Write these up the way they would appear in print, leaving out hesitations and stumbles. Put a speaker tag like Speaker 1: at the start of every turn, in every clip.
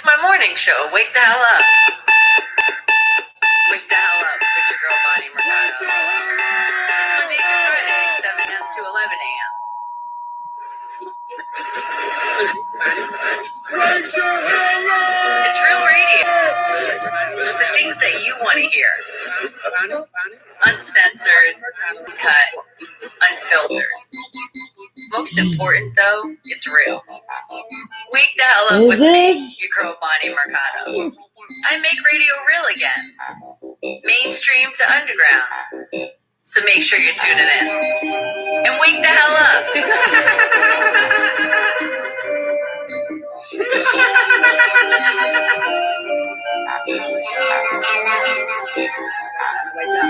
Speaker 1: my morning show, Wake the Hell Up. Wake the Hell Up with your girl, Bonnie Mercado. It's Monday through Friday, 7 a.m. to 11 a.m. It's real radio. It's the things that you want to hear. Uncensored, uncut, unfiltered. Most important, though, it's real. Wake the hell up with me, your girl Bonnie Mercado. I make radio real again. Mainstream to underground. So make sure you're tuning in. And wake the hell up.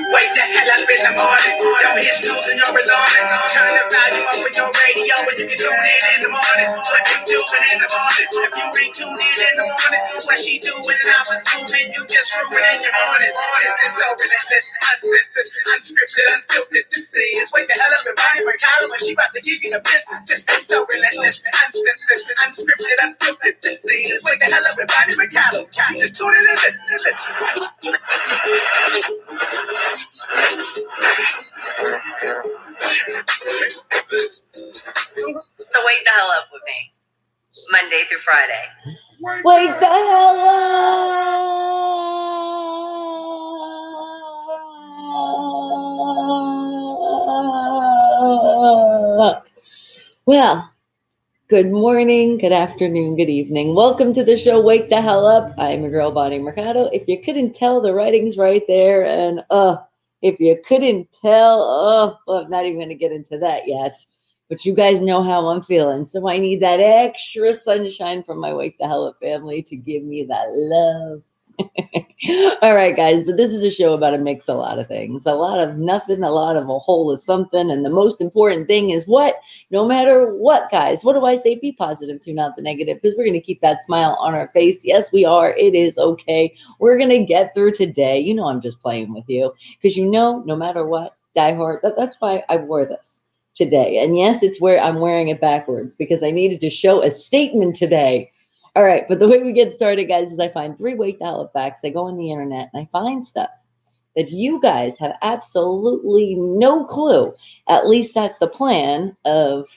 Speaker 2: Wake the hell up in the morning. Don't hit snooze and you're alarming. Turn the volume up with your radio and you can tune in the morning. What you doing in the morning? If you ain't tuned in the morning, what she doing and I was moving, you just ruining your morning. This is so relentless, uncensored, unscripted, unfiltered. This is Wake the hell up and Bonnie Mercado when she about to give you the business. This is so relentless, uncensored, unscripted, unfiltered. This is Wake the hell up and Bonnie Mercado. Just tune in and listen.
Speaker 1: So wake the hell up with me, Monday through Friday.
Speaker 3: Wake the hell up! Well, good morning, good afternoon, good evening. Welcome to the show, Wake the Hell Up. I'm your girl, Bonnie Mercado. If you couldn't tell, the writing's right there. And if you couldn't tell, well, I'm not even going to get into that yet. But you guys know how I'm feeling. So I need that extra sunshine from my Wake the Hell Up family to give me that love. All right, guys. But this is a show about a mix of a lot of things. A lot of nothing, a lot of a whole of something. And the most important thing is what? No matter what, guys. What do I say? Be positive, tune out the negative. Because we're going to keep that smile on our face. Yes, we are. It is okay. We're going to get through today. You know I'm just playing with you. Because you know, no matter what, die hard. That's why I wore this today. And yes, it's where I'm wearing it backwards because I needed to show a statement today. All right. But the way we get started, guys, is I find 3 Wake the Hell Up facts. I go on the internet and I find stuff that you guys have absolutely no clue. At least that's the plan of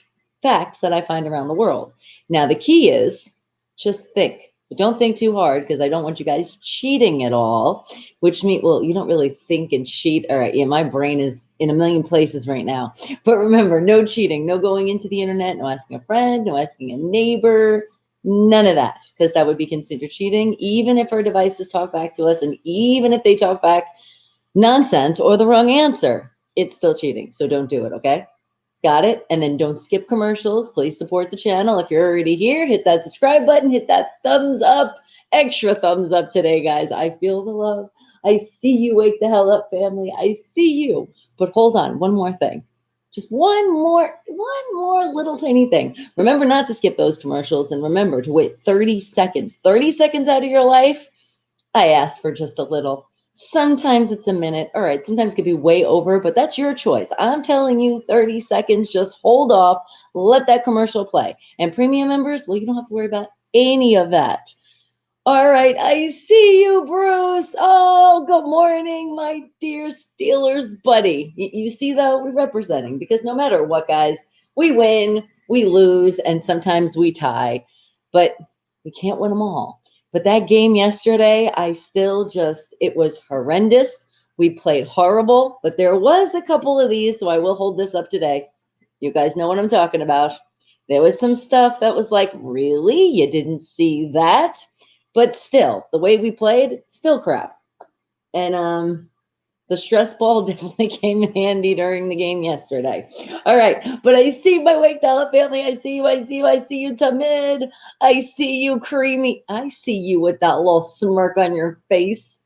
Speaker 3: facts that I find around the world. Now, the key is just think. But don't think too hard because I don't want you guys cheating at all, which means, well, you don't really think and cheat. All right. Yeah, my brain is in a million places right now. But remember, no cheating, no going into the internet, no asking a friend, no asking a neighbor, none of that, because that would be considered cheating, even if our devices talk back to us and even if they talk back nonsense or the wrong answer, it's still cheating. So don't do it. Okay. Got it? And then don't skip commercials. Please support the channel. If you're already here, hit that subscribe button, hit that thumbs up, extra thumbs up today, guys. I feel the love. I see you, Wake the Hell Up family. I see you. But hold on, one more thing. Just one more little tiny thing. Remember not to skip those commercials and remember to wait 30 seconds. 30 seconds out of your life, I asked for just a little. Sometimes it's a minute. All right. Sometimes it could be way over, but that's your choice. I'm telling you 30 seconds. Just hold off. Let that commercial play. And premium members, well, you don't have to worry about any of that. All right. I see you, Bruce. Oh, good morning, my dear Steelers buddy. You see, though, we're representing because no matter what, guys, we win, we lose, and sometimes we tie, but we can't win them all. But that game yesterday, it was horrendous. We played horrible, but there was a couple of these, so I will hold this up today. You guys know what I'm talking about. There was some stuff that was like, really? You didn't see that? But still, the way we played, still crap. And the stress ball definitely came in handy during the game yesterday. All right. But I see my Wake the Hell Up family. I see you, Tamid. I see you, Creamy. I see you with that little smirk on your face.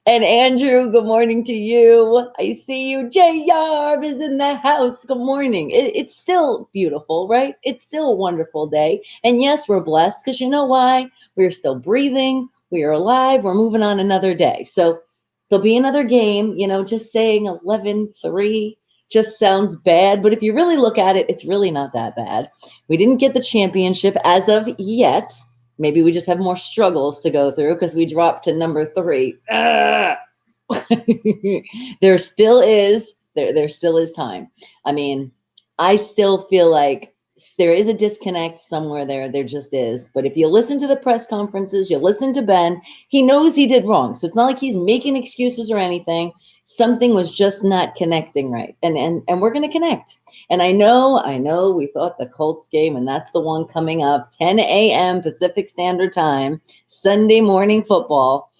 Speaker 3: And Andrew, good morning to you. I see you. Jay Yarb is in the house. Good morning. It's still beautiful, right? It's still a wonderful day. And yes, we're blessed because you know why? We're still breathing. We are alive. We're moving on another day. So there'll be another game, just saying 11-3 just sounds bad. But if you really look at it, it's really not that bad. We didn't get the championship as of yet. Maybe we just have more struggles to go through because we dropped to number 3. There still is time. I mean, I still feel like there is a disconnect somewhere there. There just is. But if you listen to the press conferences, you listen to Ben, he knows he did wrong. So it's not like he's making excuses or anything. Something was just not connecting right. And we're going to connect. And I know we thought the Colts game, and that's the one coming up, 10 a.m. Pacific Standard Time, Sunday morning football.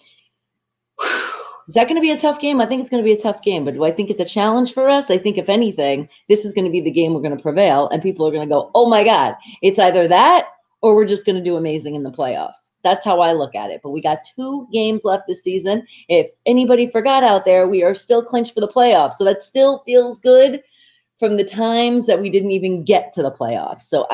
Speaker 3: Is that going to be a tough game? I think it's going to be a tough game, but do I think it's a challenge for us? I think if anything, this is going to be the game we're going to prevail, and people are going to go, oh my God, it's either that or we're just going to do amazing in the playoffs. That's how I look at it. But we got 2 games left this season. If anybody forgot out there, we are still clinched for the playoffs. So that still feels good from the times that we didn't even get to the playoffs. So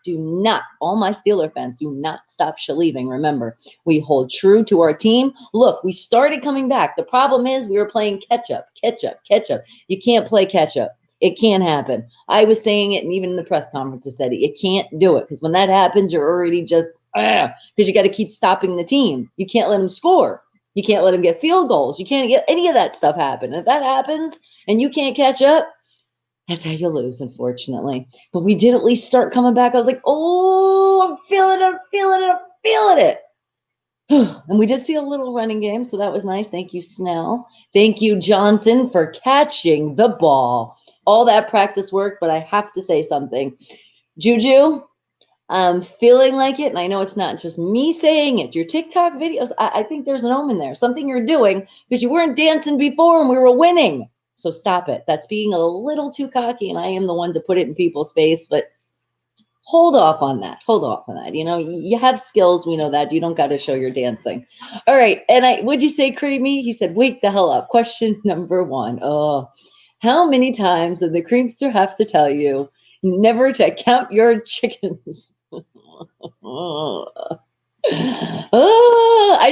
Speaker 3: do not, all my Steeler fans, do not stop believing. Remember, we hold true to our team. Look, we started coming back. The problem is we were playing catch up. You can't play catch up. It can't happen. I was saying it, and even in the press conference, I said it. You can't do it because when that happens, you're already just, because you got to keep stopping the team. You can't let them score. You can't let them get field goals. You can't get any of that stuff happen. If that happens and you can't catch up, that's how you lose, unfortunately. But we did at least start coming back. I was like, oh, I'm feeling it. And we did see a little running game, so that was nice. Thank you, Snell. Thank you, Johnson, for catching the ball. All that practice work, but I have to say something. Juju, I'm feeling like it, and I know it's not just me saying it. Your TikTok videos, I think there's an omen there. Something you're doing because you weren't dancing before and we were winning. So stop it. That's being a little too cocky, and I am the one to put it in people's face, but hold off on that. You know, you have skills. We know that. You don't got to show your dancing. All right. And would you say creamy? He said, wake the hell up. Question number 1. Oh, how many times did the creamster have to tell you never to count your chickens? I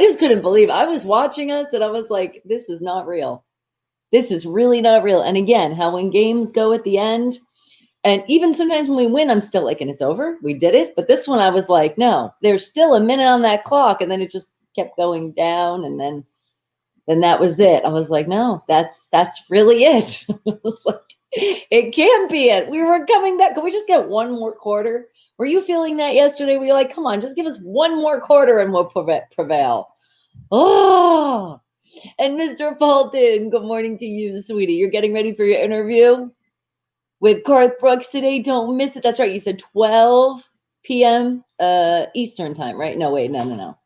Speaker 3: just couldn't believe I was watching us and I was like, this is not real. This is really not real. And again, how when games go at the end, and even sometimes when we win, I'm still like, and it's over. We did it. But this one, I was like, no, there's still a minute on that clock. And then it just kept going down. And then that was it. I was like, no, that's really it. I was like, it can't be it. We were coming back. Can we just get one more quarter? Were you feeling that yesterday? We were like, come on, just give us one more quarter and we'll prevail. Oh, and Mr. Fulton, good morning to you, sweetie. You're getting ready for your interview with Garth Brooks today. Don't miss it. That's right. You said 12 p.m. Eastern time, right? No, wait, no.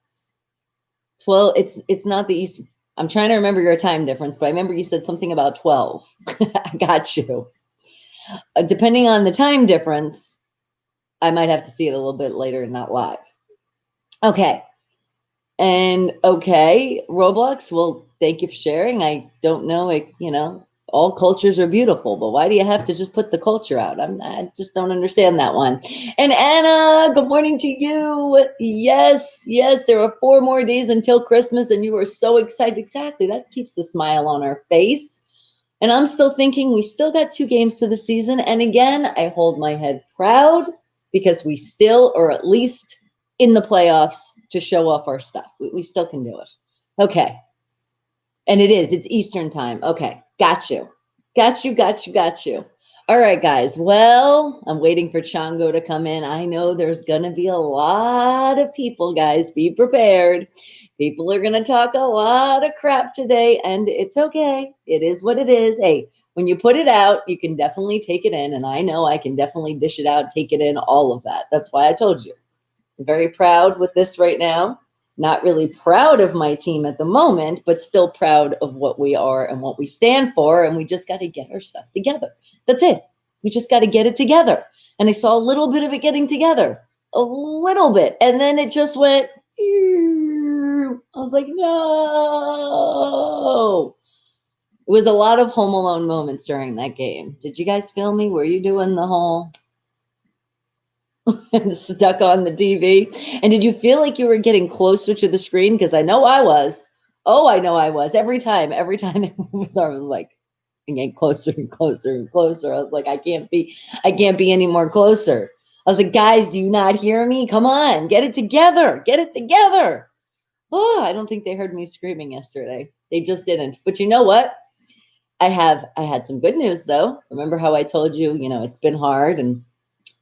Speaker 3: 12. It's not the Eastern. I'm trying to remember your time difference, but I remember you said something about 12. I got you. Depending on the time difference, I might have to see it a little bit later, not live. Okay. And okay, Roblox, well, thank you for sharing. I don't know, all cultures are beautiful, but why do you have to just put the culture out? I just don't understand that one. And Anna, good morning to you. Yes, there are 4 more days until Christmas, and you are so excited. Exactly, that keeps the smile on our face. And I'm still thinking we still got 2 games to the season. And again, I hold my head proud because we still are at least in the playoffs to show off our stuff. We still can do it. Okay. And it's Eastern time. Okay. Got you. All right, guys. Well, I'm waiting for Chango to come in. I know there's going to be a lot of people, guys. Be prepared. People are going to talk a lot of crap today, and it's okay. It is what it is. Hey, when you put it out, you can definitely take it in, and I know I can definitely dish it out, take it in, all of that. That's why I told you. I'm very proud with this right now. Not really proud of my team at the moment, but still proud of what we are and what we stand for. And we just got to get our stuff together. That's it. We just got to get it together. And I saw a little bit of it getting together, a little bit. And then it just went, I was like, no. It was a lot of Home Alone moments during that game. Did you guys feel me? Were you doing the whole stuck on the TV? And did you feel like you were getting closer to the screen? Because I know I was. Oh, I know I was. Every time I was like, getting closer and closer and closer. I was like, I can't be any more closer. I was like, guys, do you not hear me? Come on, get it together. Get it together. Oh, I don't think they heard me screaming yesterday. They just didn't. But you know what? I had some good news though. Remember how I told you, it's been hard and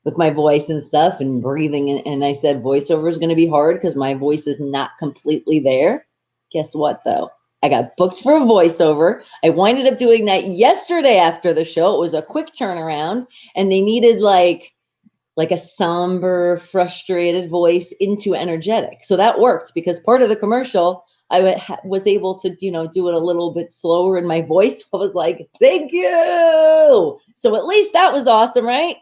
Speaker 3: with my voice and stuff and breathing. And I said voiceover is going to be hard because my voice is not completely there. Guess what, though? I got booked for a voiceover. I winded up doing that yesterday after the show. It was a quick turnaround, and they needed like a somber, frustrated voice into energetic. So that worked because part of the commercial, I was able to, do it a little bit slower in my voice. I was like, thank you. So at least that was awesome, right?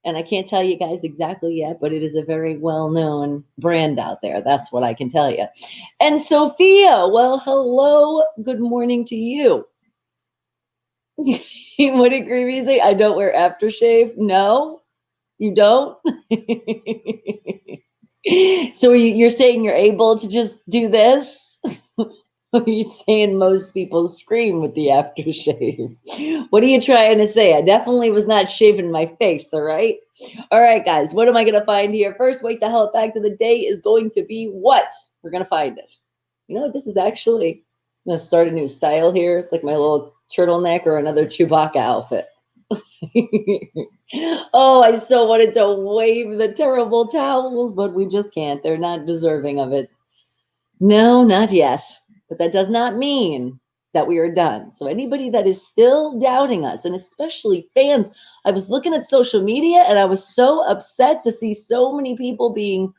Speaker 3: And I can't tell you guys exactly yet, but it is a very well-known brand out there. That's what I can tell you. And Sophia, well, hello. Good morning to you. What did Greavy say? I don't wear aftershave. No, you don't. So you're saying you're able to just do this? Are you saying most people scream with the aftershave? What are you trying to say? I definitely was not shaving my face, all right? All right, guys, what am I going to find here? First, wake the hell back to the day is going to be what? We're going to find it. You know what? This is actually, I'm going to start a new style here. It's like my little turtleneck or another Chewbacca outfit. Oh, I so wanted to wave the terrible towels, but we just can't. They're not deserving of it. No, not yet. But that does not mean that we are done. So anybody that is still doubting us, and especially fans, I was looking at social media and I was so upset to see so many people being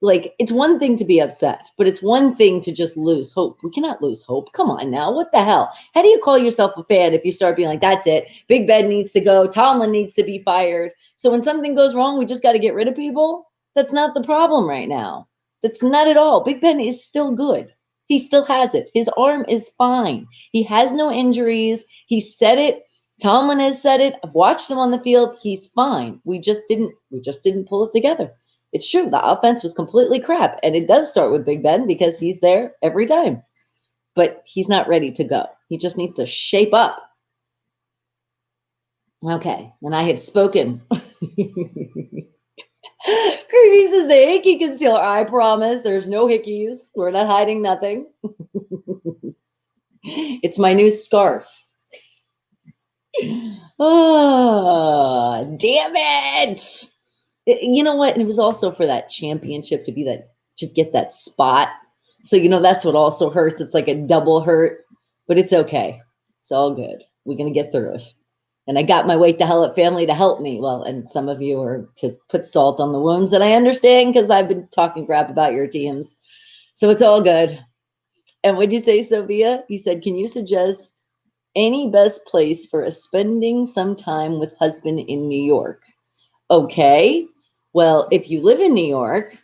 Speaker 3: like, it's one thing to be upset, but it's one thing to just lose hope. We cannot lose hope. Come on now. What the hell? How do you call yourself a fan if you start being like, that's it. Big Ben needs to go. Tomlin needs to be fired. So when something goes wrong, we just got to get rid of people. That's not the problem right now. That's not at all. Big Ben is still good. He still has it. His arm is fine. He has no injuries. He said it. Tomlin has said it. I've watched him on the field. He's fine. We just didn't pull it together. It's true. The offense was completely crap. And it does start with Big Ben because he's there every time. But he's not ready to go. He just needs to shape up. Okay. And I have spoken. Creepy says the hickey concealer. I promise there's no hickeys. We're not hiding nothing. It's my new scarf. Oh, damn it. You know what? And it was also for that championship to get that spot. So, that's what also hurts. It's like a double hurt, but it's okay. It's all good. We're going to get through it. And I got my Wake the Hell Up family to help me. Well, and some of you are to put salt on the wounds, and I understand because I've been talking crap about your teams. So it's all good. And what did you say, Sophia? You said, can you suggest any best place for spending some time with husband in New York? Okay. Well, if you live in New York,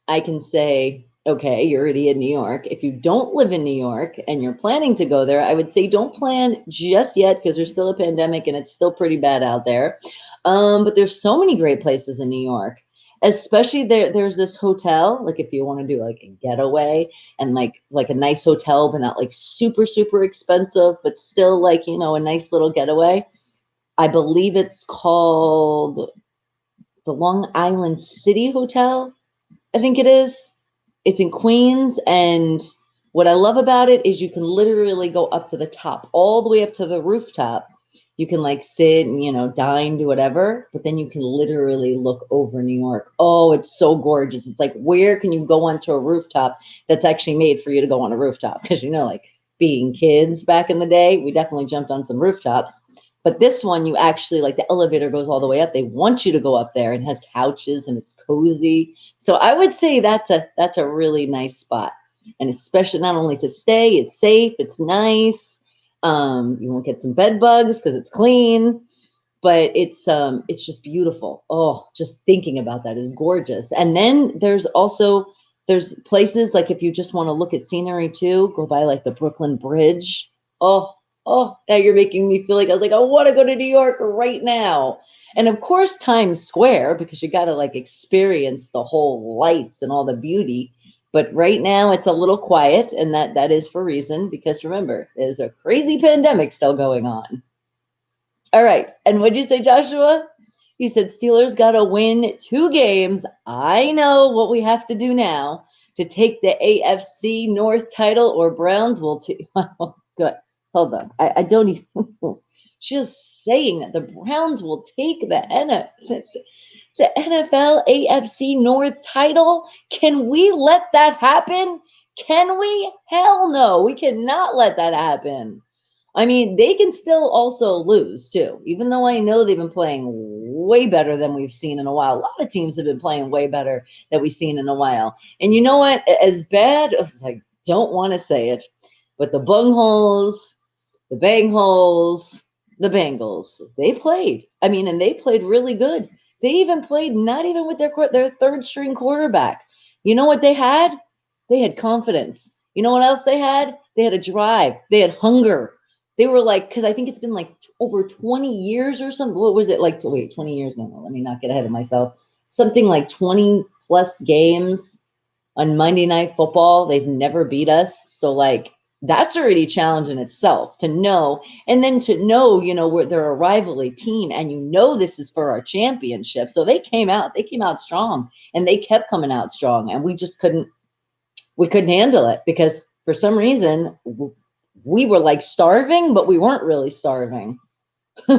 Speaker 3: I can say, okay, you're already in New York. If you don't live in New York and you're planning to go there, I would say don't plan just yet because there's still a pandemic and it's still pretty bad out there. But there's so many great places in New York, especially there's this hotel, like if you want to do like a getaway and like a nice hotel, but not like super, super expensive, but still like, a nice little getaway. I believe it's called the Long Island City Hotel. I think it is. It's in Queens. And what I love about it is you can literally go up to the top, all the way up to the rooftop. You can like sit and, dine, do whatever, but then you can literally look over New York. Oh, it's so gorgeous. It's like, where can you go onto a rooftop that's actually made for you to go on a rooftop? Because, like being kids back in the day, we definitely jumped on some rooftops. But this one, you actually, like the elevator goes all the way up. They want you to go up there and has couches and it's cozy. So I would say that's a really nice spot. And especially not only to stay, it's safe, it's nice. You won't get some bed bugs because it's clean, but it's just beautiful. Oh, just thinking about that is gorgeous. And then there's places like if you just want to look at scenery too, go by like the Brooklyn Bridge. Oh, now you're making me feel like I was like, I want to go to New York right now. And of course, Times Square, because you got to like experience the whole lights and all the beauty. But right now it's a little quiet, and that is for a reason, because remember, there's a crazy pandemic still going on. All right. And what did you say, Joshua? He said Steelers got to win 2 games. I know what we have to do now to take the AFC North title, or Browns will take. Oh, good. Hold on. I don't even. Just saying that the Browns will take the NFL AFC North title. Can we let that happen? Can we? Hell no. We cannot let that happen. I mean, they can still also lose too, even though I know they've been playing way better than we've seen in a while. A lot of teams have been playing way better than we've seen in a while. And you know what? As bad as I don't want to say it, but the bungholes, the bangholes, the Bengals, they played. I mean, and they played really good. They even played not even with their third string quarterback. You know what they had? They had confidence. You know what else they had? They had a drive. They had hunger. They were like, because I think it's been like over 20 years or something. What was it like? Wait, 20 years? No, let me not get ahead of myself. Something like 20 plus games on Monday Night Football. They've never beat us. So, like, that's already a challenge in itself to know. And then to know, they're a rivalry team and this is for our championship. So they came out strong, and they kept coming out strong, and we couldn't handle it because for some reason we were like starving, but we weren't really starving.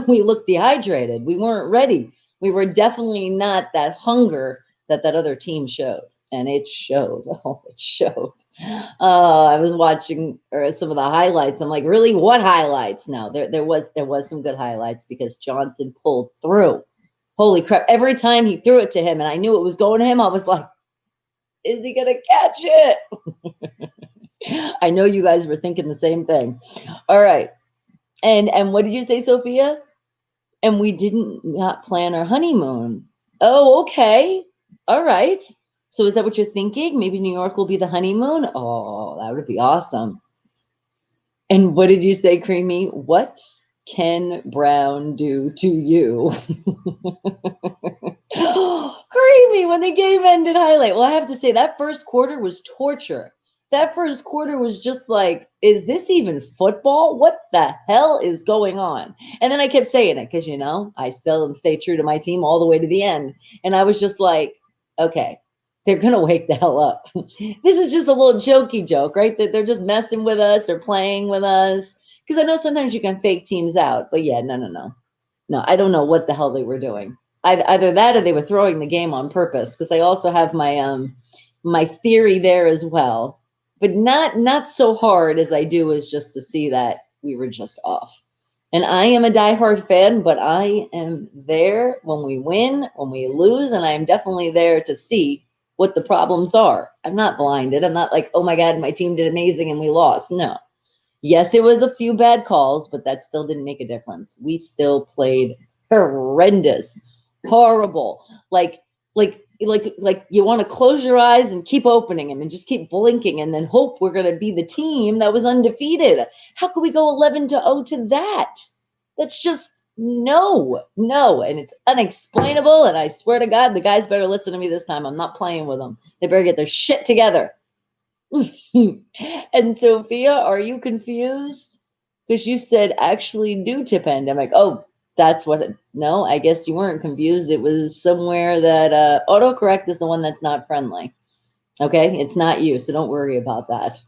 Speaker 3: We looked dehydrated. We weren't ready. We were definitely not that hunger that other team showed. And it showed. Oh, it showed. I was watching some of the highlights. I'm like, really? What highlights? No, there was some good highlights because Johnson pulled through. Holy crap. Every time he threw it to him and I knew it was going to him, I was like, is he going to catch it? I know you guys were thinking the same thing. All right. And what did you say, Sophia? And we didn't not plan our honeymoon. Oh, okay. All right. So is that what you're thinking? Maybe New York will be the honeymoon? Oh, that would be awesome. And what did you say, Creamy? What can Brown do to you? Creamy, when the game ended, highlight. Well, I have to say that first quarter was torture. That first quarter was just like, is this even football? What the hell is going on? And then I kept saying it because, I still stay true to my team all the way to the end. And I was just like, okay, they're going to wake the hell up. This is just a little jokey joke, right? That they're just messing with us or playing with us. Because I know sometimes you can fake teams out. But yeah, no. No, I don't know what the hell they were doing. Either that or they were throwing the game on purpose. Because I also have my theory there as well. But not so hard as I do is just to see that we were just off. And I am a diehard fan, but I am there when we win, when we lose, and I am definitely there to see what the problems are. I'm not blinded. I'm not like, oh my God, my team did amazing and we lost. No. Yes, it was a few bad calls, but that still didn't make a difference. We still played horrendous, horrible. Like you want to close your eyes and keep opening them and just keep blinking and then hope we're going to be the team that was undefeated. How could we go 11-0 to that? That's just no. And it's unexplainable. And I swear to God, the guys better listen to me this time. I'm not playing with them. They better get their shit together. And Sophia, are you confused? Because you said actually due to pandemic. Oh, that's what no, I guess you weren't confused. It was somewhere that autocorrect is the one that's not friendly. Okay, it's not you, so don't worry about that.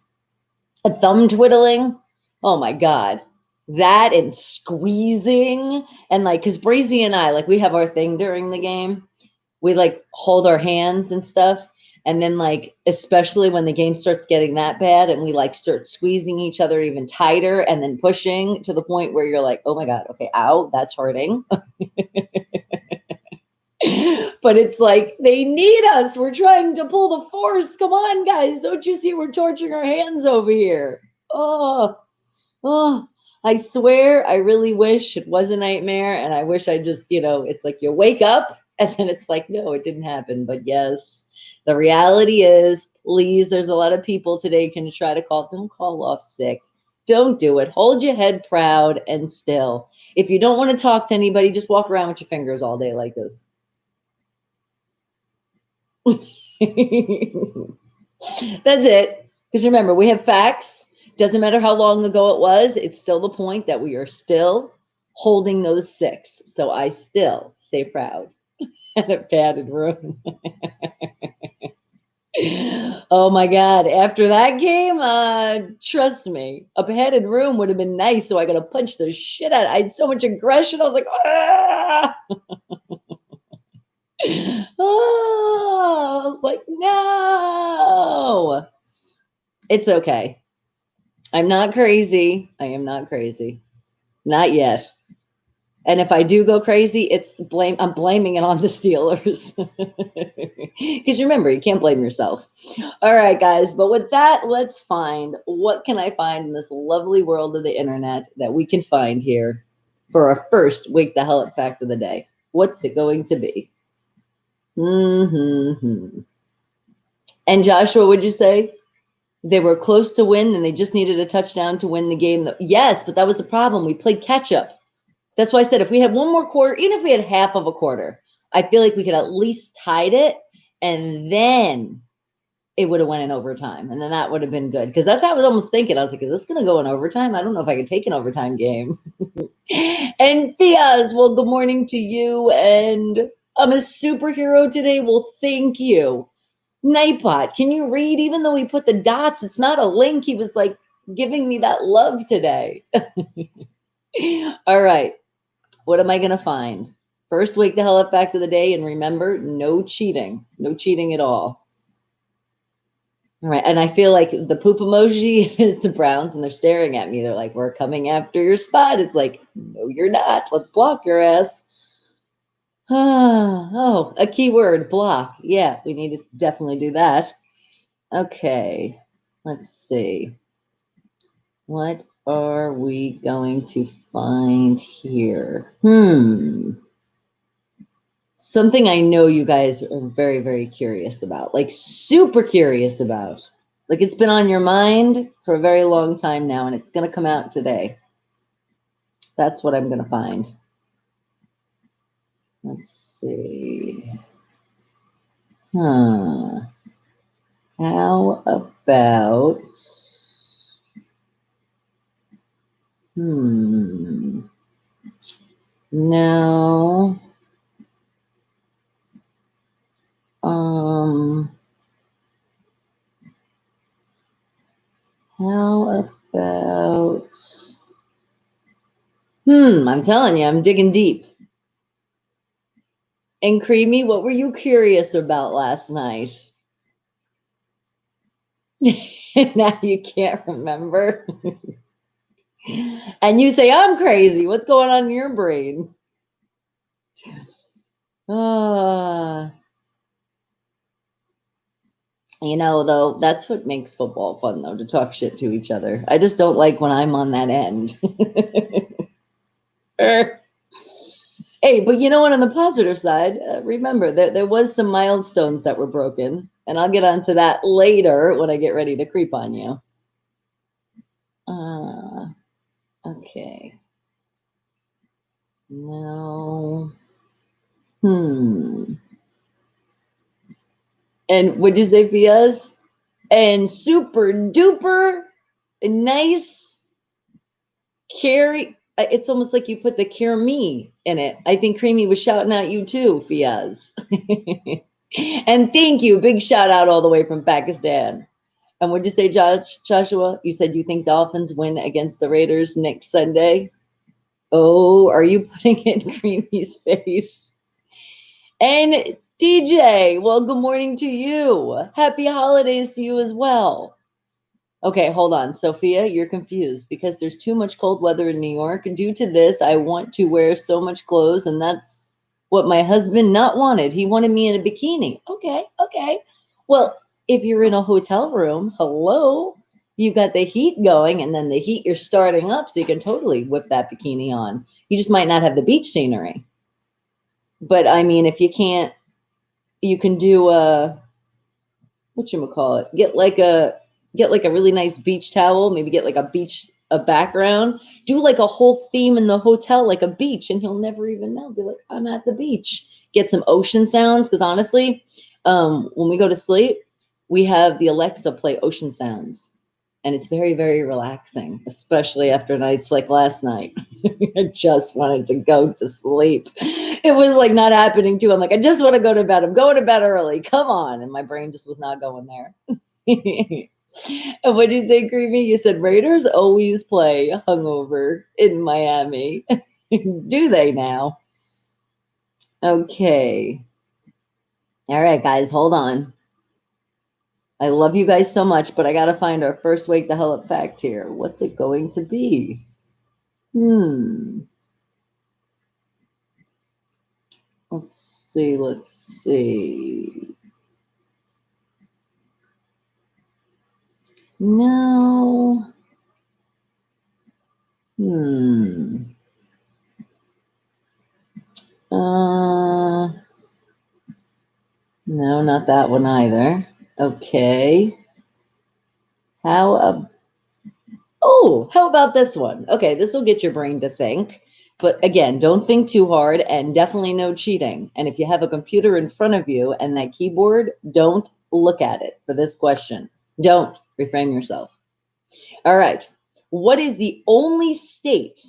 Speaker 3: A thumb twiddling. Oh my God. That and squeezing and because Brazy and I, we have our thing during the game. We hold our hands and stuff. And then especially when the game starts getting that bad and we start squeezing each other even tighter and then pushing to the point where you're like, oh my God, okay, ow, that's hurting. But it's they need us. We're trying to pull the force. Come on, guys. Don't you see we're torturing our hands over here? Oh, I swear, I really wish it was a nightmare. And I wish I just, it's you wake up and then it's no, it didn't happen. But yes. The reality is, please, there's a lot of people today can try to don't call off sick. Don't do it. Hold your head proud and still. If you don't want to talk to anybody, just walk around with your fingers all day like this. That's it. Because remember, we have facts. Doesn't matter how long ago it was. It's still the point that we are still holding those 6. So I still stay proud in a padded room. Oh my God. After that game, trust me, a padded room would have been nice. So I got to punch the shit out. I had so much aggression. I was like, ah! Oh, I was like, no. It's okay. I'm not crazy. I am not crazy. Not yet. And if I do go crazy, I'm blaming it on the Steelers. Because remember, you can't blame yourself. All right, guys. But with that, let's find what can I find in this lovely world of the internet that we can find here for our first Wake the Hell Up fact of the day. What's it going to be? Mm-hmm. And Joshua, would you say they were close to win and they just needed a touchdown to win the game? Yes, but that was the problem. We played catch up. That's why I said if we had one more quarter, even if we had half of a quarter, I feel like we could at least tied it, and then it would have went in overtime, and then that would have been good. Because that's how I was almost thinking. I was like, is this going to go in overtime? I don't know if I could take an overtime game. And Fiaz, well, good morning to you. And I'm a superhero today. Well, thank you. Nightbot, can you read? Even though he put the dots, it's not a link. He was like giving me that love today. All right. What am I going to find? First, wake the hell up fact of the day. And remember, no cheating. No cheating at all. All right. And I feel like the poop emoji is the Browns and they're staring at me. They're like, we're coming after your spot. It's like, no, you're not. Let's block your ass. Oh, a keyword, block. Yeah, we need to definitely do that. Okay. Let's see. What are we going to find here? Something I know you guys are very, very curious about, like super curious about. Like it's been on your mind for a very long time now, and it's going to come out today. That's what I'm going to find. Let's see. How about... No. How about... I'm telling you, I'm digging deep. And Creamy, what were you curious about last night? Now you can't remember. And you say, I'm crazy. What's going on in your brain? You know, though, that's what makes football fun, though, to talk shit to each other. I just don't like when I'm on that end. Hey, but you know what? On the positive side, remember that there was some milestones that were broken, and I'll get onto that later when I get ready to creep on you. Okay. No. And what'd you say, Fiaz? And super duper nice Carrie. It's almost like you put the Care Me in it. I think Creamy was shouting at you too, Fiaz. And thank you. Big shout out all the way from Pakistan. And what'd you say, Joshua? You said you think Dolphins win against the Raiders next Sunday? Oh, are you putting it in Creamy's face? And DJ, well, good morning to you. Happy holidays to you as well. Okay, hold on. Sophia, you're confused because there's too much cold weather in New York. Due to this, I want to wear so much clothes, and that's what my husband not wanted. He wanted me in a bikini. Okay. Well, if you're in a hotel room, hello, you got the heat going, and then the heat you're starting up, so you can totally whip that bikini on. You just might not have the beach scenery. But I mean, if you can't, you can do a whatchamacallit, get like a really nice beach towel, maybe get like a background, do like a whole theme in the hotel, like a beach, and he'll never even know. Be like, I'm at the beach. Get some ocean sounds, because honestly, when we go to sleep, we have the Alexa play ocean sounds. And it's very, very relaxing, especially after nights like last night. I just wanted to go to sleep. It was like not happening too. I'm like, I just want to go to bed. I'm going to bed early. Come on. And my brain just was not going there. And what did you say, Creamy? You said Raiders always play hungover in Miami. Do they now? Okay. All right, guys, hold on. I love you guys so much, but I got to find our first wake the hell up fact here. What's it going to be? Let's see. No. No, not that one either. Okay. How about this one? Okay, this will get your brain to think. But again, don't think too hard and definitely no cheating. And if you have a computer in front of you and that keyboard, don't look at it for this question. Don't reframe yourself. All right. What is the only state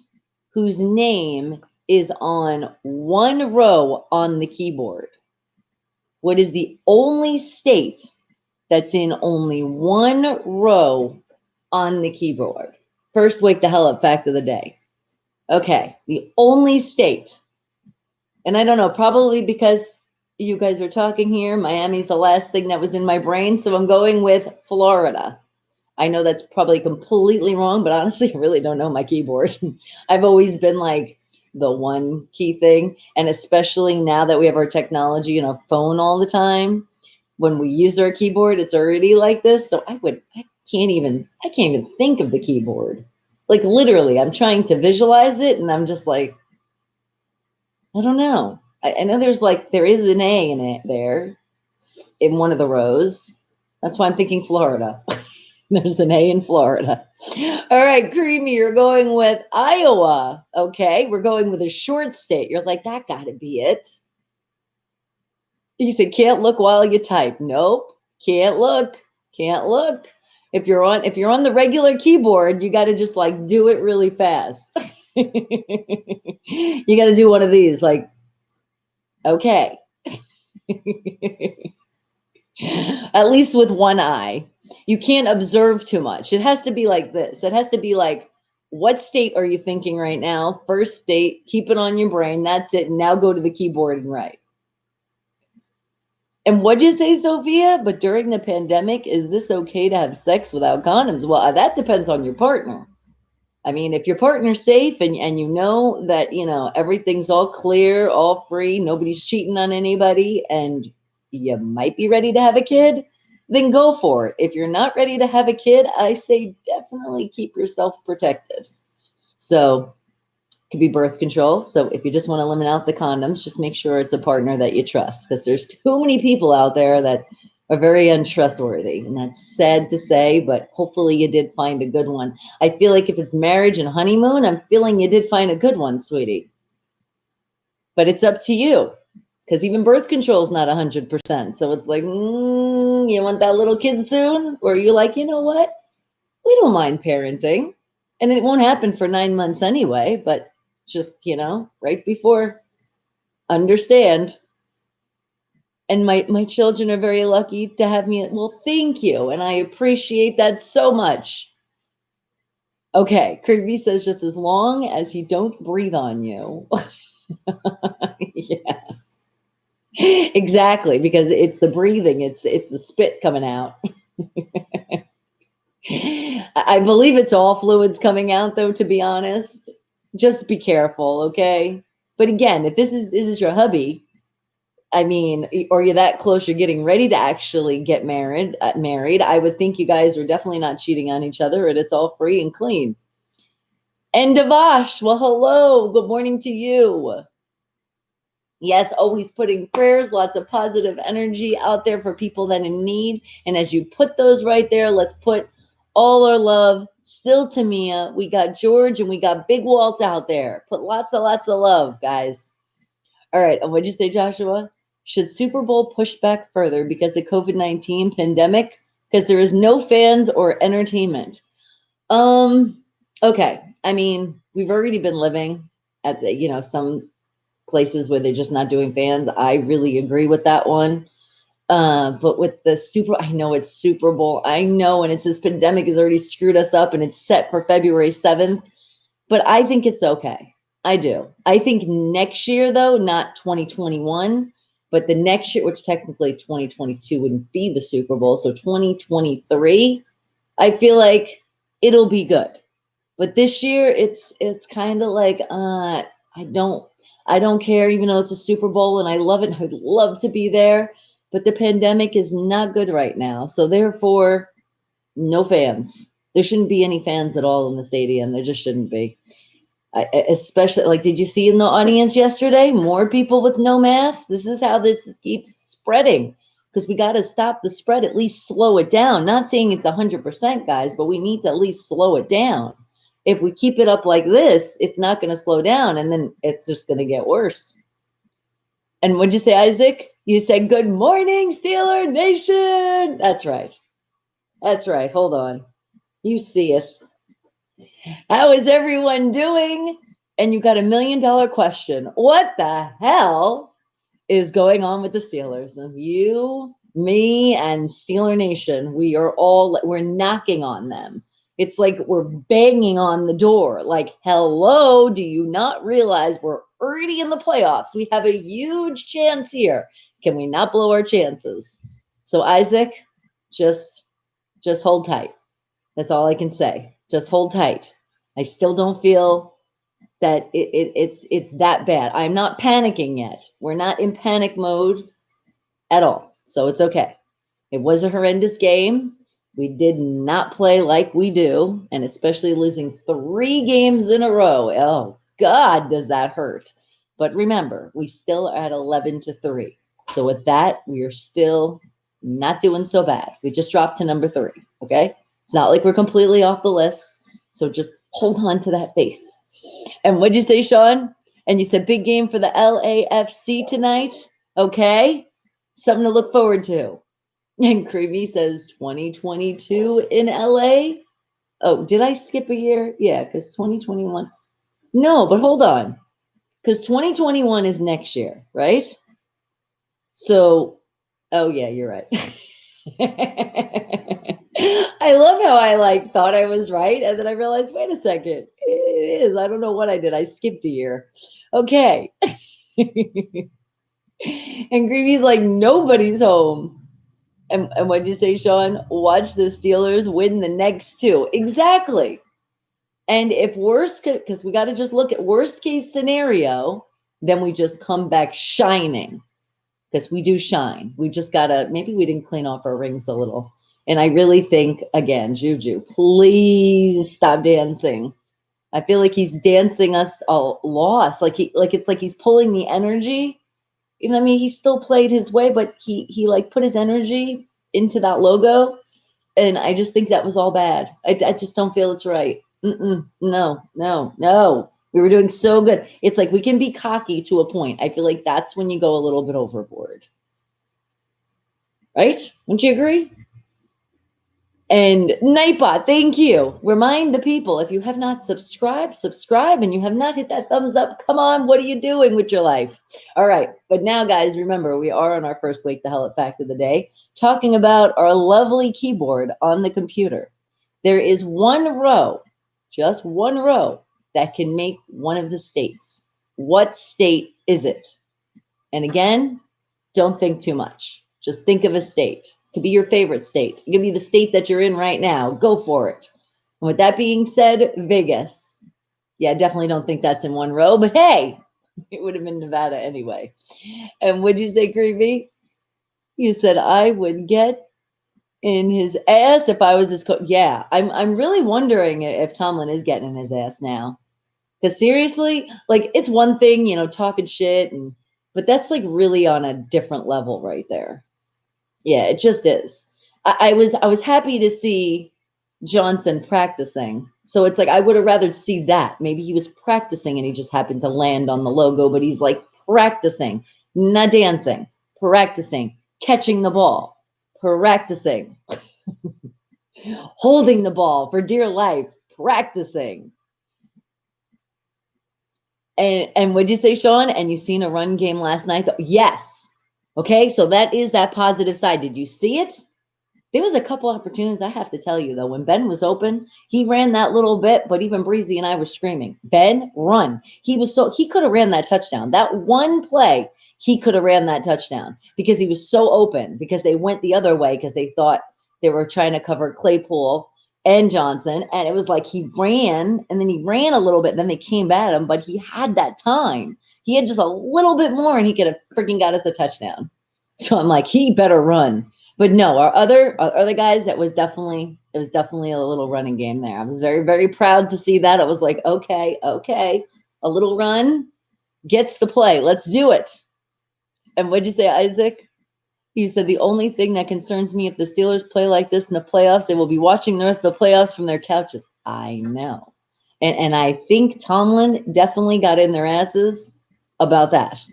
Speaker 3: whose name is on one row on the keyboard? What is the only state that's in only one row on the keyboard? First wake the hell up fact of the day. Okay, the only state. And I don't know, probably because you guys are talking here, Miami's the last thing that was in my brain, so I'm going with Florida. I know that's probably completely wrong, but honestly, I really don't know my keyboard. I've always been like the one key thing. And especially now that we have our technology and our phone all the time, when we use our keyboard, it's already like this. So I can't even think of the keyboard. Like literally, I'm trying to visualize it and I'm just like, I don't know. I know there is an A in it there in one of the rows. That's why I'm thinking Florida. There's an A in Florida. All right, Creamy, you're going with Iowa. Okay, we're going with a short state. You're like, that got to be it. You said, can't look while you type. Nope, can't look. Can't look. If you're on the regular keyboard, you got to just like do it really fast. You got to do one of these, like, okay. At least with one eye. You can't observe too much. It has to be like this. It has to be like, what state are you thinking right now? First state, keep it on your brain. That's it. Now go to the keyboard and write. And what'd you say, Sophia? But during the pandemic, is this okay to have sex without condoms? Well, that depends on your partner. I mean, if your partner's safe and you know that, everything's all clear, all free, nobody's cheating on anybody, and you might be ready to have a kid, then go for it. If you're not ready to have a kid, I say definitely keep yourself protected. So it could be birth control. So if you just want to limit out the condoms, just make sure it's a partner that you trust, because there's too many people out there that are very untrustworthy. And that's sad to say, but hopefully you did find a good one. I feel like if it's marriage and honeymoon, I'm feeling you did find a good one, sweetie. But it's up to you. Because even birth control is not 100%. So it's like, you want that little kid soon? Or you're like, you know what? We don't mind parenting. And it won't happen for 9 months anyway. But just, right before, understand. And my children are very lucky to have me. Well, thank you. And I appreciate that so much. Okay. Kirby says, just as long as he don't breathe on you. Yeah. Exactly, because it's the breathing, it's the spit coming out. I believe it's all fluids coming out, though, to be honest. Just be careful, okay? But again, if this is your hubby, I mean, or you're that close, you're getting ready to actually get married, I would think you guys are definitely not cheating on each other, and it's all free and clean. And Devash, well, hello, good morning to you. Yes, always putting prayers, lots of positive energy out there for people that are in need. And as you put those right there, let's put all our love still to Mia. We got George and we got Big Walt out there. Put lots of love, guys. All right. And what'd you say, Joshua? Should Super Bowl push back further because of COVID-19 pandemic? Because there is no fans or entertainment. Okay. I mean, we've already been living at some places where they're just not doing fans. I really agree with that one. But with the I know it's Super Bowl. I know, and it's this pandemic has already screwed us up and it's set for February 7th. But I think it's okay. I do. I think next year, though, not 2021, but the next year, which technically 2022 wouldn't be the Super Bowl. So 2023, I feel like it'll be good. But this year, it's kind of like I don't care, even though it's a Super Bowl and I love it. I'd love to be there, but the pandemic is not good right now. So therefore, no fans. There shouldn't be any fans at all in the stadium. There just shouldn't be. Especially, like, did you see in the audience yesterday more people with no masks? This is how this keeps spreading, because we got to stop the spread, at least slow it down. Not saying it's 100%, guys, but we need to at least slow it down. If we keep it up like this, it's not going to slow down, and then it's just going to get worse. And what'd you say, Isaac? You said, good morning, Steeler Nation. That's right. That's right. Hold on. You see it. How is everyone doing? And you got $1 million question. What the hell is going on with the Steelers? And you, me, and Steeler Nation, we're knocking on them. It's like we're banging on the door. Like, hello, do you not realize we're already in the playoffs? We have a huge chance here. Can we not blow our chances? So, Isaac, just hold tight. That's all I can say. Just hold tight. I still don't feel that it's that bad. I'm not panicking yet. We're not in panic mode at all. So it's okay. It was a horrendous game. We did not play like we do, and especially losing 3 games in a row. Oh, God, does that hurt. But remember, we still are at 11-3. So with that, we are still not doing so bad. We just dropped to number 3, okay? It's not like we're completely off the list. So just hold on to that faith. And what'd you say, Sean? And you said big game for the LAFC tonight. Okay. Something to look forward to. And Creamy says 2022 in LA. Oh, did I skip a year? Yeah, because 2021. No, but hold on. Because 2021 is next year, right? So, oh yeah, you're right. I love how I thought I was right, and then I realized, wait a second, it is. I don't know what I did. I skipped a year. Okay. And Greevy's like, nobody's home. And what did you say, Sean? Watch the Steelers win the next 2. Exactly. And if because we got to just look at worst case scenario, then we just come back shining. Because we do shine. We just gotta, maybe we didn't clean off our rings a little. And I really think, again, Juju, please stop dancing. I feel like he's dancing us all lost. It's like he's pulling the energy. You know what I mean? He still played his way, but he put his energy into that logo. And I just think that was all bad. I just don't feel it's right. No. We were doing so good. It's like we can be cocky to a point. I feel like that's when you go a little bit overboard. Right? Wouldn't you agree? And Nightbot, thank you. Remind the people, if you have not subscribe, and you have not hit that thumbs up, come on, what are you doing with your life? All right. But now, guys, remember, we are on our first Wake the Hell Up fact of the day, talking about our lovely keyboard on the computer. There is one row, just one row, that can make one of the states. What state is it? And again, don't think too much. Just think of a state. It could be your favorite state. It could be the state that you're in right now. Go for it. And with that being said, Vegas. Yeah, definitely don't think that's in one row, but hey, it would have been Nevada anyway. And what'd you say, Creepy? You said I would get in his ass if I was his coach. Yeah, I'm really wondering if Tomlin is getting in his ass now. Because seriously, it's one thing, talking shit, but that's really on a different level right there. Yeah, it just is. I was happy to see Johnson practicing. So it's I would have rather see that. Maybe he was practicing and he just happened to land on the logo, but he's practicing, not dancing, practicing, catching the ball, practicing, holding the ball for dear life. practicing. And what'd you say, Sean? And you seen a run game last night? Yes. Okay, so that is that positive side. Did you see it? There was a couple opportunities, I have to tell you, though. When Ben was open, he ran that little bit, but even Breezy and I were screaming, Ben, run. He could have ran that touchdown. That one play, he could have ran that touchdown because he was so open, because they went the other way because they thought they were trying to cover Claypool and Johnson. And it was like he ran, and then he ran a little bit, and then they came at him, but he had that time. He had just a little bit more, and he could have freaking got us a touchdown. So I'm like, he better run. But no, our other guys, it was definitely a little running game there. I was very, very proud to see that. It was like, okay, a little run gets the play. Let's do it. And what'd you say, Isaac? You said the only thing that concerns me, if the Steelers play like this in the playoffs, they will be watching the rest of the playoffs from their couches. I know. And I think Tomlin definitely got in their asses about that.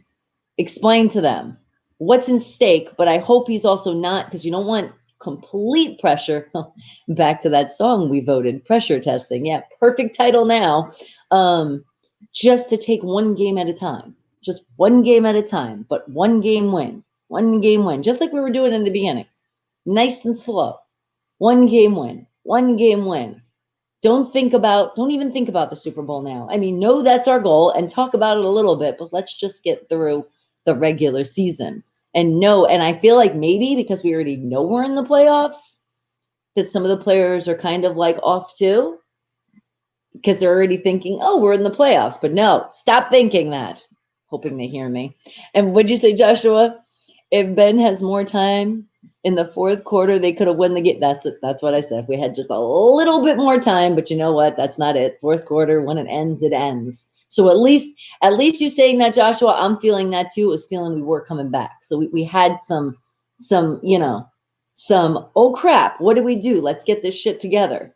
Speaker 3: Explain to them what's in stake, but I hope he's also not, because you don't want complete pressure. Back to that song we voted, pressure testing. Yeah, perfect title now. Just to take one game at a time. Just one game at a time, but one game win. One game win. Just like we were doing in the beginning. Nice and slow. One game win. One game win. Don't even think about the Super Bowl now. I mean, no, that's our goal, and talk about it a little bit, but let's just get through the regular season. And I feel like maybe because we already know we're in the playoffs, that some of the players are kind of like off too, because they're already thinking, oh, we're in the playoffs. But no, stop thinking that. Hoping they hear me. And what'd you say, Joshua? If Ben has more time in the fourth quarter, they could have won the game. That's what I said. If we had just a little bit more time, but you know what? That's not it. Fourth quarter, when it ends, it ends. So at least you saying that, Joshua, I'm feeling that too. It was feeling we were coming back. So we had some, oh crap, what do we do? Let's get this shit together.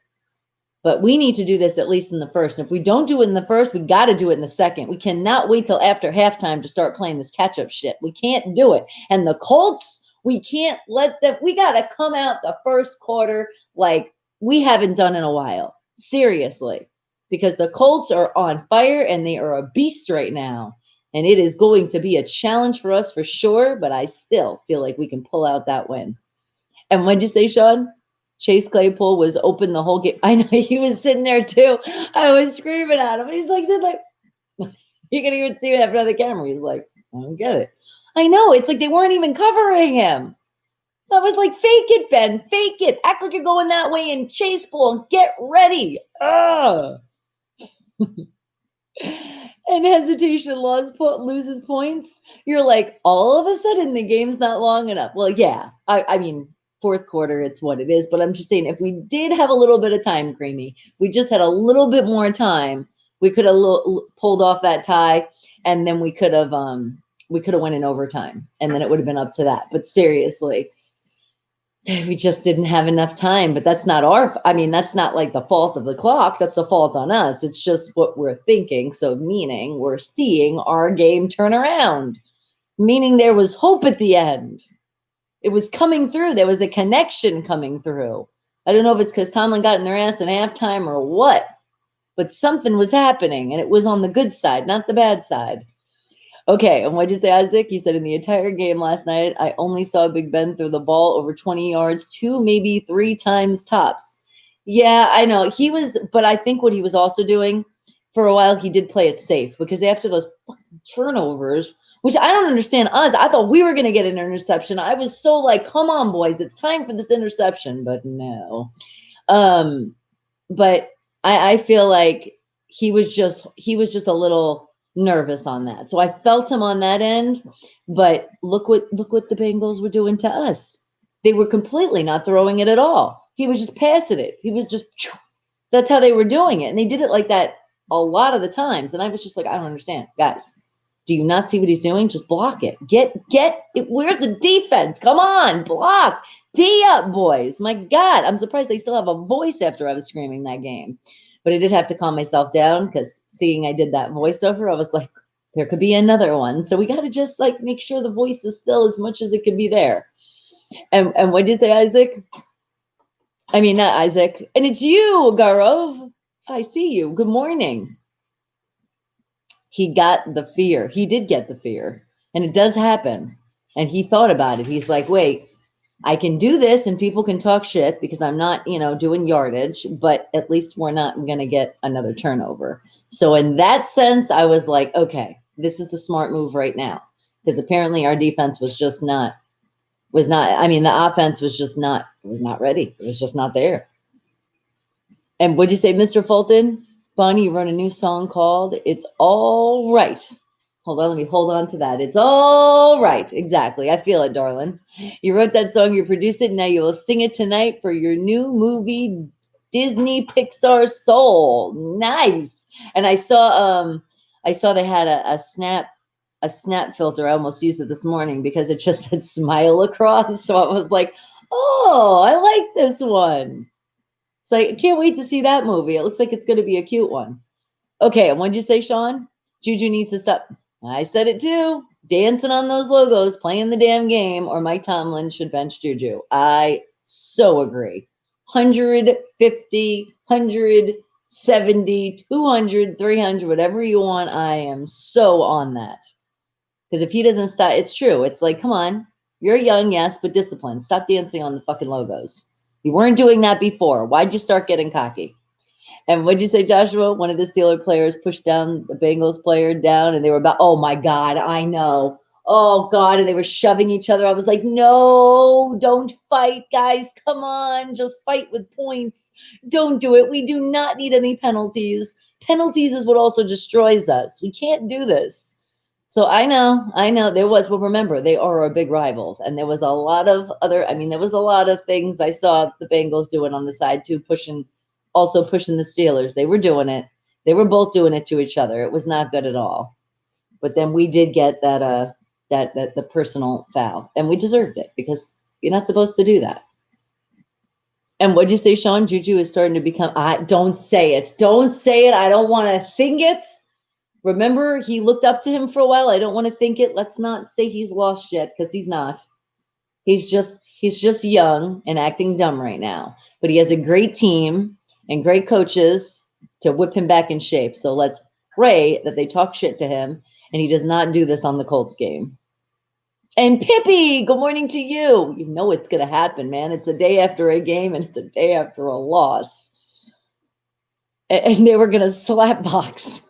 Speaker 3: But we need to do this at least in the first. And if we don't do it in the first, we got to do it in the second. We cannot wait till after halftime to start playing this catch-up shit. We can't do it. And the Colts, we can't let them. We got to come out the first quarter like we haven't done in a while. Seriously. Because the Colts are on fire and they are a beast right now. And it is going to be a challenge for us for sure. But I still feel like we can pull out that win. And what'd you say, Sean? Chase Claypool was open the whole game. I know he was sitting there too. I was screaming at him. He's like, you can even see what happened on the camera. He's like, I don't get it. I know. It's like they weren't even covering him. I was like, fake it, Ben. Fake it. Act like you're going that way and chase ball and get ready. And hesitation loses points. You're like, all of a sudden the game's not long enough. Well, yeah. I mean, fourth quarter, it's what it is. But I'm just saying, if we did have a little bit of time, Creamy, we just had a little bit more time, we could have pulled off that tie, and then we could have went in overtime, and then it would have been up to that. But seriously, we just didn't have enough time. But that's not that's not like the fault of the clock. That's the fault on us. It's just what we're thinking. So meaning we're seeing our game turn around, meaning there was hope at the end. It was coming through. There was a connection coming through. I don't know if it's because Tomlin got in their ass in halftime or what, but something was happening, and it was on the good side, not the bad side. Okay, and what'd you say, Isaac? You said in the entire game last night, I only saw Big Ben throw the ball over 20 yards 2, maybe 3 times tops. Yeah, I know. But I think what he was also doing for a while, he did play it safe, because after those fucking turnovers, which I don't understand us. I thought we were going to get an interception. I was so like, come on, boys, it's time for this interception. But no. But I feel like he was just a little nervous on that. So I felt him on that end. But look what the Bengals were doing to us. They were completely not throwing it at all. He was just passing it. He was just, that's how they were doing it. And they did it like that a lot of the times. And I was just like, I don't understand, guys. Do you not see what he's doing? Just block it. Get it. Where's the defense? Come on, block. D up, boys. My God, I'm surprised they still have a voice after I was screaming that game. But I did have to calm myself down, because seeing I did that voiceover, I was like, there could be another one. So we got to just like make sure the voice is still as much as it could be there. And what did you say, Isaac? I mean, not Isaac. And it's you, Garov. I see you. Good morning. He got the fear. He did get the fear. And it does happen. And he thought about it. He's like, wait, I can do this and people can talk shit because I'm not, doing yardage, but at least we're not going to get another turnover. So in that sense, I was like, okay, this is the smart move right now. Because apparently our defense the offense was not ready. It was just not there. And what'd you say, Mr. Fulton? Bonnie, you wrote a new song called It's All Right. Hold on, let me hold on to that. It's all right. Exactly. I feel it, darling. You wrote that song, you produced it, now you will sing it tonight for your new movie, Disney Pixar Soul. Nice. And I saw they had a snap filter. I almost used it this morning because it just said smile across. So I was like, oh, I like this one. So I can't wait to see that movie. It looks like it's going to be a cute one. Okay, and what'd you say, Sean? Juju needs to stop. I said it too. Dancing on those logos, playing the damn game, or Mike Tomlin should bench Juju. I so agree. 150, 170, 200, 300, whatever you want. I am so on that. Because if he doesn't stop, it's true. It's like, come on. You're young, yes, but discipline. Stop dancing on the fucking logos. You weren't doing that before. Why'd you start getting cocky? And what'd you say, Joshua? One of the Steeler players pushed down the Bengals player down, and they were about, oh my God, I know. Oh God, and they were shoving each other. I was like, no, don't fight, guys. Come on, just fight with points. Don't do it. We do not need any penalties. Penalties is what also destroys us. We can't do this. So I know there was, well, remember, they are our big rivals. And there was a lot of things I saw the Bengals doing on the side too, pushing the Steelers. They were doing it. They were both doing it to each other. It was not good at all. But then we did get that the personal foul, and we deserved it because you're not supposed to do that. And what'd you say, Sean? Juju is starting to become, don't say it. Don't say it. I don't want to think it. Remember, he looked up to him for a while. I don't want to think it. Let's not say he's lost yet, because he's not. He's just young and acting dumb right now. But he has a great team and great coaches to whip him back in shape. So let's pray that they talk shit to him and he does not do this on the Colts game. And Pippi, good morning to you. You know it's going to happen, man. It's a day after a game and it's a day after a loss. And they were going to slap box.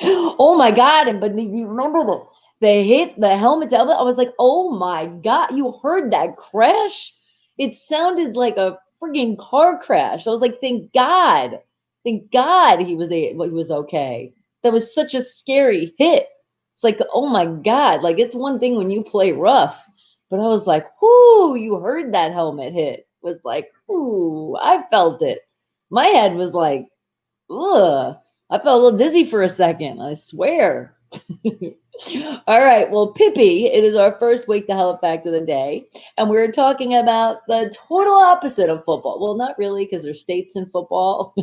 Speaker 3: Oh my God. But you remember they hit the helmet to helmet? I was like, oh my God, you heard that crash? It sounded like a frigging car crash. I was like, thank God he was okay. That was such a scary hit. It's like, oh my God, like it's one thing when you play rough, but I was like, whoo, you heard that helmet hit. It was like, ooh, I felt it. My head was like, ugh. I felt a little dizzy for a second, I swear. All right, well, Pippi, it is our first Wake the Hell Up fact of the day, and we're talking about the total opposite of football. Well, not really, because there's states in football,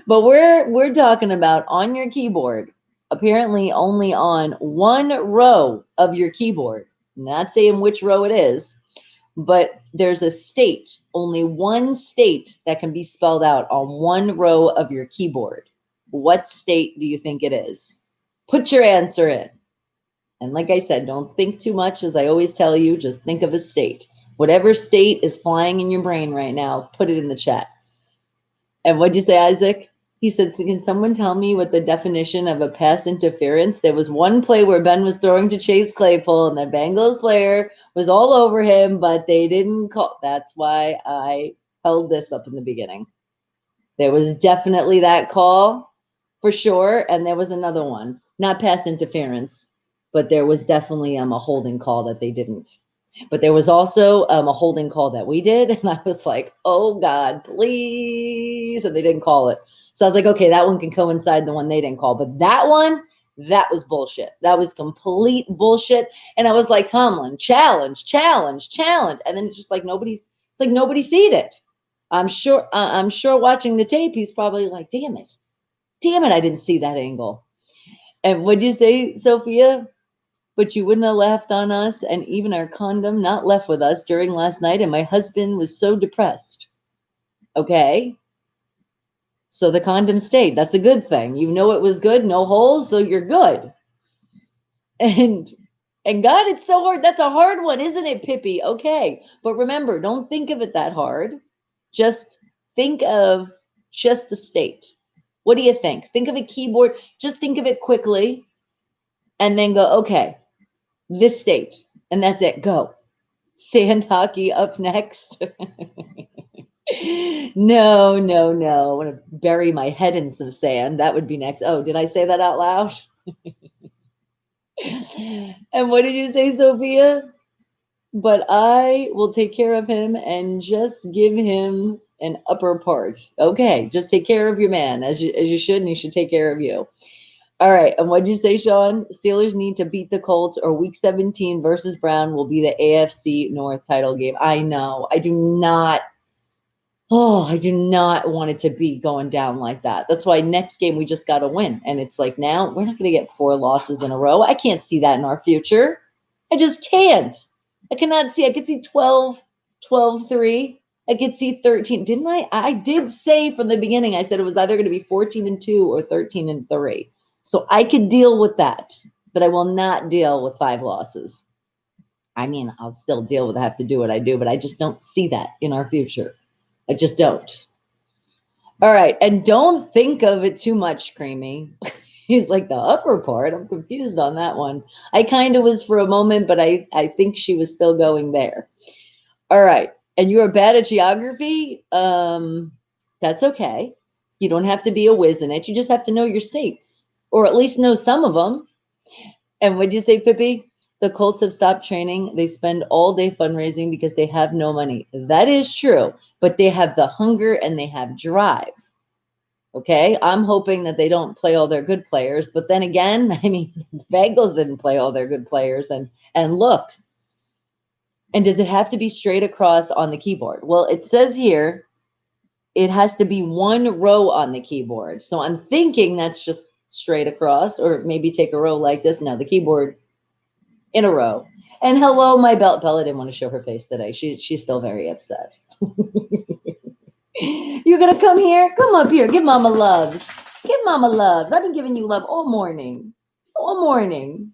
Speaker 3: but we're talking about on your keyboard, apparently only on one row of your keyboard. Not saying which row it is, but there's a state, only one state that can be spelled out on one row of your keyboard. What state do you think it is? Put your answer in. And like I said, don't think too much. As I always tell you, just think of a state. Whatever state is flying in your brain right now, put it in the chat. And what'd you say, Isaac? He said, can someone tell me what the definition of a pass interference? There was one play where Ben was throwing to Chase Claypool and the Bengals player was all over him, but they didn't call. That's why I held this up in the beginning. There was definitely that call for sure. And there was another one, not pass interference, but there was definitely a holding call that they didn't. But there was also a holding call that we did. And I was like, oh God, please. And they didn't call it. So I was like, okay, that one can coincide the one they didn't call. But that one, that was bullshit. That was complete bullshit. And I was like, Tomlin, challenge. And then it's just like nobody seen it. I'm sure watching the tape, he's probably like, damn it, I didn't see that angle. And what'd you say, Sophia? But you wouldn't have laughed on us and even our condom not left with us during last night. And my husband was so depressed. Okay. So the condom stayed. That's a good thing. You know it was good, no holes, so you're good. And God, it's so hard. That's a hard one, isn't it, Pippi? Okay. But remember, don't think of it that hard. Just think of just the state. What do you think? Think of a keyboard. Just think of it quickly and then go, okay, this state. And that's it. Go. Sand hockey up next. No, no, no. I want to bury my head in some sand. That would be next. Oh, did I say that out loud? And what did you say, Sophia? But I will take care of him and just give him an upper part. Okay, just take care of your man as you should, and he should take care of you. All right, and what'd you say, Sean? Steelers need to beat the Colts, or Week 17 versus Brown will be the AFC North title game. I know. I do not want it to be going down like that. That's why next game we just got to win. And it's like, now we're not going to get 4 losses in a row. I can't see that in our future. I just can't. I cannot see. I could see 12-3. I could see 13. Didn't I? I did say from the beginning, I said it was either going to be 14-2 or 13-3. So I could deal with that, but I will not deal with 5 losses. I mean, I'll still deal with, I have to do what I do, but I just don't see that in our future. I just don't. All right. And don't think of it too much, Creamy. He's like, the upper part. I'm confused on that one. I kind of was for a moment, but I think she was still going there. All right. And you are bad at geography? That's okay. You don't have to be a whiz in it. You just have to know your states, or at least know some of them. And what did you say, Pippi? The Colts have stopped training. They spend all day fundraising because they have no money. That is true, but they have the hunger and they have drive. Okay, I'm hoping that they don't play all their good players, but then again, I mean, the Bengals didn't play all their good players, and look. And does it have to be straight across on the keyboard? Well, it says here it has to be 1 row on the keyboard. So I'm thinking that's just straight across, or maybe take a row like this. Now the keyboard in a row. And hello, my Bella didn't want to show her face today. She's still very upset. You're gonna come here? Come up here. Give Mama loves. Give Mama loves. I've been giving you love all morning. All morning.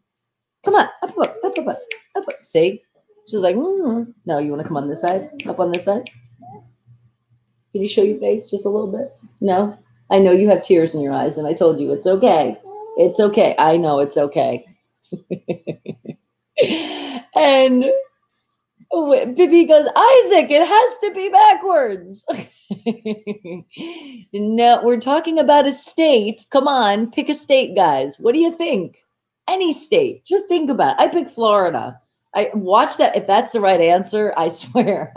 Speaker 3: Come on. Up. See? She's like, No, you want to come on this side? Up on this side? Can you show your face just a little bit? No? I know you have tears in your eyes, and I told you it's okay. It's okay. I know it's okay. And Bibi goes, Isaac, it has to be backwards. No, we're talking about a state. Come on, pick a state, guys. What do you think? Any state. Just think about it. I picked Florida. I watch that. If that's the right answer, I swear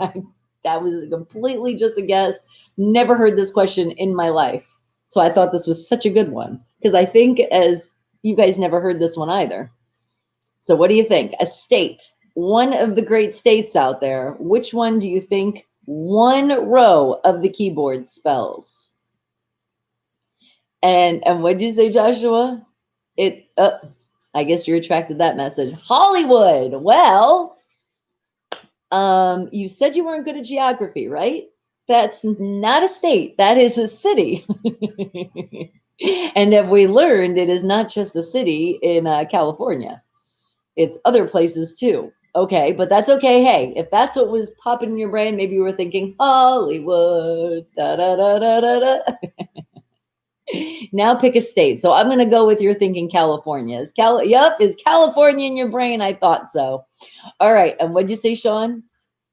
Speaker 3: that was completely just a guess. Never heard this question in my life. So I thought this was such a good one, because I think as you guys never heard this one either. So what do you think? A state, one of the great states out there. Which one do you think 1 row of the keyboard spells? And what did you say, Joshua? I guess you retracted that message. Hollywood. Well, you said you weren't good at geography, right? That's not a state. That is a city. And have we learned it is not just a city in California. It's other places too. Okay, but that's okay. Hey, if that's what was popping in your brain, maybe you were thinking Hollywood. Da, da, da, da, da, da. Now pick a state. So I'm going to go with your thinking California. Is California in your brain? I thought so. All right. And what'd you say, Sean?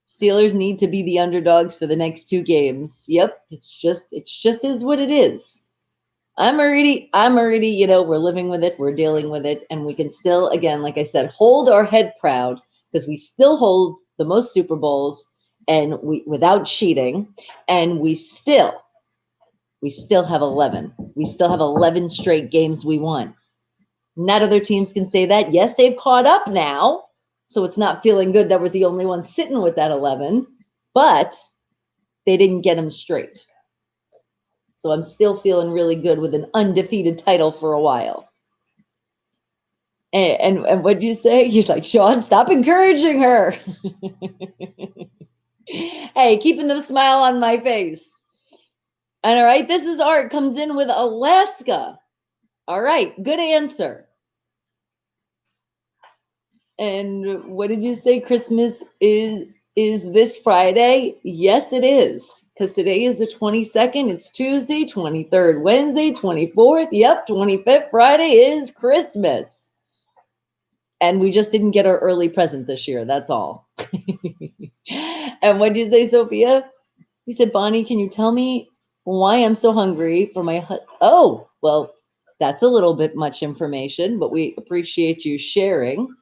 Speaker 3: Steelers need to be the underdogs for the next 2 games. Yep. It's just is what it is. I'm already, we're living with it. We're dealing with it. And we can still, again, like I said, hold our head proud, because we still hold the most Super Bowls and without cheating. And we still have 11. We still have 11 straight games we won. Not other teams can say that. Yes, they've caught up now. So it's not feeling good that we're the only ones sitting with that 11. But they didn't get them straight. So I'm still feeling really good with an undefeated title for a while. And what'd you say? You're like, Sean, stop encouraging her. Hey, keeping the smile on my face. And all right, this is Art comes in with Alaska. All right, good answer. And what did you say? Christmas is this Friday? Yes, it is. Because today is the 22nd. It's Tuesday, 23rd, Wednesday, 24th. Yep, 25th Friday is Christmas. And we just didn't get our early present this year. That's all. And what did you say, Sophia? You said, Bonnie, can you tell me why I'm so hungry for my oh, well, that's a little bit much information, but we appreciate you sharing.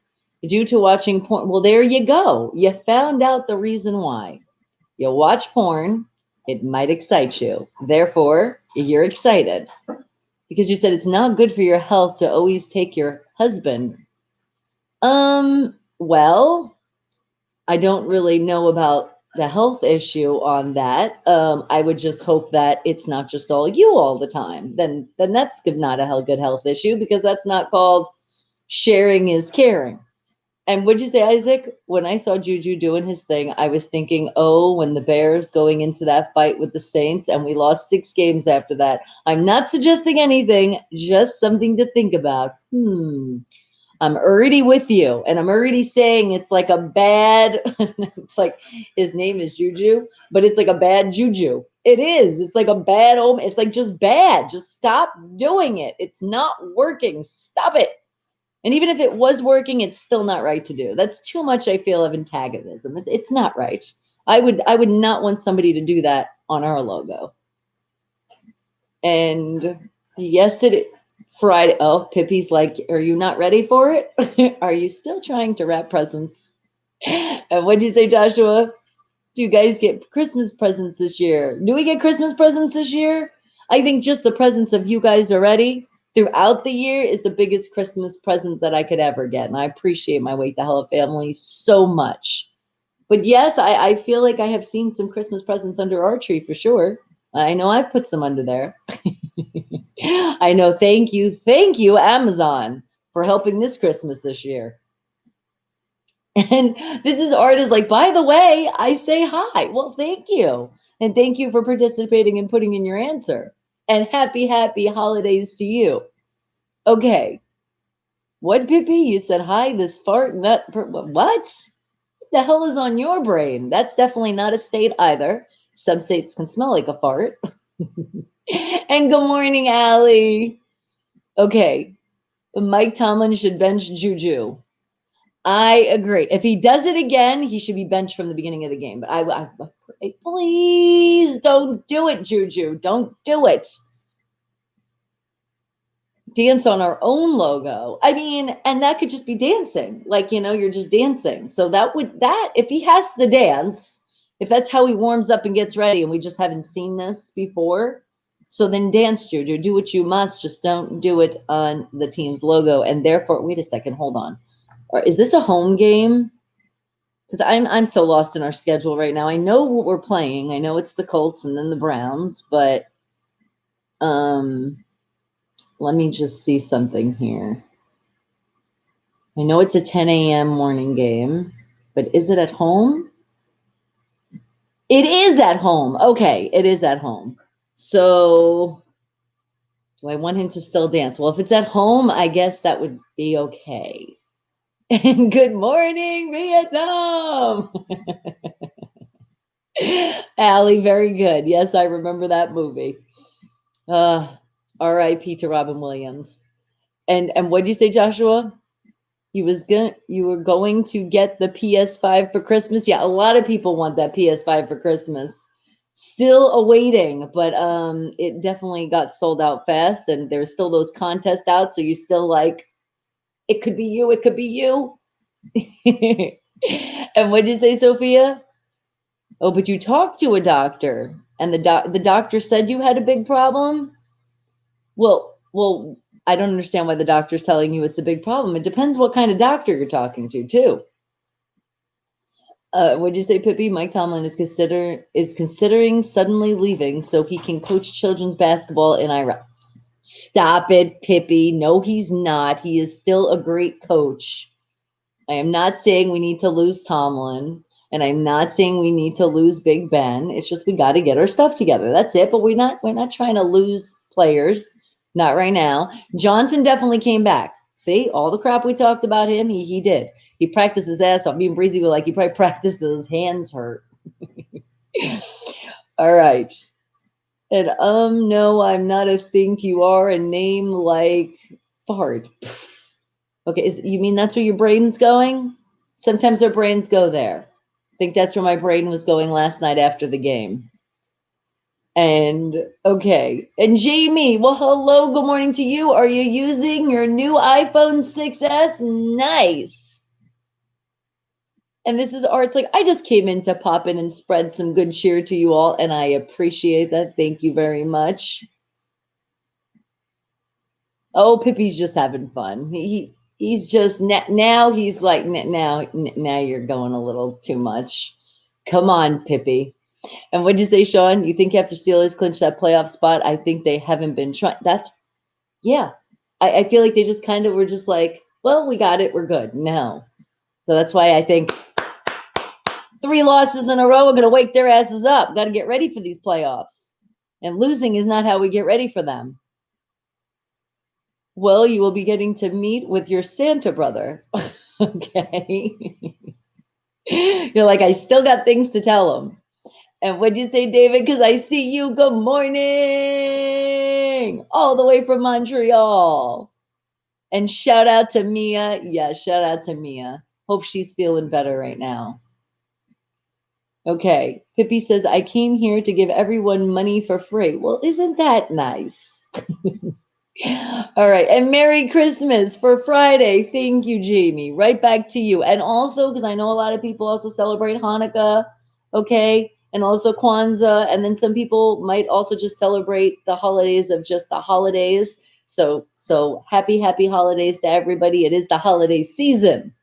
Speaker 3: Due to watching porn. Well, there you go. You found out the reason why. You watch porn, it might excite you. Therefore, you're excited. Because you said it's not good for your health to always take your husband. Well, I don't really know about the health issue on that. I would just hope that it's not just all you all the time. Then that's not a good health issue, because that's not called sharing is caring. And what'd you say, Isaac? When I saw Juju doing his thing, I was thinking, oh, when the Bears going into that fight with the Saints and we lost 6 games after that. I'm not suggesting anything, just something to think about. I'm already with you, and I'm already saying it's like a bad, it's like his name is Juju, but it's like a bad juju. It is. It's like a bad omen. It's like just bad. Just stop doing it. It's not working. Stop it. And even if it was working, it's still not right to do. That's too much, I feel, of antagonism. It's not right. I would not want somebody to do that on our logo. And yes, it Friday. Oh, Pippi's like, are you not ready for it? Are you still trying to wrap presents? And what did you say, Joshua? Do you guys get Christmas presents this year? Do we get Christmas presents this year? I think just the presence of you guys already throughout the year is the biggest Christmas present that I could ever get. And I appreciate my Wake the Hell Up family so much. But yes, I feel like I have seen some Christmas presents under our tree for sure. I know I've put some under there. I know. Thank you, Amazon, for helping this Christmas this year. And this is artist like, by the way, I say hi. Well, thank you. And thank you for participating and putting in your answer. And happy holidays to you. Okay. What, Pippi? You said hi, this fart nut. What the hell is on your brain? That's definitely not a state either. Some states can smell like a fart. And good morning, Allie. Okay. Mike Tomlin should bench Juju. I agree. If he does it again, he should be benched from the beginning of the game. But I please don't do it, Juju. Don't do it. Dance on our own logo. I mean, and that could just be dancing. Like, you're just dancing. So if he has to dance, if that's how he warms up and gets ready, and we just haven't seen this before, so then dance, Juju. Do what you must. Just don't do it on the team's logo. And therefore, wait a second, hold on. Or is this a home game? Because I'm so lost in our schedule right now. I know what we're playing. I know it's the Colts and then the Browns, but let me just see something here. I know it's a 10 a.m. morning game, but is it at home? It is at home. Okay, it is at home. So do I want him to still dance? Well, if it's at home, I guess that would be okay. And good morning, Vietnam. Allie, very good. Yes, I remember that movie. R.I.P. to Robin Williams. And what did you say, Joshua? You were going to get the PS5 for Christmas? Yeah, a lot of people want that PS5 for Christmas. Still awaiting, but it definitely got sold out fast, and there's still those contests out, so you still like, it could be you, it could be you. And what did you say, Sophia? Oh, but you talked to a doctor, and the doctor said you had a big problem? Well, I don't understand why the doctor's telling you it's a big problem. It depends what kind of doctor you're talking to, too. What'd you say, Pippi? Mike Tomlin is considering suddenly leaving so he can coach children's basketball in Iraq. Stop it, Pippi. No, he's not. He is still a great coach. I am not saying we need to lose Tomlin. And I'm not saying we need to lose Big Ben. It's just we got to get our stuff together. That's it. But we're not trying to lose players. Not right now. Johnson definitely came back. See, all the crap we talked about him, he did. He practiced his ass off. Me and Breezy were like, he probably practiced till his hands hurt. All right. And no, I'm not a think you are a name like fart. Okay, you mean that's where your brain's going? Sometimes our brains go there. I think that's where my brain was going last night after the game. And okay, and Jamie, well, hello, good morning to you. Are you using your new iPhone 6S? Nice. And this is Art's like, I just came in to pop in and spread some good cheer to you all, and I appreciate that. Thank you very much. Oh, Pippi's just having fun. He's just now he's like now you're going a little too much. Come on, Pippi. And what'd you say, Sean? You think after Steelers clinch that playoff spot? I think they haven't been trying. Yeah. I feel like they just kind of were just like, well, we got it. We're good. No. So that's why I think 3 losses in a row are going to wake their asses up. Got to get ready for these playoffs. And losing is not how we get ready for them. Well, you will be getting to meet with your Santa brother. Okay. You're like, I still got things to tell him. And what'd you say, David? Because I see you. Good morning. All the way from Montreal. And shout out to Mia. Yeah, shout out to Mia. Hope she's feeling better right now. Okay. Pippi says, I came here to give everyone money for free. Well, isn't that nice? All right. And Merry Christmas for Friday. Thank you, Jamie. Right back to you. And also, because I know a lot of people also celebrate Hanukkah. Okay. And also Kwanzaa. And then some people might also just celebrate the holidays of just the holidays. So happy holidays to everybody. It is the holiday season.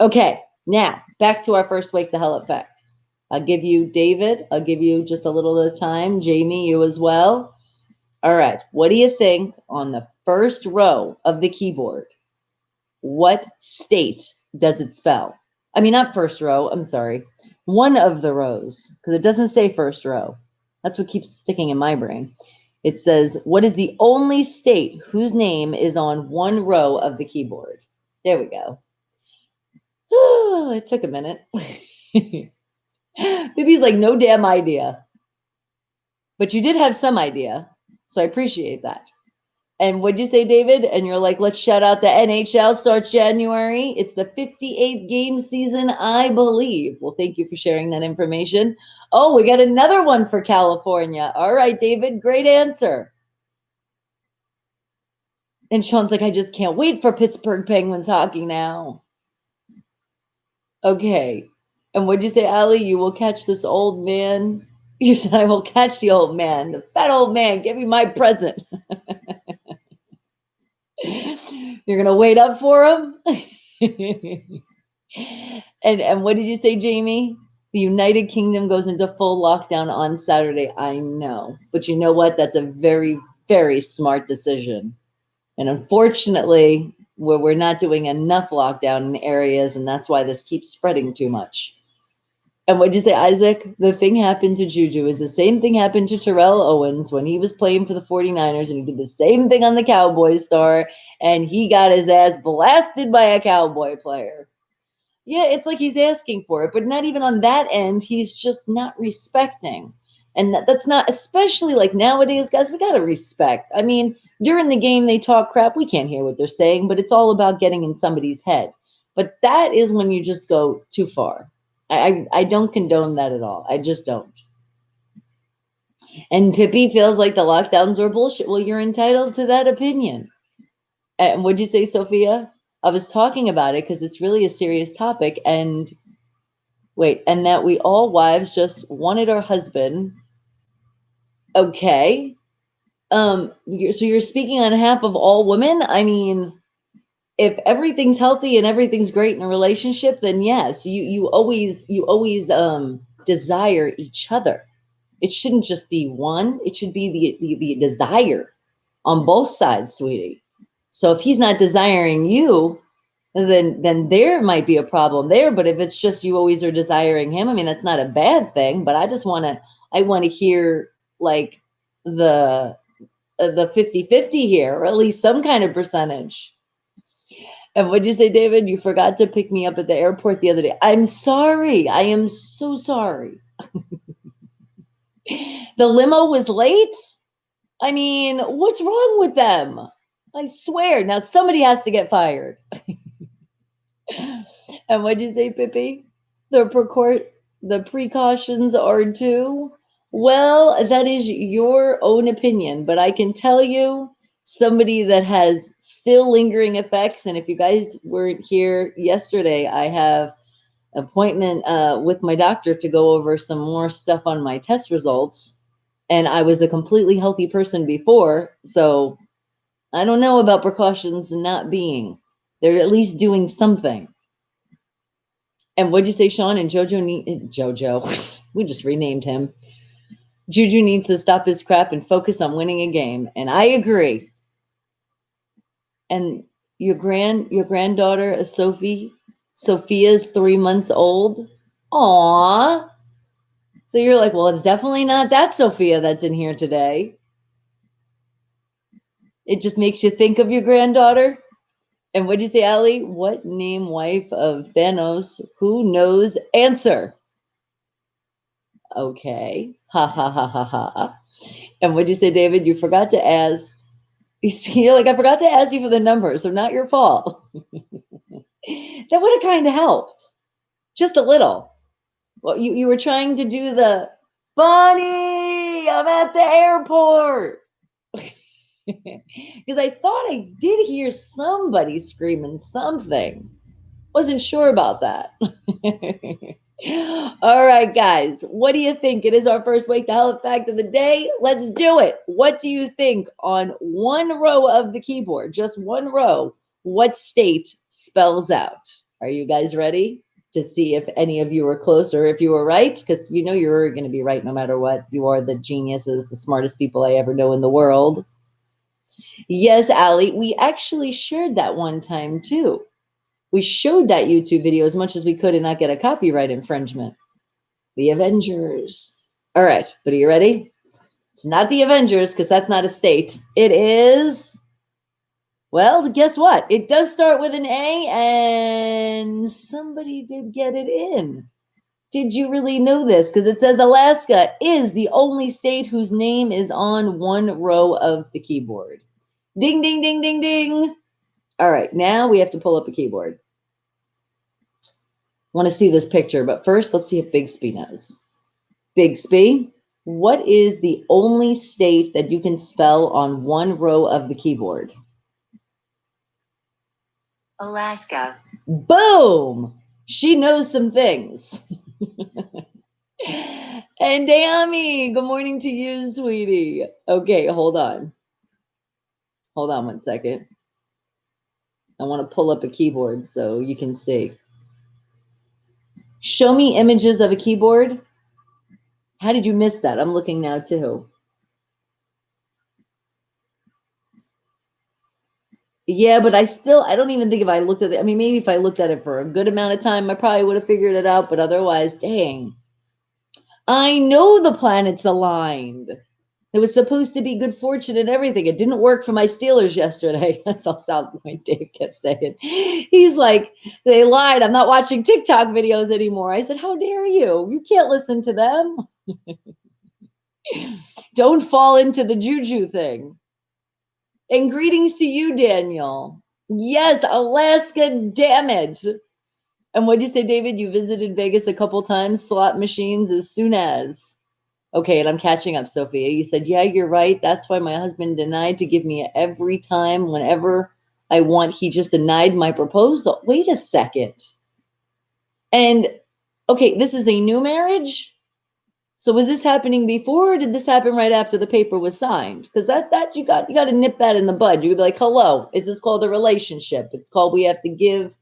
Speaker 3: Okay. Now, back to our first Wake the Hell Up fact. I'll give you David. I'll give you just a little of time. Jamie, you as well. All right. What do you think on the first row of the keyboard? What state does it spell? I mean, not first row. I'm sorry. One of the rows, because it doesn't say first row. That's what keeps sticking in my brain. It says, what is the only state whose name is on one row of the keyboard? There we go. It took a minute. Bibi's like, no damn idea. But you did have some idea. So I appreciate that. And what'd you say, David? And you're like, let's shout out the NHL starts January. It's the 58th game season, I believe. Well, thank you for sharing that information. Oh, we got another one for California. All right, David, great answer. And Sean's like, I just can't wait for Pittsburgh Penguins hockey now. Okay. And what'd you say, Allie? You will catch this old man. You said, I will catch the old man, the fat old man. Give me my present. You're going to wait up for him? And what did you say, Jamie? The United Kingdom goes into full lockdown on Saturday. I know. But you know what? That's a very, very smart decision. And unfortunately, we're not doing enough lockdown in areas, and that's why this keeps spreading too much. And what'd you say, Isaac? The thing happened to Juju is the same thing happened to Terrell Owens when he was playing for the 49ers, and he did the same thing on the Cowboys star, and he got his ass blasted by a Cowboy player. Yeah, it's like he's asking for it, but not even on that end. He's just not respecting. And that's not, especially like nowadays, guys, we got to respect. I mean, during the game, they talk crap. We can't hear what they're saying, but it's all about getting in somebody's head. But that is when you just go too far. I don't condone that at all. I just don't. And Pippi feels like the lockdowns were bullshit. Well, you're entitled to that opinion. And what'd you say, Sophia? I was talking about it because it's really a serious topic. And that we all wives just wanted our husband. Okay. So you're speaking on behalf of all women? I mean, if everything's healthy and everything's great in a relationship, then yes, you always desire each other. It shouldn't just be one. It should be the desire on both sides, sweetie. So if he's not desiring you, then there might be a problem there. But if it's just you always are desiring him, I mean, that's not a bad thing. But I want to hear like the 50-50 here, or at least some kind of percentage. And what'd you say, David? You forgot to pick me up at the airport the other day. I'm sorry. I am so sorry. The limo was late. I mean, what's wrong with them? I swear. Now somebody has to get fired. And what'd you say, Pippi? The precautions are due. Well, that is your own opinion, but I can tell you somebody that has still lingering effects. And if you guys weren't here yesterday, I have appointment with my doctor to go over some more stuff on my test results. And I was a completely healthy person before, so I don't know about precautions not being. They're at least doing something. And what'd you say, Sean? And Jojo, we just renamed him. Juju needs to stop his crap and focus on winning a game. And I agree. And your granddaughter, Sophia's 3 months old. Aw. So you're like, well, it's definitely not that Sophia that's in here today. It just makes you think of your granddaughter. And what'd you say, Allie? What name wife of Thanos? Who knows? Answer. Okay. Ha ha ha ha ha. And what'd you say, David? You forgot to ask. You see, you're like, I forgot to ask you for the number, so not your fault. That would have kind of helped. Just a little. Well, you were trying to do the Bonnie, I'm at the airport. Because I thought I did hear somebody screaming something. Wasn't sure about that. All right, guys, what do you think? It is our first Wake the Hell Up fact of the day. Let's do it. What do you think on one row of the keyboard, just one row, what state spells out? Are you guys ready to see if any of you are close or if you were right? Because you know you're going to be right no matter what. You are the geniuses, the smartest people I ever know in the world. Yes, Allie, we actually shared that one time too. We showed that YouTube video as much as we could and not get a copyright infringement. The Avengers. All right, but are you ready? It's not the Avengers because that's not a state. It is, well, guess what? It does start with an A and somebody did get it in. Did you really know this? Because it says Alaska is the only state whose name is on one row of the keyboard. Ding, ding, ding, ding, ding. All right, now we have to pull up a keyboard. Want to see this picture, but first let's see if Bixby knows. Bixby, what is the only state that you can spell on one row of the keyboard?
Speaker 1: Alaska.
Speaker 3: Boom! She knows some things. And Dami, good morning to you, sweetie. Okay, hold on. Hold on one second. I want to pull up a keyboard so you can see. Show me images of a keyboard. How did you miss that? I'm looking now too. Yeah, but I don't even think if I looked at it, I mean, maybe if I looked at it for a good amount of time, I probably would have figured it out, but otherwise, dang. I know the planets aligned. It was supposed to be good fortune and everything. It didn't work for my Steelers yesterday. That's all sound like Dave kept saying. He's like, they lied. I'm not watching TikTok videos anymore. I said, how dare you? You can't listen to them. Don't fall into the juju thing. And greetings to you, Daniel. Yes, Alaska, damn it. And what'd you say, David? You visited Vegas a couple times, slot machines as soon as. Okay, and I'm catching up, Sophia. You said, yeah, you're right. That's why my husband denied to give me every time, whenever I want. He just denied my proposal. Wait a second. And, okay, this is a new marriage? So was this happening before, or did this happen right after the paper was signed? Because that you got to nip that in the bud. You could be like, hello, is this called a relationship? It's called we have to give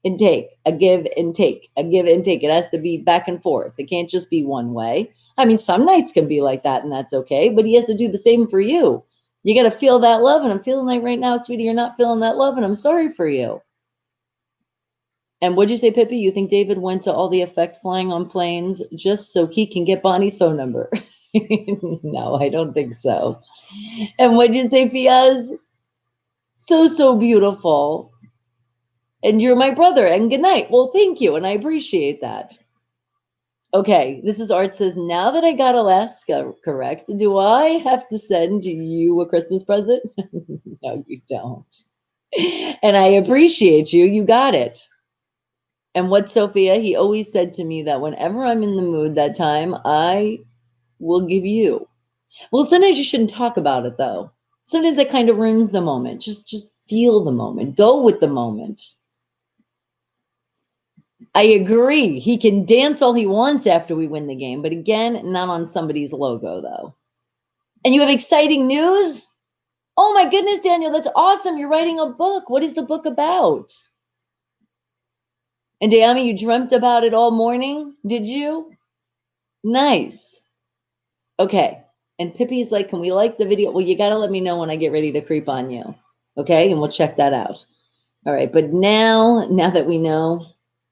Speaker 3: and take, a give and take, a give and take. It has to be back and forth. It can't just be one way. I mean, some nights can be like that, and that's okay, but he has to do the same for you. You got to feel that love, and I'm feeling like right now, sweetie, you're not feeling that love, and I'm sorry for you. And what'd you say, Pippi? You think David went to all the effect flying on planes just so he can get Bonnie's phone number? No, I don't think so. And what'd you say, Fiaz? So beautiful. And you're my brother. And good night. Well, thank you. And I appreciate that. Okay, this is Art says, now that I got Alaska correct, do I have to send you a Christmas present? No, you don't. And I appreciate you. You got it. And what, Sophia? He always said to me that whenever I'm in the mood that time, I will give you. Well, sometimes you shouldn't talk about it, though. Sometimes that kind of ruins the moment. Just feel the moment. Go with the moment. I agree. He can dance all he wants after we win the game, but again, not on somebody's logo, though. And you have exciting news? Oh my goodness, Daniel, that's awesome. You're writing a book. What is the book about? And Dayami, you dreamt about it all morning, did you? Nice. Okay. And Pippi's like, can we like the video? Well, you got to let me know when I get ready to creep on you. Okay. And we'll check that out. All right. But now that we know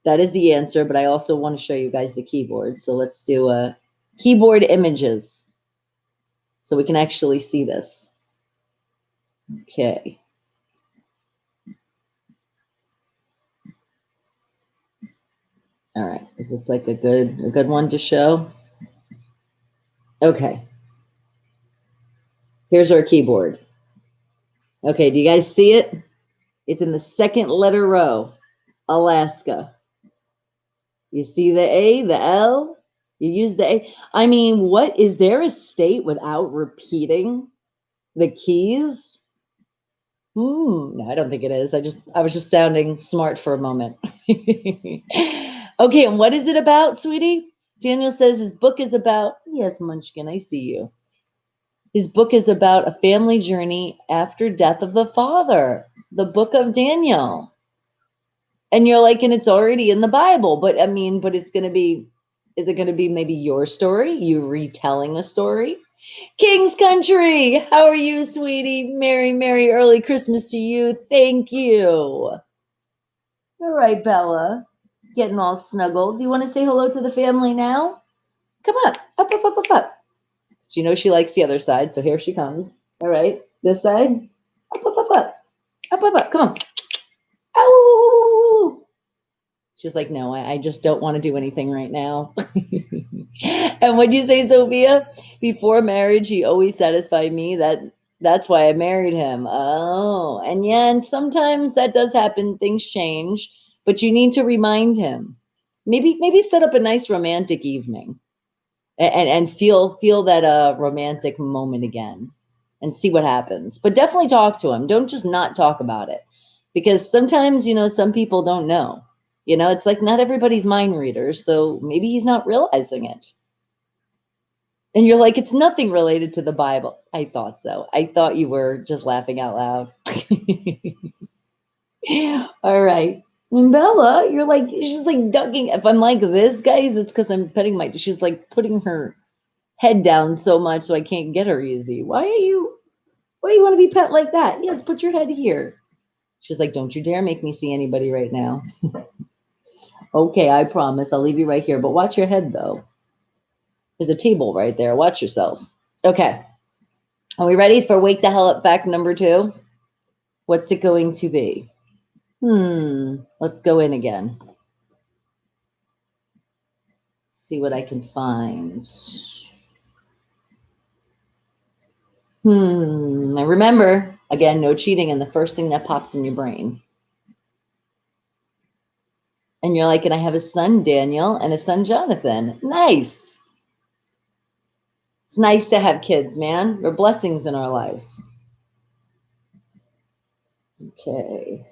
Speaker 3: that is the answer, but I also want to show you guys the keyboard. So let's do keyboard images so we can actually see this. Okay. All right. Is this like a good one to show? Okay. Here's our keyboard. Okay. Do you guys see it? It's in the second letter row, Alaska. You see the A, the L? You use the A. I mean, what is there a state without repeating the keys? No, I don't think it is. I was just sounding smart for a moment. Okay, and what is it about, sweetie? Daniel says his book is about, yes, Munchkin, I see you. His book is about a family journey after death of the father, the book of Daniel. And you're like, and it's already in the Bible, but I mean, but it's going to be, is it going to be maybe your story? You retelling a story? King's Country, how are you, sweetie? Merry early Christmas to you. Thank you. All right, Bella, getting all snuggled. Do you want to say hello to the family now? Come on, up. She knows she likes the other side, so here she comes. All right, this side, up. Come on. Ow! She's like, no, I just don't want to do anything right now. And what'd you say, Sophia? Before marriage, he always satisfied me. That's why I married him. Oh, and yeah, and sometimes that does happen. Things change, but you need to remind him. Maybe set up a nice romantic evening and feel that romantic moment again and see what happens. But definitely talk to him. Don't just not talk about it. Because sometimes, some people don't know. It's like not everybody's mind readers, so maybe he's not realizing it. And you're like, it's nothing related to the Bible. I thought so. I thought you were just laughing out loud. All right. And Bella, she's like ducking. If I'm like this, guys, it's because I'm petting she's like putting her head down so much so I can't get her easy. Why do you want to be pet like that? Yes, put your head here. She's like, don't you dare make me see anybody right now. Okay, I promise. I'll leave you right here. But watch your head, though. There's a table right there. Watch yourself. Okay. Are we ready for Wake the Hell Up fact number 2? What's it going to be? Let's go in again. See what I can find. And remember, again, no cheating and the first thing that pops in your brain. And you're like, and I have a son, Daniel, and a son, Jonathan. Nice. It's nice to have kids, man. They're blessings in our lives. Okay.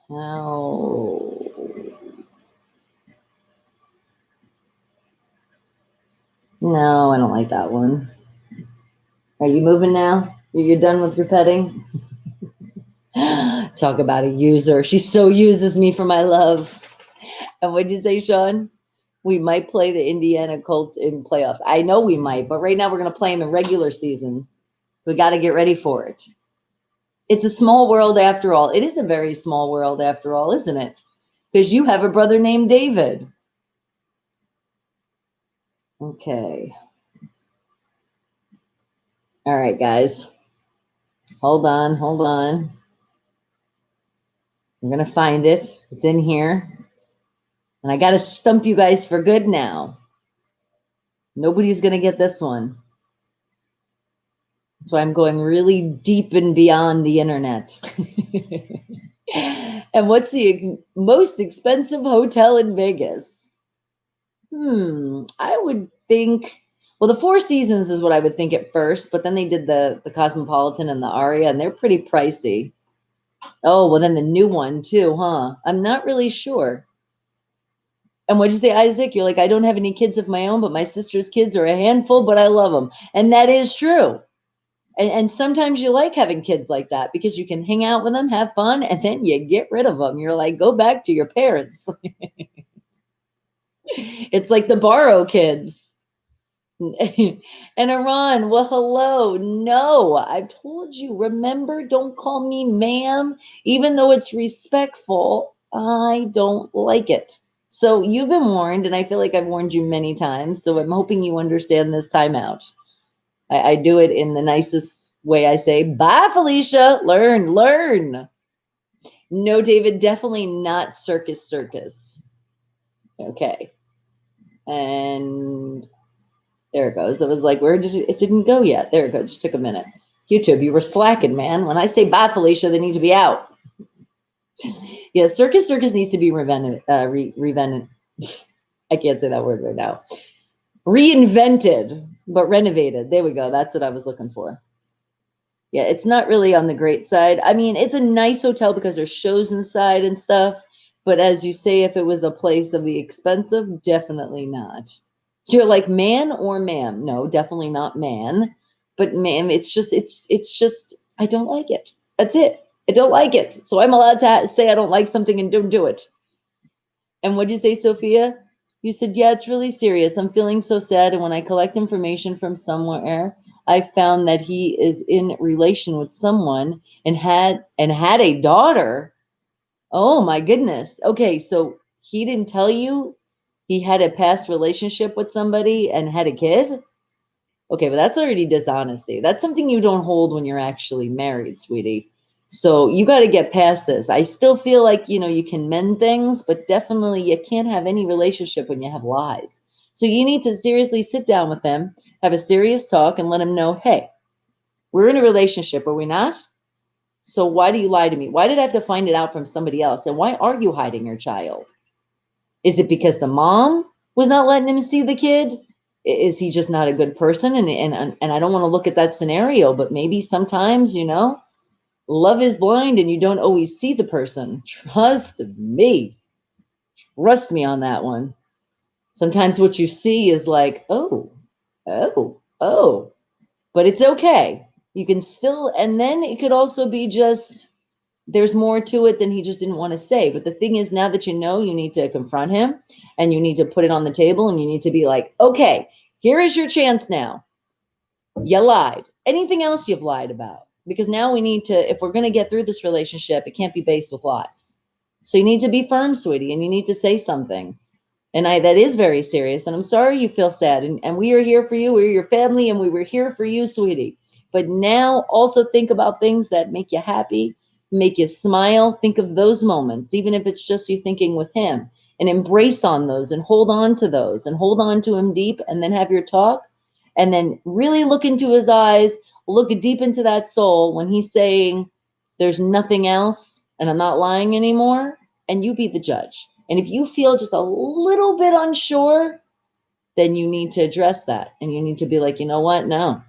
Speaker 3: How? No, I don't like that one. Are you moving now? You're done with your petting? Talk about a user. She so uses me for my love. And what did you say, Sean? We might play the Indiana Colts in playoffs. I know we might, but right now we're going to play them in regular season. So we got to get ready for it. It's a small world after all. It is a very small world after all, isn't it? Because you have a brother named David. Okay. All right, guys. Hold on, hold on. I'm going to find it. It's in here. And I got to stump you guys for good now. Nobody's going to get this one. That's why I'm going really deep and beyond the internet. And what's the most expensive hotel in Vegas? I would think, well, the Four Seasons is what I would think at first, but then they did the Cosmopolitan and the Aria, and they're pretty pricey. Oh, well, then the new one too, huh? I'm not really sure. And what'd you say, Isaac? You're like, I don't have any kids of my own, but my sister's kids are a handful, but I love them. And that is true. And sometimes you like having kids like that because you can hang out with them, have fun, and then you get rid of them. You're like, go back to your parents. It's like the borrow kids. And Iran, well, hello. No, I've told you, remember, don't call me ma'am. Even though it's respectful, I don't like it. So you've been warned, and I feel like I've warned you many times. So I'm hoping you understand this time out. I do it in the nicest way. I say, bye, Felicia. Learn. No, David, definitely not circus. Okay. And there it goes. It was like, where did it didn't go yet. There it goes. Just took a minute. YouTube, you were slacking, man. When I say bye, Felicia, they need to be out. Yeah, circus needs to be reinvented. I can't say that word right now. Reinvented, but renovated. There we go. That's what I was looking for. Yeah, it's not really on the great side. I mean, it's a nice hotel because there's shows inside and stuff. But as you say, if it was a place of the expensive, definitely not. You're like, man or ma'am? No, definitely not man. But ma'am, it's just, I don't like it. That's it. I don't like it. So I'm allowed to say I don't like something and don't do it. And what'd you say, Sophia? You said, yeah, it's really serious. I'm feeling so sad. And when I collect information from somewhere, I found that he is in relation with someone and had a daughter. Oh my goodness. Okay, so he didn't tell you he had a past relationship with somebody and had a kid? Okay, but that's already dishonesty. That's something you don't hold when you're actually married, sweetie. So you got to get past this. I still feel like, you can mend things, but definitely you can't have any relationship when you have lies. So you need to seriously sit down with him, have a serious talk, and let him know, hey, we're in a relationship, are we not? So why do you lie to me? Why did I have to find it out from somebody else? And why are you hiding your child? Is it because the mom was not letting him see the kid? Is he just not a good person? And I don't want to look at that scenario, but maybe sometimes, love is blind and you don't always see the person. Trust me on that one. Sometimes what you see is like, oh, but it's okay. You can still, and then it could also be just, there's more to it than he just didn't want to say. But the thing is, now that you know, you need to confront him and you need to put it on the table and you need to be like, okay, here is your chance now. You lied. Anything else you've lied about? Because now we need to, if we're going to get through this relationship, it can't be based with lies. So you need to be firm, sweetie, and you need to say something. And that is very serious. And I'm sorry you feel sad. And we are here for you. We're your family and we were here for you, sweetie. But now also think about things that make you happy, make you smile. Think of those moments, even if it's just you thinking with him, and embrace on those and hold on to those and hold on to him deep, and then have your talk, and then really look into his eyes, look deep into that soul when he's saying there's nothing else and I'm not lying anymore, and you be the judge. And if you feel just a little bit unsure, then you need to address that. And you need to be like, you know what? No,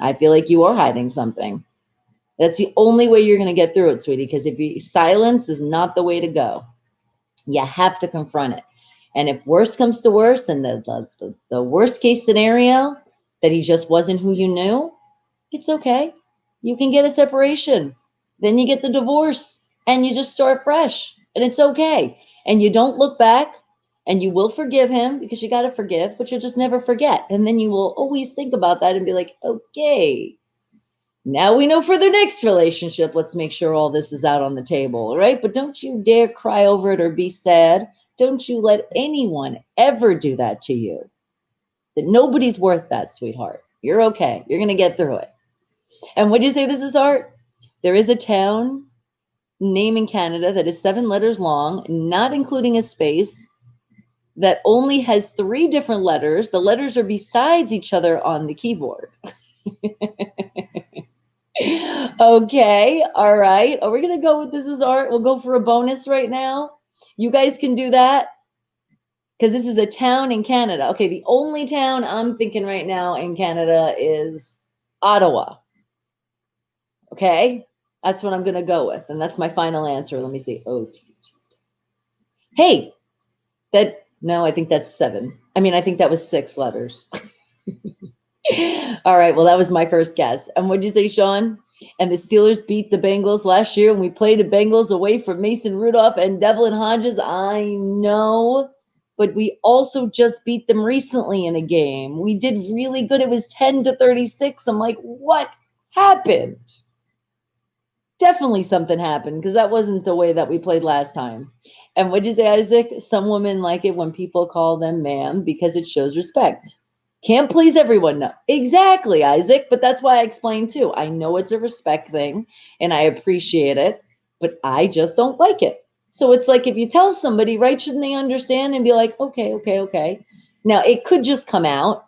Speaker 3: I feel like you are hiding something. That's the only way you're going to get through it, sweetie, because silence is not the way to go. You have to confront it. And if worst comes to worst, and the worst case scenario that he just wasn't who you knew, it's okay. You can get a separation. Then you get the divorce and you just start fresh, and it's okay. And you don't look back, and you will forgive him because you got to forgive, but you'll just never forget. And then you will always think about that and be like, okay, Now we know for the next relationship, let's make sure all this is out on the table, right? But don't you dare cry over it or be sad. Don't you let anyone ever do that to you. That nobody's worth that, sweetheart. You're okay. You're going to get through it. And what do you say this is, Art? There is a town name in Canada that is 7 letters long, not including a space, that only has 3 different letters. The letters are besides each other on the keyboard. Okay, all right. Are we going to go with this is Art? We'll go for a bonus right now. You guys can do that because this is a town in Canada. Okay, the only town I'm thinking right now in Canada is Ottawa. Okay, that's what I'm going to go with. And that's my final answer. Let me see. Hey, no, I think that's 7. I think that was 6 letters. All right, well, that was my first guess. And what'd you say, Sean? And the Steelers beat the Bengals last year, and we played the Bengals away from Mason Rudolph and Devlin Hodges. I know, but we also just beat them recently in a game. We did really good. It was 10-36. I'm like, what happened? Definitely something happened because that wasn't the way that we played last time. And what'd you say, Isaac? Some women like it when people call them ma'am because it shows respect. Can't please everyone. No, exactly, Isaac. But that's why I explained too. I know it's a respect thing and I appreciate it, but I just don't like it. So it's like if you tell somebody, right, shouldn't they understand and be like, okay. Now it could just come out.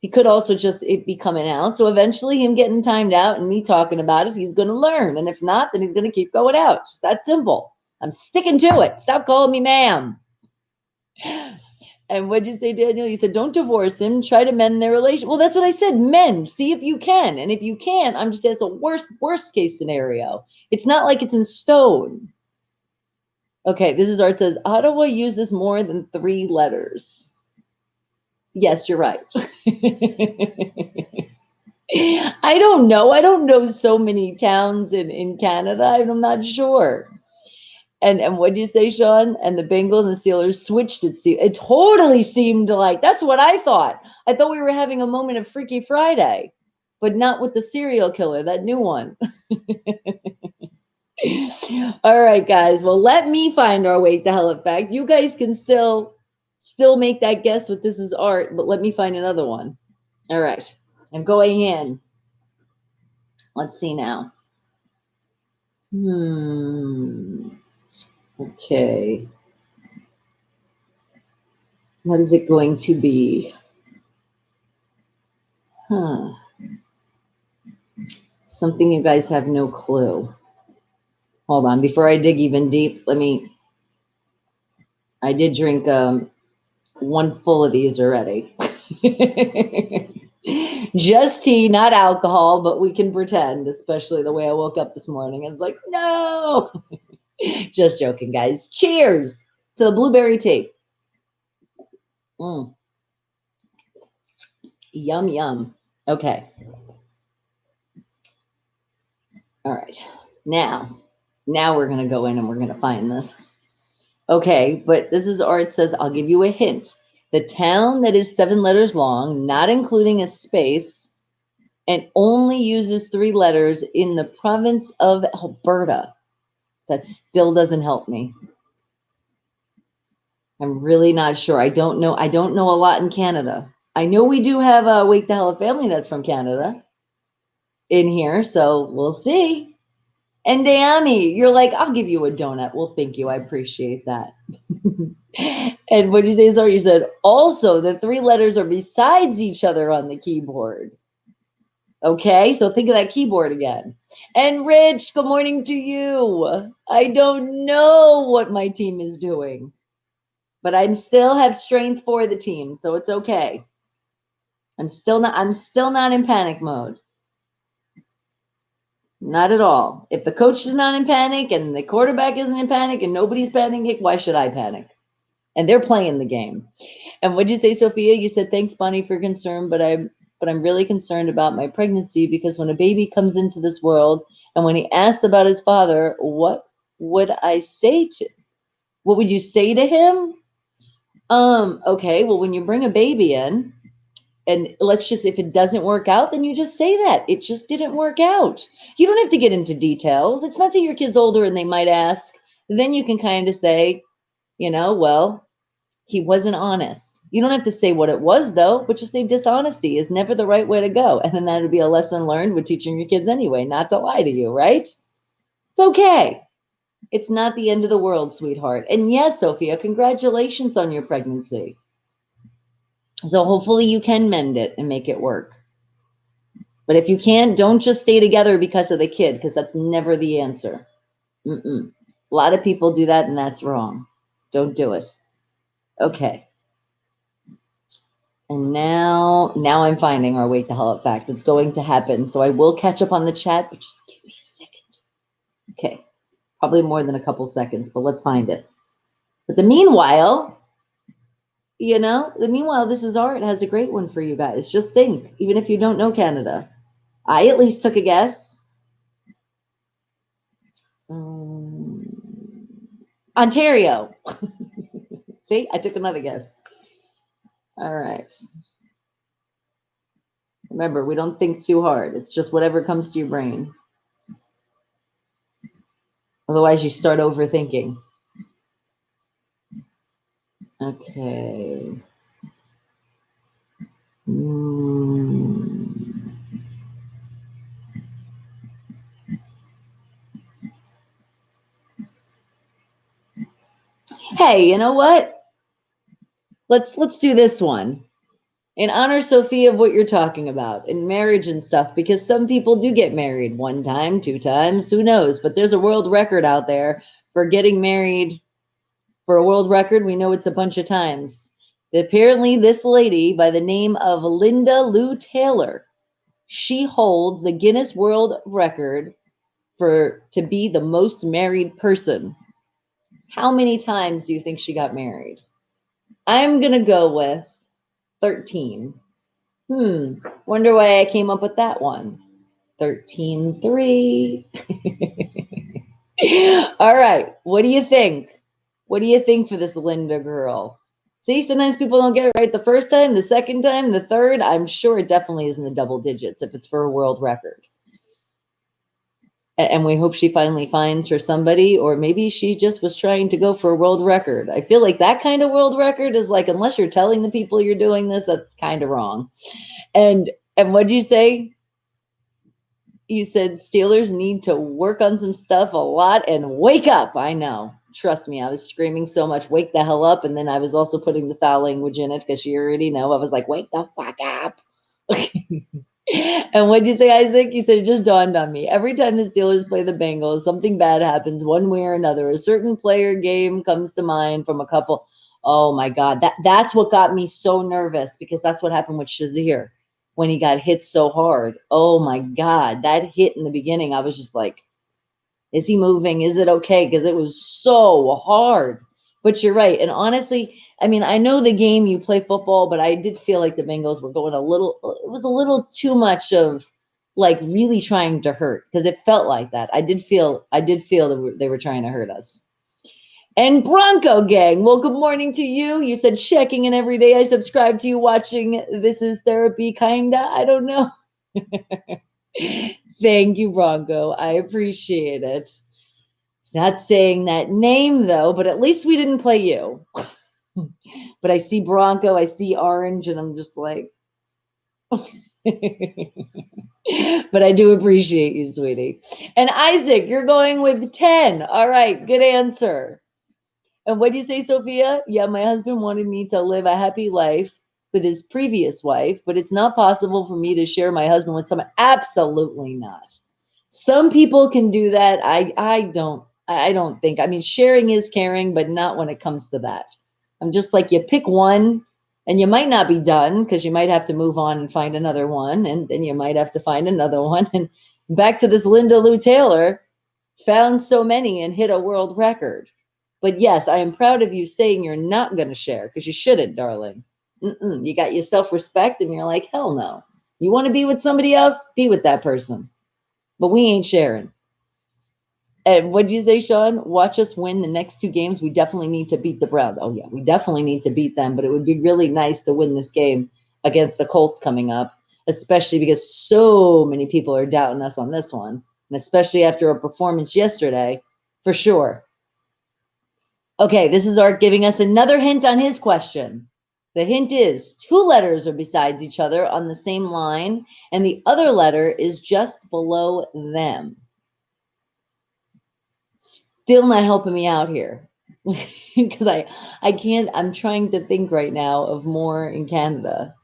Speaker 3: He could also just it be coming out. So eventually him getting timed out and me talking about it, he's going to learn. And if not, then he's going to keep going out. Just that simple. I'm sticking to it. Stop calling me ma'am. And what'd you say, Daniel? You said, don't divorce him. Try to mend their relationship. Well, that's what I said. Mend. See if you can. And if you can't, that's a worst case scenario. It's not like it's in stone. Okay, this is Art says, Ottawa uses more than 3 letters. Yes, you're right. I don't know. I don't know so many towns in Canada. I'm not sure. And what did you say, Sean? And the Bengals and Steelers switched it. It totally seemed like that's what I thought. I thought we were having a moment of Freaky Friday, but not with the serial killer, that new one. All right, guys. Well, let me find our way to hell effect. You guys can still make that guess with this is Art, but let me find another one. All right. I'm going in. Let's see now. Okay. What is it going to be? Something you guys have no clue. Hold on. Before I dig even deep, I did drink one full of these already. Just tea, not alcohol, but we can pretend, especially the way I woke up this morning. It's like, no. Just joking, guys. Cheers to the blueberry tea. Yum, yum. Okay. All right. Now we're going to go in and we're going to find this. Okay, but this is Art says, I'll give you a hint. The town that is 7 letters long, not including a space, and only uses 3 letters in the province of Alberta. That still doesn't help me. I'm really not sure. I don't know a lot in Canada. I know we do have a Wake the Hell Up family that's from Canada in here, so we'll see. And Dayami, you're like, I'll give you a donut. Well, thank you. I appreciate that. And what did you say, Zara? You said, also, the 3 letters are besides each other on the keyboard. Okay, so think of that keyboard again. And Rich, good morning to you. I don't know what my team is doing, but I still have strength for the team, so it's okay. I'm still not in panic mode. Not at all. If the coach is not in panic and the quarterback isn't in panic and nobody's panicking, why should I panic? And they're playing the game. And what did you say, Sophia? You said, thanks, Bonnie, for concern, but I'm really concerned about my pregnancy because when a baby comes into this world and when he asks about his father, what would you say to him? Okay, well, when you bring a baby in And let's just, if it doesn't work out, then you just say that. It just didn't work out. You don't have to get into details. It's not till your kid's older and they might ask. Then you can kind of say, well, he wasn't honest. You don't have to say what it was, though, but just say dishonesty is never the right way to go. And then that would be a lesson learned with teaching your kids anyway, not to lie to you, right? It's okay. It's not the end of the world, sweetheart. And yes, Sophia, congratulations on your pregnancy. So hopefully you can mend it and make it work. But if you can't, don't just stay together because of the kid, because that's never the answer. A lot of people do that, and that's wrong. Don't do it. Okay. And now I'm finding our wake the hell up fact. It's going to happen. So I will catch up on the chat, but just give me a second. Okay. Probably more than a couple seconds, but let's find it. But the meanwhile, this is art has a great one for you guys. Just think, even if you don't know Canada, I at least took a guess. Ontario. See, I took another guess. All right. Remember, we don't think too hard. It's just whatever comes to your brain. Otherwise, you start overthinking. Okay. Hey, you know what? Let's do this one. In honor, Sophia, of what you're talking about in marriage and stuff, because some people do get married 1 time, 2 times, who knows? But there's a world record out there for getting married. For a world record, we know it's a bunch of times. Apparently, this lady by the name of Linda Lou Taylor, she holds the Guinness World Record to be the most married person. How many times do you think she got married? I'm going to go with 13. Wonder why I came up with that one. 13-3. All right. What do you think? What do you think for this Linda girl? See, sometimes people don't get it right the first time, the second time, the third. I'm sure it definitely is in the double digits if it's for a world record. And we hope she finally finds her somebody, or maybe she just was trying to go for a world record. I feel like that kind of world record is like, unless you're telling the people you're doing this, that's kind of wrong. And what'd you say? You said Steelers need to work on some stuff a lot and wake up. I know. Trust me, I was screaming so much, wake the hell up. And then I was also putting the foul language in it because you already know. I was like, wake the fuck up. And what'd you say, Isaac? You said it just dawned on me. Every time the Steelers play the Bengals, something bad happens one way or another. A certain player game comes to mind from a couple. Oh my God. That's what got me so nervous, because that's what happened with Shazier when he got hit so hard. Oh my God. That hit in the beginning, I was just like, is he moving? Is it okay? Because it was so hard. But you're right. And honestly, I mean, I know the game, you play football, but I did feel like the Bengals were going it was a little too much of like really trying to hurt, because it felt like that. I did feel that they were trying to hurt us. And Bronco Gang, well, good morning to you. You said checking in every day. I subscribe to you, watching This Is Therapy, kinda. I don't know. Thank you, Bronco. I appreciate it. Not saying that name, though, but at least we didn't play you. But I see Bronco, I see Orange, and I'm just like... But I do appreciate you, sweetie. And Isaac, you're going with 10. All right, good answer. And what do you say, Sophia? Yeah, my husband wanted me to live a happy life with his previous wife, but it's not possible for me to share my husband with someone. Absolutely not. Some people can do that. I don't think. I mean, sharing is caring, but not when it comes to that. I'm just like, you pick one, and you might not be done, because you might have to move on and find another one, and then you might have to find another one. And back to this Linda Lou Taylor, found so many and hit a world record. But yes, I am proud of you saying you're not going to share, because you shouldn't, darling. You got your self-respect, and you're like, hell no. You want to be with somebody else? Be with that person. But we ain't sharing. And what did you say, Sean? Watch us win the next 2 games. We definitely need to beat the Browns. Oh, yeah, we definitely need to beat them. But it would be really nice to win this game. against the Colts coming up, especially because so many people are doubting us on this one, and especially after a performance yesterday, for sure. Okay, this is Art giving us another hint on his question. The hint is 2 letters are besides each other on the same line, and the other letter is just below them. Still not helping me out here because I can't. I'm trying to think right now of more in Canada,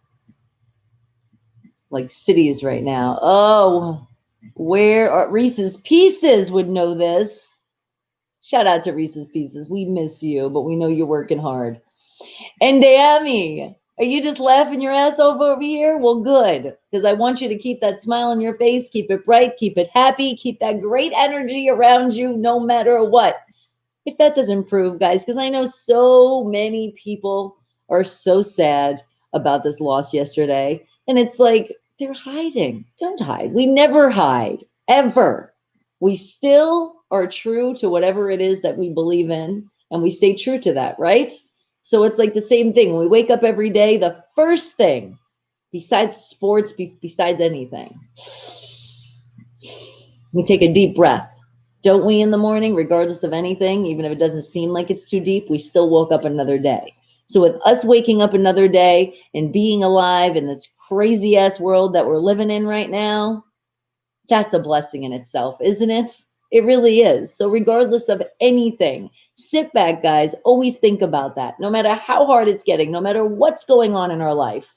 Speaker 3: like cities right now. Oh, where are Reese's Pieces would know this. Shout out to Reese's Pieces. We miss you, but we know you're working hard. And Dami, are you just laughing your ass over here? Well, good, because I want you to keep that smile on your face, keep it bright, keep it happy, keep that great energy around you no matter what. If that doesn't prove, guys, because I know so many people are so sad about this loss yesterday. And it's like, they're hiding. Don't hide. We never hide, ever. We still are true to whatever it is that we believe in, and we stay true to that, right? So it's like the same thing. When we wake up every day, the first thing, besides sports, besides anything, we take a deep breath. Don't we in the morning, regardless of anything, even if it doesn't seem like it's too deep, we still woke up another day. So with us waking up another day and being alive in this crazy ass world that we're living in right now, that's a blessing in itself, isn't it? It really is. So regardless of anything, sit back, guys. Always think about that. No matter how hard it's getting, no matter what's going on in our life,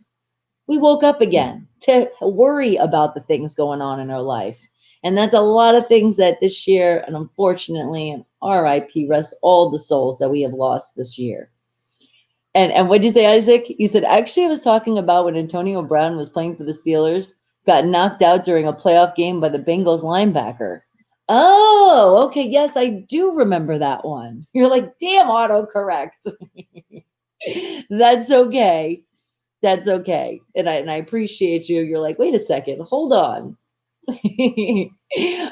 Speaker 3: we woke up again to worry about the things going on in our life. And that's a lot of things that this year, and unfortunately, and RIP, rest all the souls that we have lost this year. And what'd you say, Isaac? You said, actually, I was talking about when Antonio Brown was playing for the Steelers, got knocked out during a playoff game by the Bengals linebacker. Oh, okay. Yes, I do remember that one. You're like, damn, autocorrect. That's okay. That's okay. And I appreciate you. You're like, wait a second, hold on.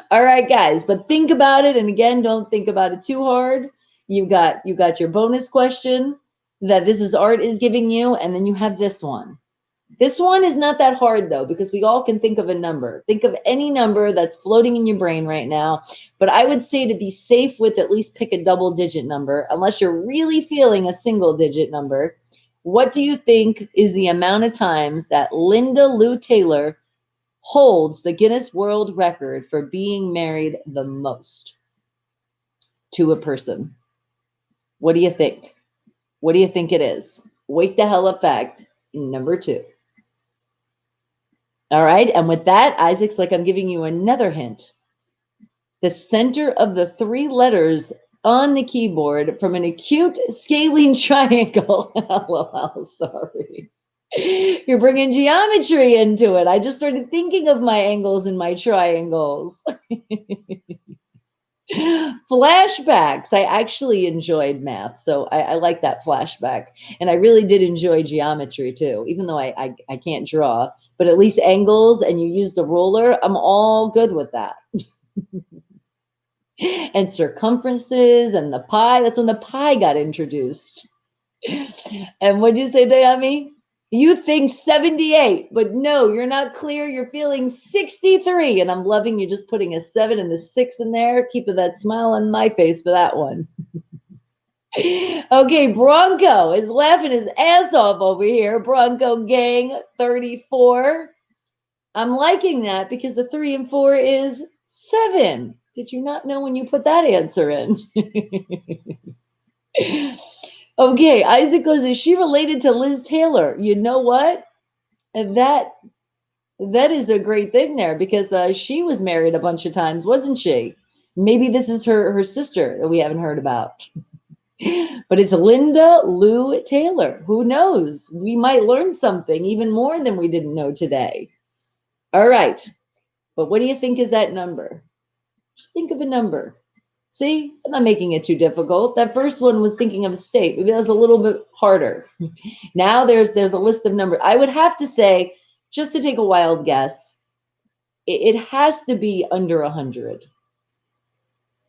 Speaker 3: All right, guys, but think about it. And again, don't think about it too hard. You got your bonus question that this is Art is giving you, and then you have this one. This one is not that hard though, because we all can think of a number. Think of any number that's floating in your brain right now. But I would say to be safe with, at least pick a double-digit number, unless you're really feeling a single-digit number. What do you think is the amount of times that Linda Lou Taylor holds the Guinness World Record for being married the most to a person? What do you think? What do you think it is? Wake the hell up fact number 2. All right. And with that, Isaac's like, I'm giving you another hint. The center of the 3 letters on the keyboard from an acute scalene triangle. LOL, sorry. You're bringing geometry into it. I just started thinking of my angles and my triangles. Flashbacks. I actually enjoyed math, so I like that flashback. And I really did enjoy geometry too, even though I can't draw. But at least angles, and you use the ruler, I'm all good with that. And circumferences and the pi. That's when the pi got introduced. And what did you say, Dayami? You think 78, but no, you're not clear. You're feeling 63. And I'm loving you just putting a 7 and the 6 in there, keeping that smile on my face for that one. Okay, Bronco is laughing his ass off over here. Bronco gang 34. I'm liking that because the 3 and 4 is 7. Did you not know when you put that answer in? Okay, Isaac goes, is she related to Liz Taylor? You know what? And that is a great thing there, because she was married a bunch of times, wasn't she? Maybe this is her sister that we haven't heard about. But it's Linda Lou Taylor. Who knows? We might learn something even more than we didn't know today. All right. But what do you think is that number? Just think of a number. See, I'm not making it too difficult. That first one was thinking of a state. Maybe that was a little bit harder. Now there's a list of numbers. I would have to say, just to take a wild guess, it has to be under 100.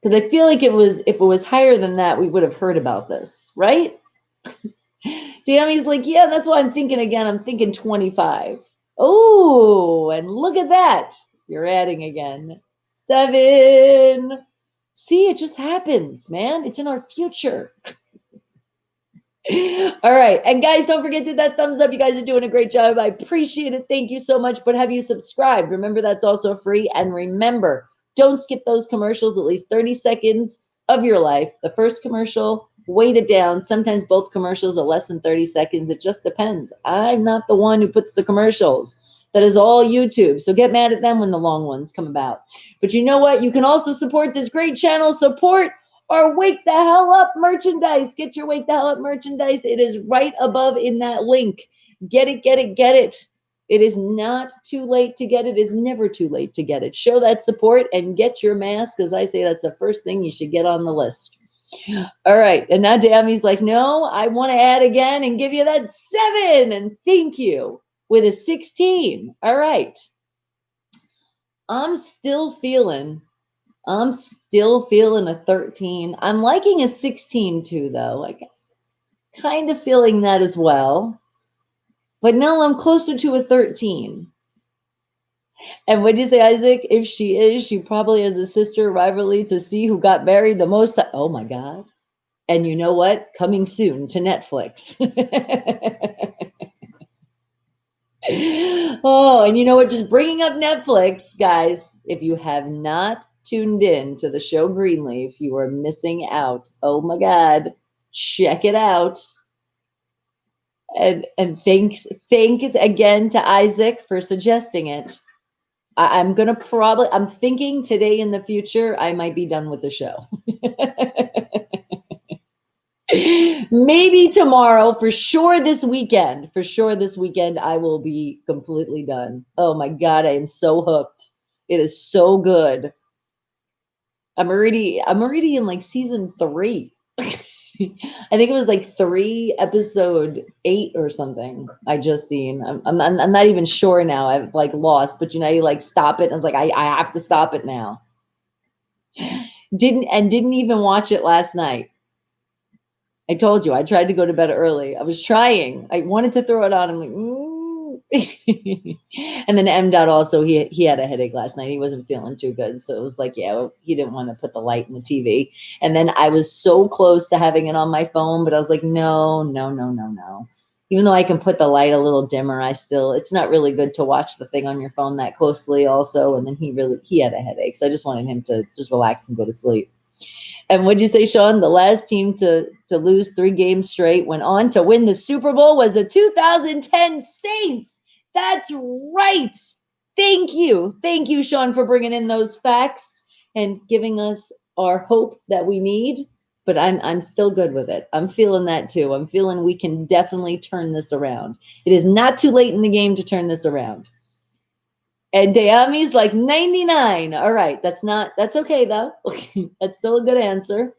Speaker 3: Because I feel like if it was higher than that, we would have heard about this, right? Dami's like, yeah, that's why I'm thinking again. I'm thinking 25. Oh, and look at that. You're adding again. 7. See, it just happens, man. It's in our future. All right. And guys, don't forget to hit that thumbs up. You guys are doing a great job. I appreciate it. Thank you so much. But have you subscribed? Remember, that's also free. And remember, don't skip those commercials, at least 30 seconds of your life. The first commercial, wait it down. Sometimes both commercials are less than 30 seconds. It just depends. I'm not the one who puts the commercials. That is all YouTube. So get mad at them when the long ones come about. But you know what? You can also support this great channel. Support our Wake the Hell Up merchandise. Get your Wake the Hell Up merchandise. It is right above in that link. Get it, get it, get it. It is not too late to get it. It is never too late to get it. Show that support and get your mask. As I say, that's the first thing you should get on the list. All right. And now Dami's like, no, I want to add again and give you that 7. And thank you with a 16. All right. I'm still feeling a 13. I'm liking a 16 too, though. Like, kind of feeling that as well. But now I'm closer to a 13. And what do you say, Isaac? If she is, she probably has a sister rivalry to see who got married the most. Oh my God. And you know what? Coming soon to Netflix. Oh, and you know what? Just bringing up Netflix, guys, if you have not tuned in to the show Greenleaf, you are missing out. Oh my God. Check it out. And thanks again to Isaac for suggesting it. I'm thinking today in the future, I might be done with the show. Maybe tomorrow, for sure this weekend, I will be completely done. Oh my God, I am so hooked. It is so good. I'm already in like season 3. I think it was like 3 episode 8 or something I just seen. I'm not even sure now. I've like lost, but you know, you like stop it. And I was like, I have to stop it now. Didn't even watch it last night. I told you, I tried to go to bed early. I was trying. I wanted to throw it on. I'm like, And then M. Dot also, he had a headache last night. He wasn't feeling too good. So it was like, yeah, he didn't want to put the light in the TV. And then I was so close to having it on my phone, but I was like, no. Even though I can put the light a little dimmer, it's not really good to watch the thing on your phone that closely also. And then he had a headache. So I just wanted him to just relax and go to sleep. And what'd you say, Sean? The last team to lose 3 games straight went on to win the Super Bowl was the 2010 Saints. That's right. Thank you, Sean, for bringing in those facts and giving us our hope that we need. But I'm still good with it. I'm feeling that too. I'm feeling we can definitely turn this around. It is not too late in the game to turn this around. And Dayami's like 99. All right. That's okay though. That's still a good answer.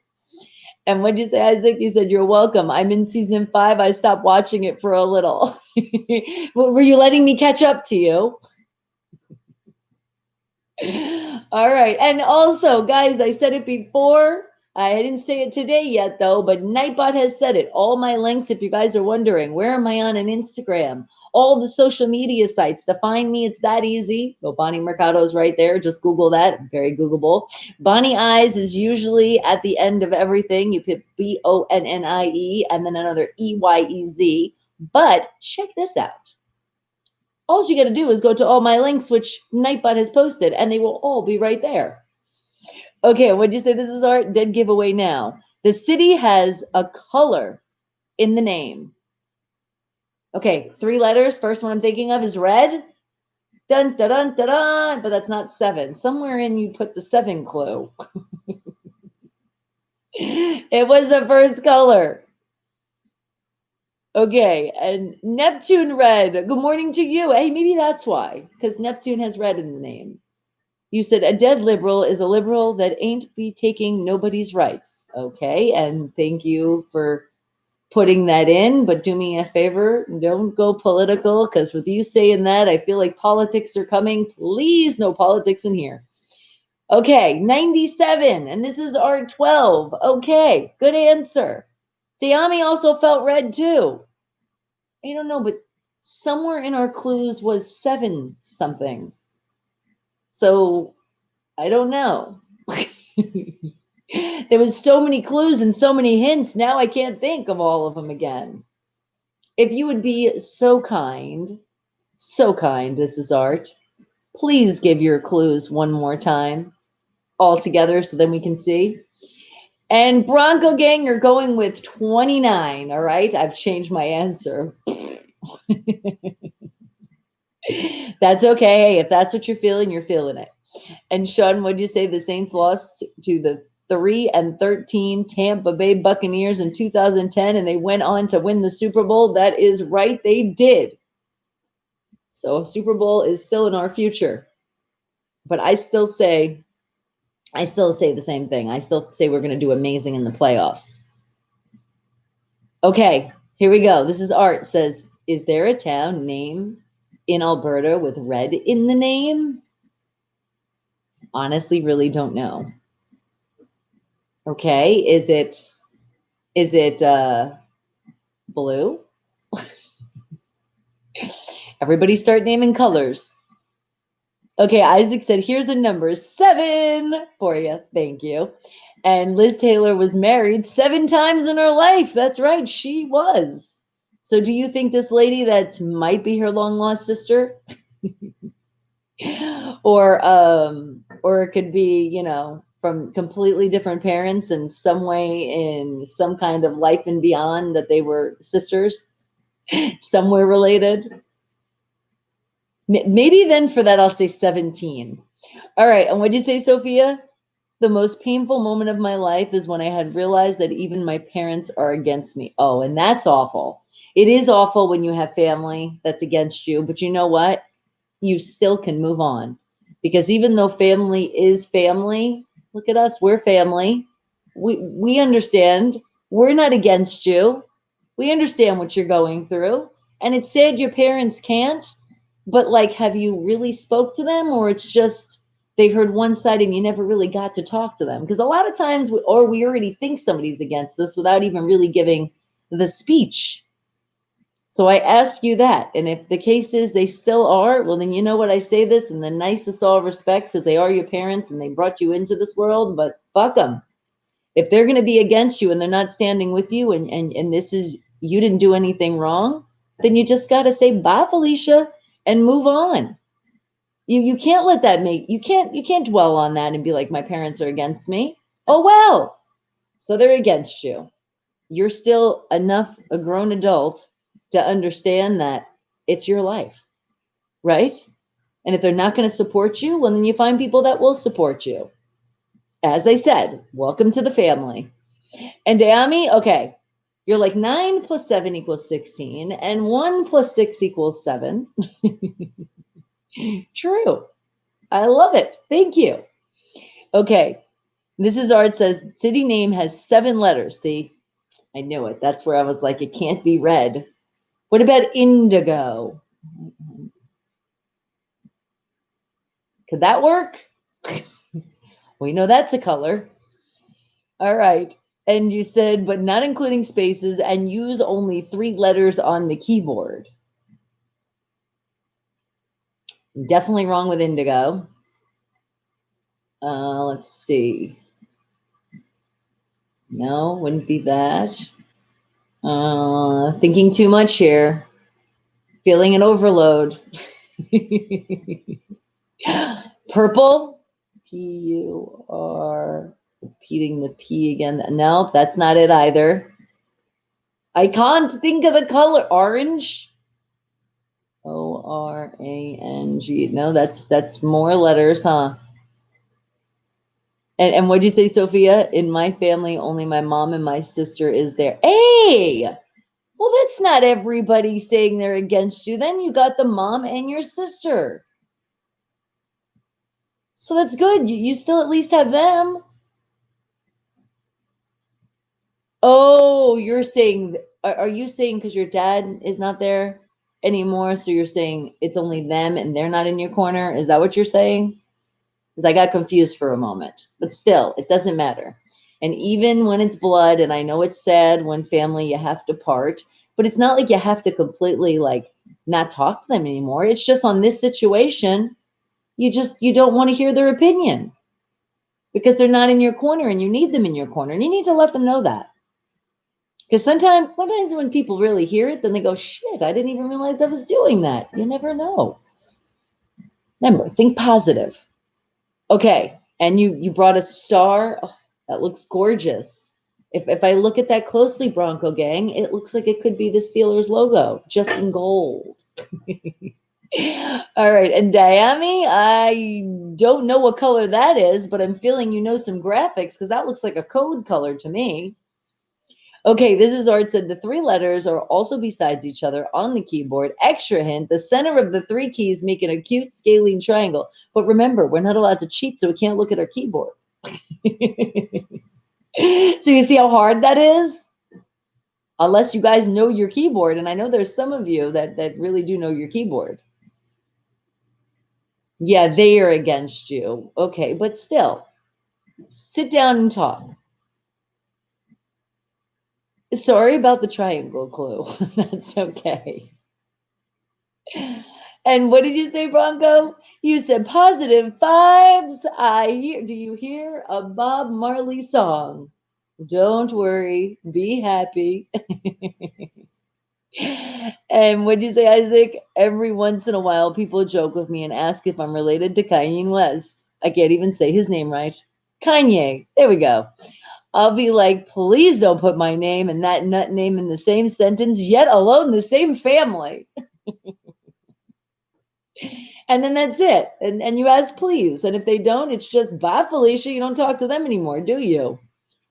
Speaker 3: And what'd you say, Isaac? You said, you're welcome. I'm in season 5. I stopped watching it for a little. Were you letting me catch up to you? All right. And also, guys, I said it before. I didn't say it today yet, though, but Nightbot has said it. All my links, if you guys are wondering, where am I on Instagram? All the social media sites. To find me, it's that easy. Well, Bonnie Mercado is right there. Just Google that. Very Googleable. Bonnie Eyes is usually at the end of everything. You put BONNIE and then another EYEZ. But check this out. All you got to do is go to all my links, which Nightbot has posted, and they will all be right there. Okay, what'd you say this is, Art? Dead giveaway now. The city has a color in the name. Okay, 3 letters. First one I'm thinking of is red. Dun, dun, dun, dun, dun. But that's not 7. Somewhere in you put the 7 clue. It was the first color. Okay, and Neptune red. Good morning to you. Hey, maybe that's why, because Neptune has red in the name. You said a dead liberal is a liberal that ain't be taking nobody's rights. Okay, and thank you for putting that in, but do me a favor, don't go political, because with you saying that, I feel like politics are coming. Please, no politics in here. Okay, 97, and this is R12. Okay, good answer. Dayami also felt red too. I don't know, but somewhere in our clues was 7 something. So I don't know. There was so many clues and so many hints. Now I can't think of all of them again. If you would be so kind, this is Art, please give your clues one more time all together so then we can see. And Bronco Gang, you're going with 29. All right. I've changed my answer. That's okay. Hey, if that's what you're feeling it. And Sean, what did you say? The Saints lost to the 3-13 Tampa Bay Buccaneers in 2010, and they went on to win the Super Bowl. That is right. They did. So Super Bowl is still in our future. But I still say the same thing. I still say we're going to do amazing in the playoffs. Okay, here we go. This is Art. It says, is there a town name in Alberta with red in the name? Honestly, really don't know. Okay, is it blue? Everybody start naming colors. Okay, Isaac said, here's the number 7 for you. Thank you. And Liz Taylor was married 7 times in her life. That's right, she was. So do you think this lady that might be her long lost sister? or it could be, from completely different parents and some way in some kind of life and beyond that they were sisters, somewhere related. Maybe then for that, I'll say 17. All right. And what'd you say, Sophia? The most painful moment of my life is when I had realized that even my parents are against me. Oh, and that's awful. It is awful when you have family that's against you, but you know what? You still can move on, because even though family is family, look at us, we're family. We understand. We're not against you. We understand what you're going through. And it's sad your parents can't, but like, have you really spoke to them, or it's just they heard one side and you never really got to talk to them? Because a lot of times, we already think somebody's against us without even really giving the speech. So I ask you that. And if the case is they still are, well, then you know what, I say this in the nicest all respects, because they are your parents and they brought you into this world, but fuck them. If they're going to be against you and they're not standing with you, and this is, you didn't do anything wrong, then you just got to say, bye, Felicia, and move on. You can't let that you can't dwell on that and be like, my parents are against me. Oh, well, so they're against you. You're still enough a grown adult to understand that it's your life, right? And if they're not going to support you, well, then you find people that will support you. As I said, welcome to the family. And Dayami, okay, you're like 9 plus 7 equals 16, and 1 plus 6 equals 7. True. I love it. Thank you. Okay. This is Art says, city name has 7 letters. See, I knew it. That's where I was like, it can't be red. What about indigo? Could that work? We know that's a color. All right. And you said, but not including spaces, and use only 3 letters on the keyboard. Definitely wrong with indigo. Let's see. No, wouldn't be that. Thinking too much here. Feeling an overload. Purple. P-U-R. Repeating the P again. No, that's not it either. I can't think of the color. Orange. O-R-A-N-G. No, that's more letters, huh? And what'd you say, Sophia? In my family, only my mom and my sister is there. Hey! Well, that's not everybody saying they're against you. Then you got the mom and your sister. So that's good. You still at least have them. Oh, you're saying, are you saying because your dad is not there anymore, so you're saying it's only them and they're not in your corner? Is that what you're saying? Because I got confused for a moment. But still, it doesn't matter. And even when it's blood, and I know it's sad when family, you have to part, But it's not like you have to completely like not talk to them anymore. It's just on this situation, you don't want to hear their opinion because they're not in your corner and you need them in your corner. And you need to let them know that. Because sometimes when people really hear it, then they go, shit, I didn't even realize I was doing that. You never know. Remember, think positive. Okay. And you brought a star. Oh, that looks gorgeous. If I look at that closely, Bronco gang, it looks like it could be the Steelers logo, just in gold. All right. And Diami, I don't know what color that is, but I'm feeling you know some graphics because that looks like a code color to me. Okay, this is Art said the three letters are also besides each other on the keyboard. Extra hint, the center of the three keys make an acute scalene triangle. But remember, we're not allowed to cheat, so we can't look at our keyboard. So you see how hard that is? Unless you guys know your keyboard, and I know there's some of you that really do know your keyboard. Yeah, they are against you. Okay, but still, sit down and talk. Sorry about the triangle clue. That's okay. And what did you say, Bronco? You said positive vibes. I hear. Do you hear a Bob Marley song? Don't worry. Be happy. And what did you say, Isaac? Every once in a while, people joke with me and ask if I'm related to Kanye West. I can't even say his name right. Kanye. There we go. I'll be like, please don't put my name and that nut name in the same sentence, yet alone the same family. And then that's it. And you ask, please. And if they don't, it's just, bye, Felicia. You don't talk to them anymore, do you?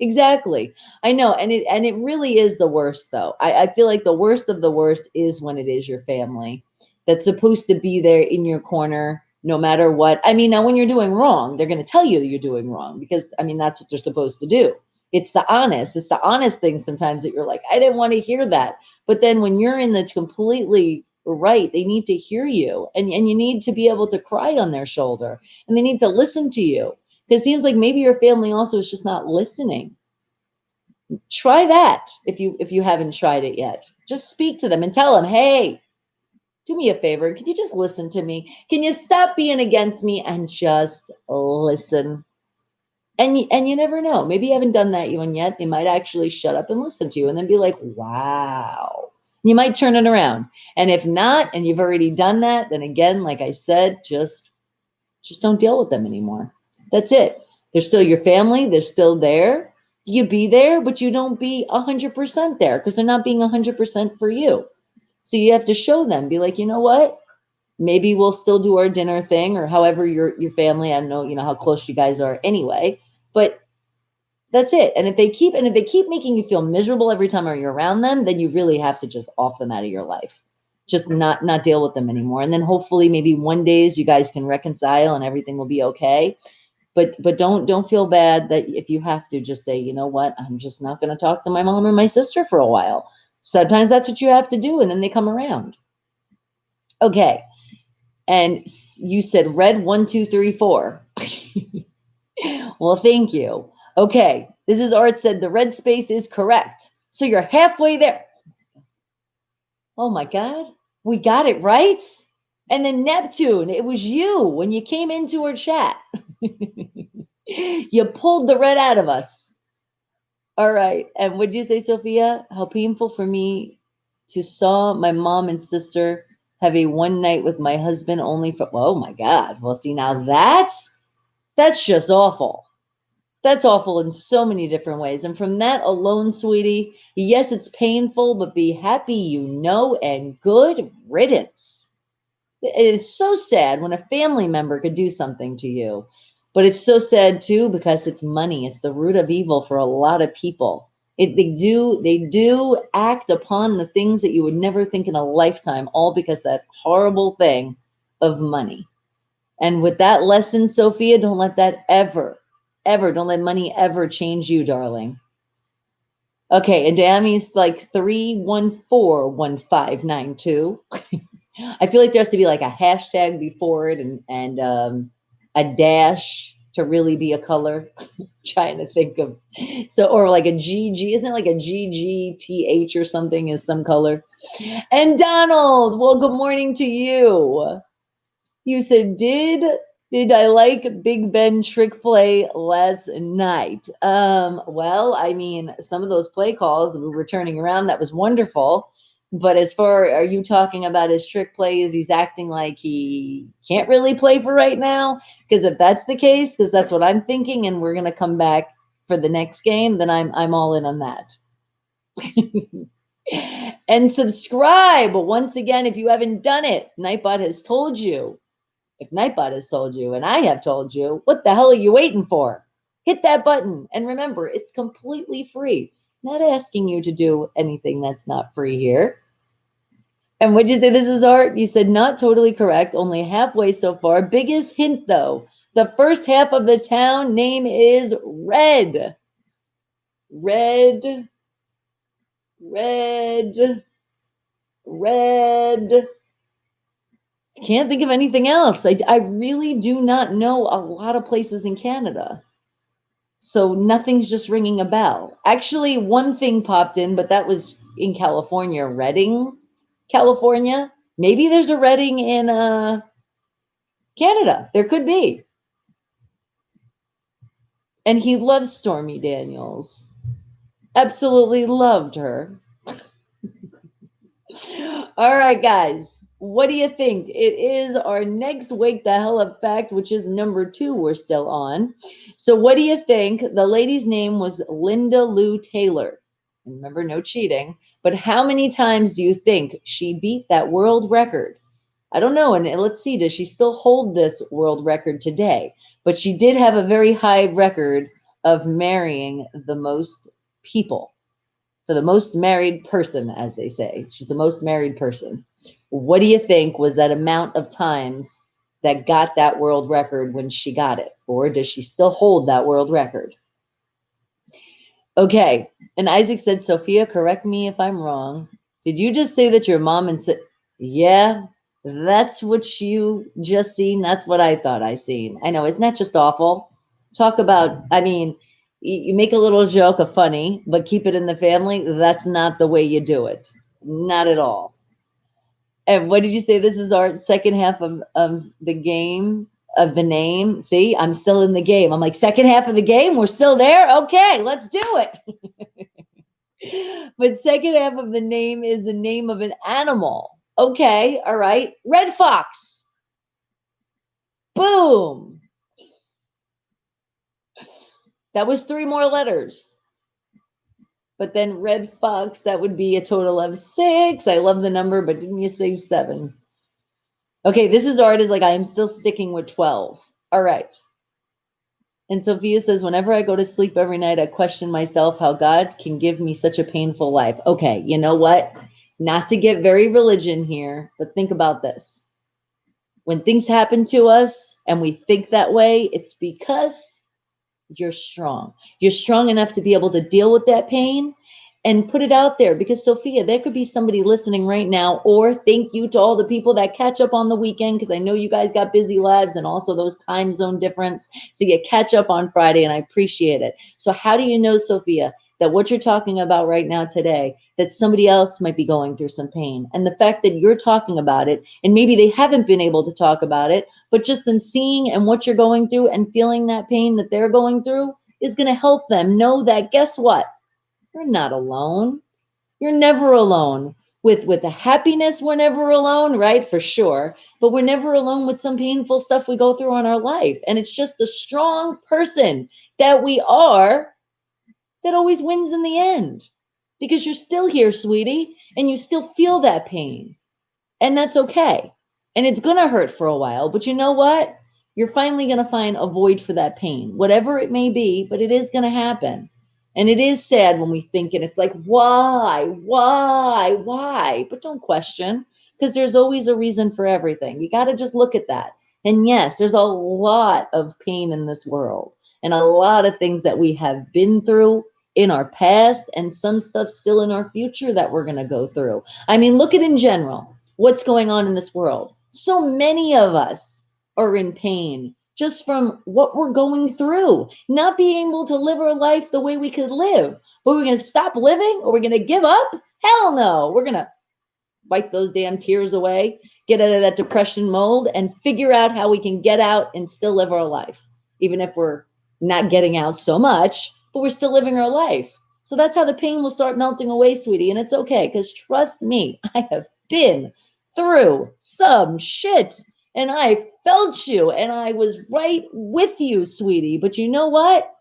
Speaker 3: Exactly. I know. And it really is the worst, though. I feel like the worst of the worst is when it is your family that's supposed to be there in your corner no matter what. I mean, now when you're doing wrong, they're going to tell you you're doing wrong because, I mean, that's what they're supposed to do. It's the honest thing sometimes that you're like, I didn't want to hear that. But then when you're in the completely right, they need to hear you and you need to be able to cry on their shoulder and they need to listen to you. Because it seems like maybe your family also is just not listening. Try that if you haven't tried it yet. Just speak to them and tell them, hey, do me a favor. Can you just listen to me? Can you stop being against me and just listen? And you never know. Maybe you haven't done that one yet. They might actually shut up and listen to you and then be like, wow. You might turn it around. And if not, and you've already done that, then again, like I said, just don't deal with them anymore. That's it. They're still your family. They're still there. You be there, but you don't be 100% there because they're not being 100% for you. So you have to show them, be like, you know what? Maybe we'll still do our dinner thing or however your family, I don't know, how close you guys are anyway, but that's it. And if they keep making you feel miserable every time you're around them, then you really have to just off them out of your life. Just not deal with them anymore. And then hopefully maybe one days you guys can reconcile and everything will be okay. But don't feel bad that if you have to just say, you know what, I'm just not going to talk to my mom or my sister for a while. Sometimes that's what you have to do. And then they come around. Okay. And you said red 1, 2, 3, 4. Well, thank you. Okay. This is Art said the red space is correct. So you're halfway there. Oh my God. We got it right. And then Neptune, it was you when you came into our chat. You pulled the red out of us. All right. And what did you say, Sophia? How painful for me to saw my mom and sister have a one night with my husband only for, oh my God. Well, see, now that's just awful. That's awful in so many different ways. And from that alone, sweetie, yes, it's painful, but be happy, and good riddance. It's so sad when a family member could do something to you, but it's so sad too because it's money. It's the root of evil for a lot of people. They do act upon the things that you would never think in a lifetime, all because that horrible thing of money. And with that lesson, Sophia, don't let that ever, don't let money ever change you, darling. Okay, and Dami's like 3141592. I feel like there has to be like a hashtag before it and a dash to really be a color? Trying to think of, so, or like a GG, isn't it like a GGTH or something is some color? And Donald, well, good morning to you. You said, did I like Big Ben trick play last night? Well, I mean, some of those play calls were turning around. That was wonderful. But as far, are you talking about his trick play? Is he's acting like he can't really play for right now? Because if that's the case, because that's what I'm thinking, and we're gonna come back for the next game, then I'm all in on that. And subscribe once again if you haven't done it. Nightbot has told you. If Nightbot has told you, and I have told you, what the hell are you waiting for? Hit that button. And remember, it's completely free. Not asking you to do anything that's not free here. And what'd you say this is art? You said not totally correct, only halfway so far. Biggest hint though, the first half of the town name is Red. Red. Red. Red. I can't think of anything else. I really do not know a lot of places in Canada. So nothing's just ringing a bell. Actually, one thing popped in, but that was in California, Redding, California. Maybe there's a Redding in Canada. There could be. And he loves Stormy Daniels. Absolutely loved her. All right, guys. What do you think? It is our next Wake the Hell Up fact, which is number 2 we're still on. So what do you think? The lady's name was Linda Lou Taylor. Remember, no cheating. But how many times do you think she beat that world record? I don't know. And let's see, does she still hold this world record today? But she did have a very high record of marrying the most people. For the most married person, as they say. She's the most married person. What do you think was that amount of times that got that world record when she got it? Or does she still hold that world record? Okay. And Isaac said, Sophia, correct me if I'm wrong. Did you just say that your mom and yeah, that's what you just seen. That's what I thought I seen. I know. Isn't that just awful? Talk about, I mean, you make a little joke of funny, but keep it in the family. That's not the way you do it. Not at all. And what did you say? This is our second half of the game, of the name. See, I'm still in the game. I'm like, second half of the game, we're still there? Okay, let's do it. But second half of the name is the name of an animal. Okay, all right. Red fox. Boom. That was 3 more letters. But then red fox, that would be a total of 6. I love the number, but didn't you say 7? Okay, this is art is like, I am still sticking with 12. All right. And Sophia says, whenever I go to sleep every night, I question myself how God can give me such a painful life. Okay, you know what? Not to get very religion here, but think about this. When things happen to us and we think that way, it's because you're strong. You're strong enough to be able to deal with that pain and put it out there, because Sophia, there could be somebody listening right now, or thank you to all the people that catch up on the weekend, because I know you guys got busy lives and also those time zone difference. So you catch up on Friday and I appreciate it. So how do you know, Sophia, that what you're talking about right now today, that somebody else might be going through some pain? And the fact that you're talking about it, and maybe they haven't been able to talk about it, but just in seeing and what you're going through and feeling that pain that they're going through is going to help them know that, guess what? You're not alone. You're never alone. With the happiness, we're never alone, right? For sure. But we're never alone with some painful stuff we go through in our life. And it's just the strong person that we are that always wins in the end, because you're still here, sweetie, and you still feel that pain. And that's okay. And it's going to hurt for a while, but you know what? You're finally going to find a void for that pain, whatever it may be, but it is going to happen. And it is sad when we think, and it's like, why? But don't question, because there's always a reason for everything. You got to just look at that. And yes, there's a lot of pain in this world and a lot of things that we have been through in our past and some stuff still in our future that we're going to go through. I mean, look at in general what's going on in this world. So many of us are in pain, just from what we're going through, not being able to live our life the way we could live. But we're going to stop living or we're going to give up? Hell no. We're going to wipe those damn tears away, get out of that depression mold, and figure out how we can get out and still live our life, even if we're not getting out so much, but we're still living our life. So that's how the pain will start melting away, sweetie. And it's okay, because trust me, I have been through some shit and I felt you and I was right with you, sweetie. But you know what?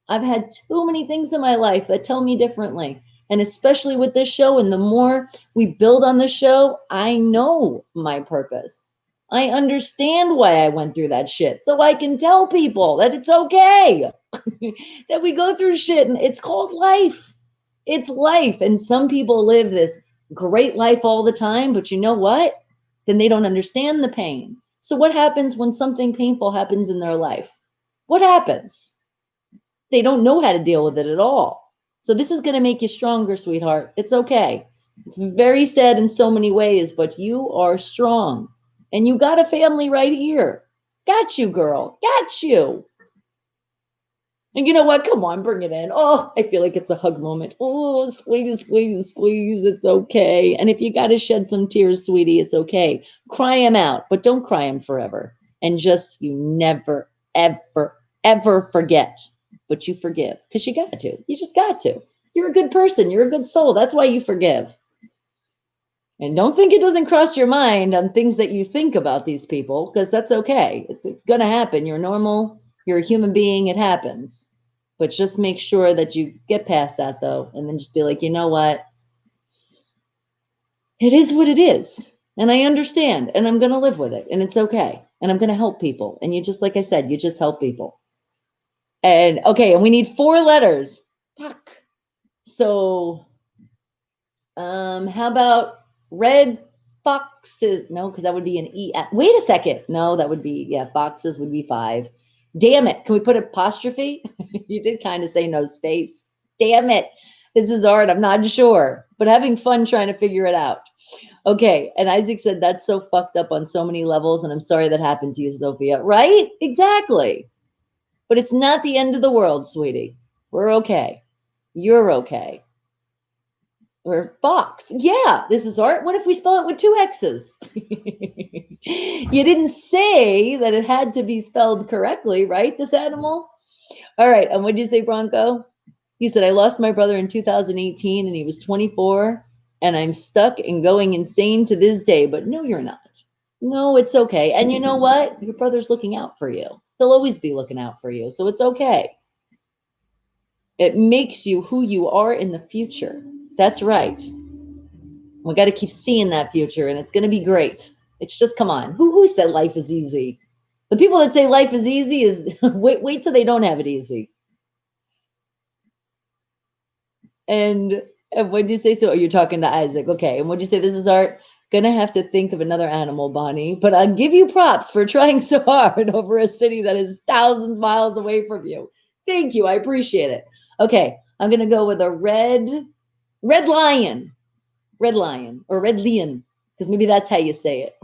Speaker 3: I've had too many things in my life that tell me differently. And especially with this show, and the more we build on the show, I know my purpose. I understand why I went through that shit. So I can tell people that it's okay that we go through shit, and it's called life. It's life. And some people live this great life all the time, but you know what? Then they don't understand the pain. So what happens when something painful happens in their life? What happens? They don't know how to deal with it at all. So this is going to make you stronger, sweetheart. It's okay. It's very sad in so many ways, but you are strong. And you got a family right here. Got you, girl. Got you. And you know what? Come on, bring it in. Oh, I feel like it's a hug moment. Oh, squeeze, squeeze, squeeze. It's okay. And if you got to shed some tears, sweetie, it's okay. Cry them out, but don't cry them forever. And just, you never, ever, ever forget. But you forgive, because you got to. You just got to. You're a good person. You're a good soul. That's why you forgive. And don't think it doesn't cross your mind on things that you think about these people, because that's okay. It's going to happen. You're normal. You're a human being. It happens. But just make sure that you get past that, though, and then just be like, you know what? It is what it is. And I understand. And I'm going to live with it. And it's okay. And I'm going to help people. And you just, like I said, you just help people. And okay, and we need 4 letters. Fuck. So, how about red foxes? No, because that would be an E. Wait a second. No, that would be, yeah, foxes would be 5. Damn it. Can we put apostrophe? You did kind of say no space. Damn it. This is art. I'm not sure, but having fun trying to figure it out. Okay. And Isaac said that's so fucked up on so many levels. And I'm sorry that happened to you, Sophia. Right? Exactly. But it's not the end of the world, sweetie. We're okay. You're okay. Or fox. Yeah, this is art. What if we spell it with 2 X's? You didn't say that it had to be spelled correctly, right? This animal? All right. And what did you say, Bronco? He said, I lost my brother in 2018 and he was 24 and I'm stuck and going insane to this day. But no, you're not. No, it's okay. And you know what? Your brother's looking out for you. He'll always be looking out for you. So it's okay. It makes you who you are in the future. That's right. We got to keep seeing that future and it's going to be great. It's just, come on. Who said life is easy? The people that say life is easy is wait till they don't have it easy. And what'd you say? So you're talking to Isaac. Okay. And what'd you say? This is art. Gonna have to think of another animal, Bonnie, but I'll give you props for trying so hard over a city that is thousands miles away from you. Thank you. I appreciate it. Okay. I'm going to go with a red lion, or red lion, because maybe that's how you say it.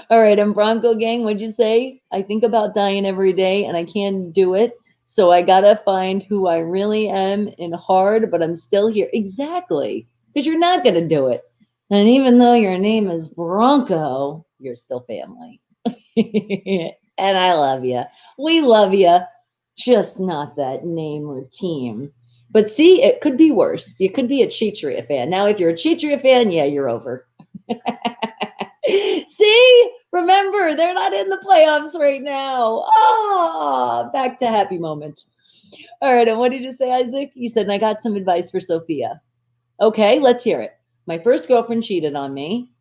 Speaker 3: All right. And Bronco gang, what'd you say? I think about dying every day and I can't do it. So I got to find who I really am in hard, but I'm still here. Exactly. Because you're not going to do it. And even though your name is Bronco, you're still family. And I love you. We love you. Just not that name or team. But see, it could be worse. You could be a Chitria fan. Now, if you're a Chitria fan, yeah, you're over. See? Remember, they're not in the playoffs right now. Ah, back to happy moment. All right, and what did you say, Isaac? You said, and I got some advice for Sophia. Okay, let's hear it. My first girlfriend cheated on me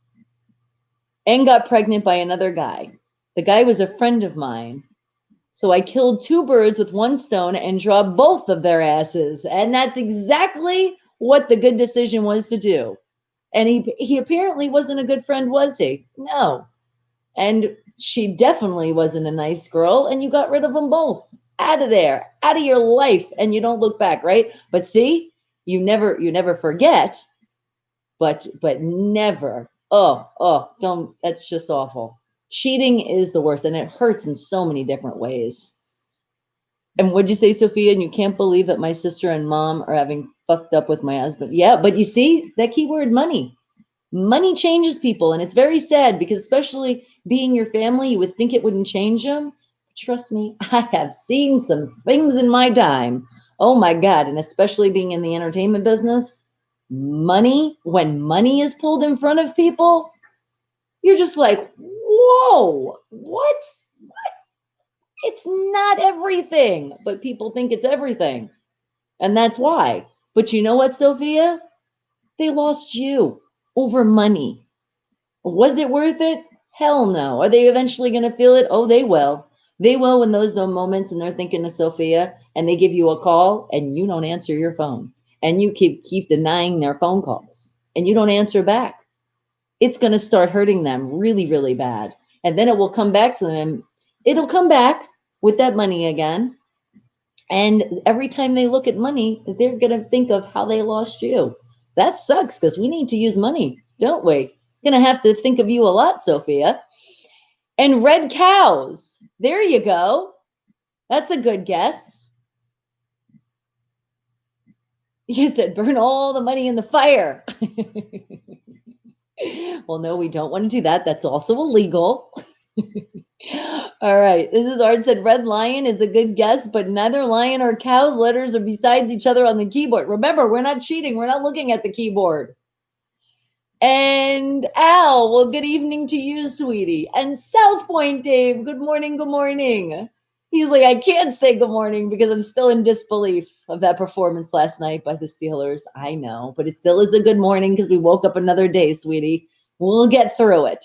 Speaker 3: and got pregnant by another guy. The guy was a friend of mine. So I killed 2 birds with 1 stone and dropped both of their asses. And that's exactly what the good decision was to do. And he apparently wasn't a good friend, was he? No. And she definitely wasn't a nice girl. And you got rid of them both. Out of there, out of your life. And you don't look back, right? But see, you never forget, but never. Oh, don't, that's just awful. Cheating is the worst, and it hurts in so many different ways. And what'd you say, Sophia? And you can't believe that my sister and mom are having fucked up with my husband. Yeah, but you see that keyword money. Money changes people, and it's very sad because, especially being your family, you would think it wouldn't change them. Trust me, I have seen some things in my time. Oh my God. And especially being in the entertainment business, when money is pulled in front of people, you're just like, whoa, what? It's not everything, but people think it's everything. And that's why. But you know what, Sophia? They lost you over money. Was it worth it? Hell no. Are they eventually going to feel it? Oh, they will. They will when those moments and they're thinking of Sophia and they give you a call and you don't answer your phone and you keep denying their phone calls and you don't answer back. It's going to start hurting them really, really bad. And then it will come back to them. It'll come back with that money again. And every time they look at money, they're going to think of how they lost you. That sucks because we need to use money, don't we? Going to have to think of you a lot, Sophia. And red cows. There you go. That's a good guess. You said burn all the money in the fire. Well, no, we don't want to do that. That's also illegal. All right. This is Art said red lion is a good guess, but neither lion or cow's letters are besides each other on the keyboard. Remember, we're not cheating. We're not looking at the keyboard. And Al, well, good evening to you, sweetie. And South Point Dave, good morning, good morning. He's like, I can't say good morning because I'm still in disbelief of that performance last night by the Steelers. I know, but it still is a good morning because we woke up another day, sweetie. We'll get through it.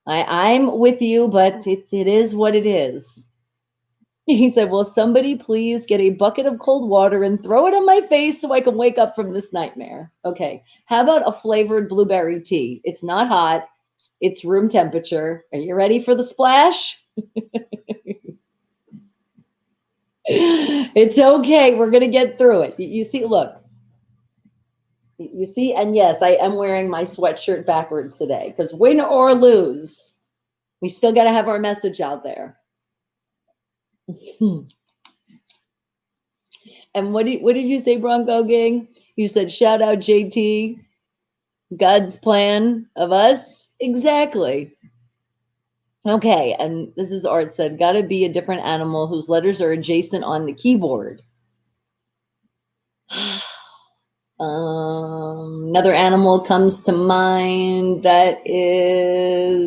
Speaker 3: I'm with you, but it is what it is. He said, will somebody please get a bucket of cold water and throw it on my face so I can wake up from this nightmare? Okay. How about a flavored blueberry tea? It's not hot. It's room temperature. Are you ready for the splash? It's okay. We're going to get through it. You see, look. You see, and yes, I am wearing my sweatshirt backwards today because win or lose, we still got to have our message out there. And what did you say, Bronco Gang? You said, shout out JT, God's plan of us. Exactly. Okay. And this is Art said, got to be a different animal whose letters are adjacent on the keyboard. Another animal comes to mind that is,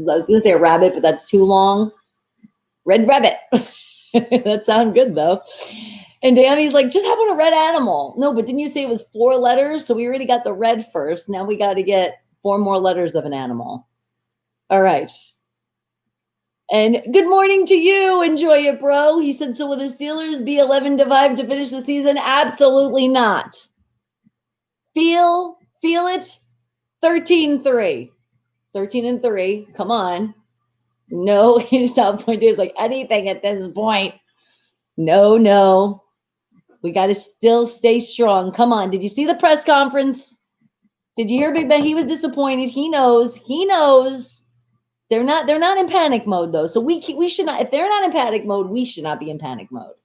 Speaker 3: I was going to say a rabbit, but that's too long. Red rabbit. That sounds good though. And Dammy's like, just how about a red animal? No, but didn't you say it was 4 letters? So we already got the red first. Now we got to get 4 more letters of an animal. All right. And good morning to you. Enjoy it, bro. He said, so will the Steelers be 11-5 to finish the season? Absolutely not. Feel it. 13-3. 13-3. Come on. No, South Point is like anything at this point. No. We got to still stay strong. Come on. Did you see the press conference? Did you hear Big Ben? He was disappointed. He knows. They're not in panic mode though. So we should not, if they're not in panic mode, we should not be in panic mode.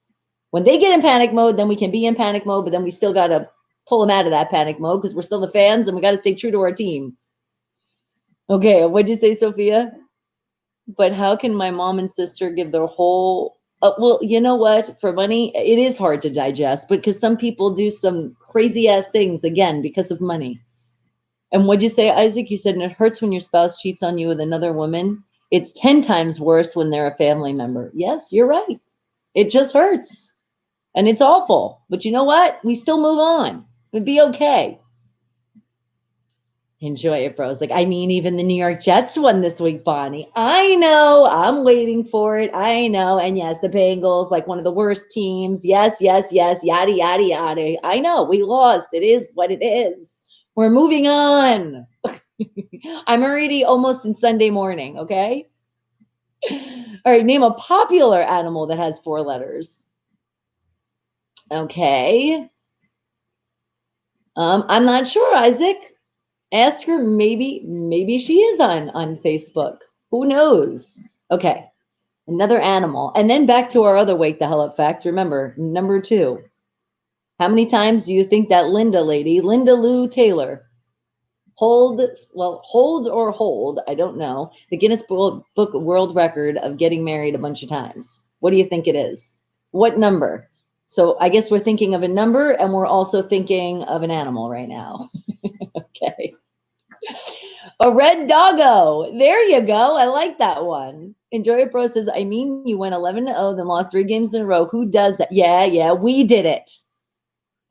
Speaker 3: When they get in panic mode, then we can be in panic mode, but then we still got to pull them out of that panic mode because we're still the fans and we got to stay true to our team. Okay. What'd you say, Sophia? But how can my mom and sister give their whole, well, you know what? For money, it is hard to digest, but because some people do some crazy ass things again because of money. And what'd you say, Isaac? You said, and it hurts when your spouse cheats on you with another woman. It's 10 times worse when they're a family member. Yes, you're right. It just hurts. And it's awful. But you know what? We still move on. It'd be okay. Enjoy it, bros. Like, I mean, even the New York Jets won this week, Bonnie. I know. I'm waiting for it. I know. And yes, the Bengals, like one of the worst teams. Yes. Yada, yada, yada. I know. We lost. It is what it is. We're moving on. I'm already almost in Sunday morning, okay? All right, name a popular animal that has 4 letters. Okay. I'm not sure, Isaac. Ask her, maybe she is on Facebook. Who knows? Okay, another animal. And then back to our other wake the hell up fact. Remember, number 2. How many times do you think that Linda lady, Linda Lou Taylor, hold, I don't know, the Guinness Book World Record of getting married a bunch of times? What do you think it is? What number? So I guess we're thinking of a number, and we're also thinking of an animal right now. Okay. A red doggo. There you go. I like that one. Enjoy Pro says, I mean, you went 11-0, then lost 3 games in a row. Who does that? Yeah, we did it.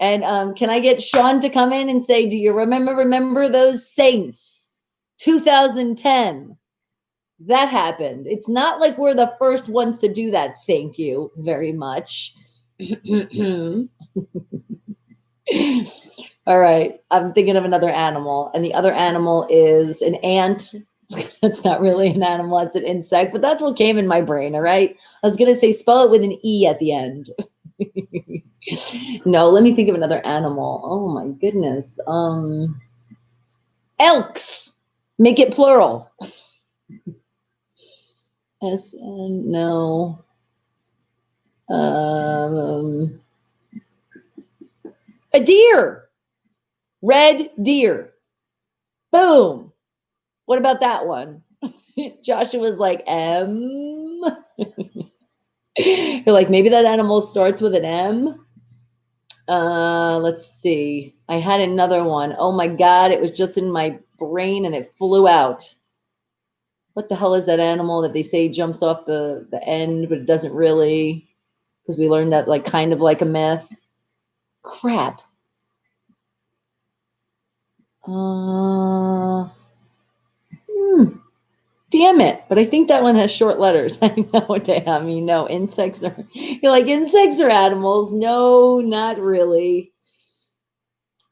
Speaker 3: And can I get Sean to come in and say, do you remember those Saints? 2010. That happened. It's not like we're the first ones to do that. Thank you very much. All right. I'm thinking of another animal, and the other animal is an ant. That's not really an animal, it's an insect, but that's what came in my brain. All right. I was going to say spell it with an E at the end. No, let me think of another animal. Oh my goodness. Elks. Make it plural. No. A deer. Red deer. Boom. What about that one? Joshua's like, M. You're like, maybe that animal starts with an M. Let's see. I had another one. Oh my God, it was just in my brain and it flew out. What the hell is that animal that they say jumps off the end, but it doesn't really? Because we learned that like kind of like a myth. Crap. Damn it. But I think that one has short letters. I know, damn. You know, insects are, you're like, insects are animals. No, not really.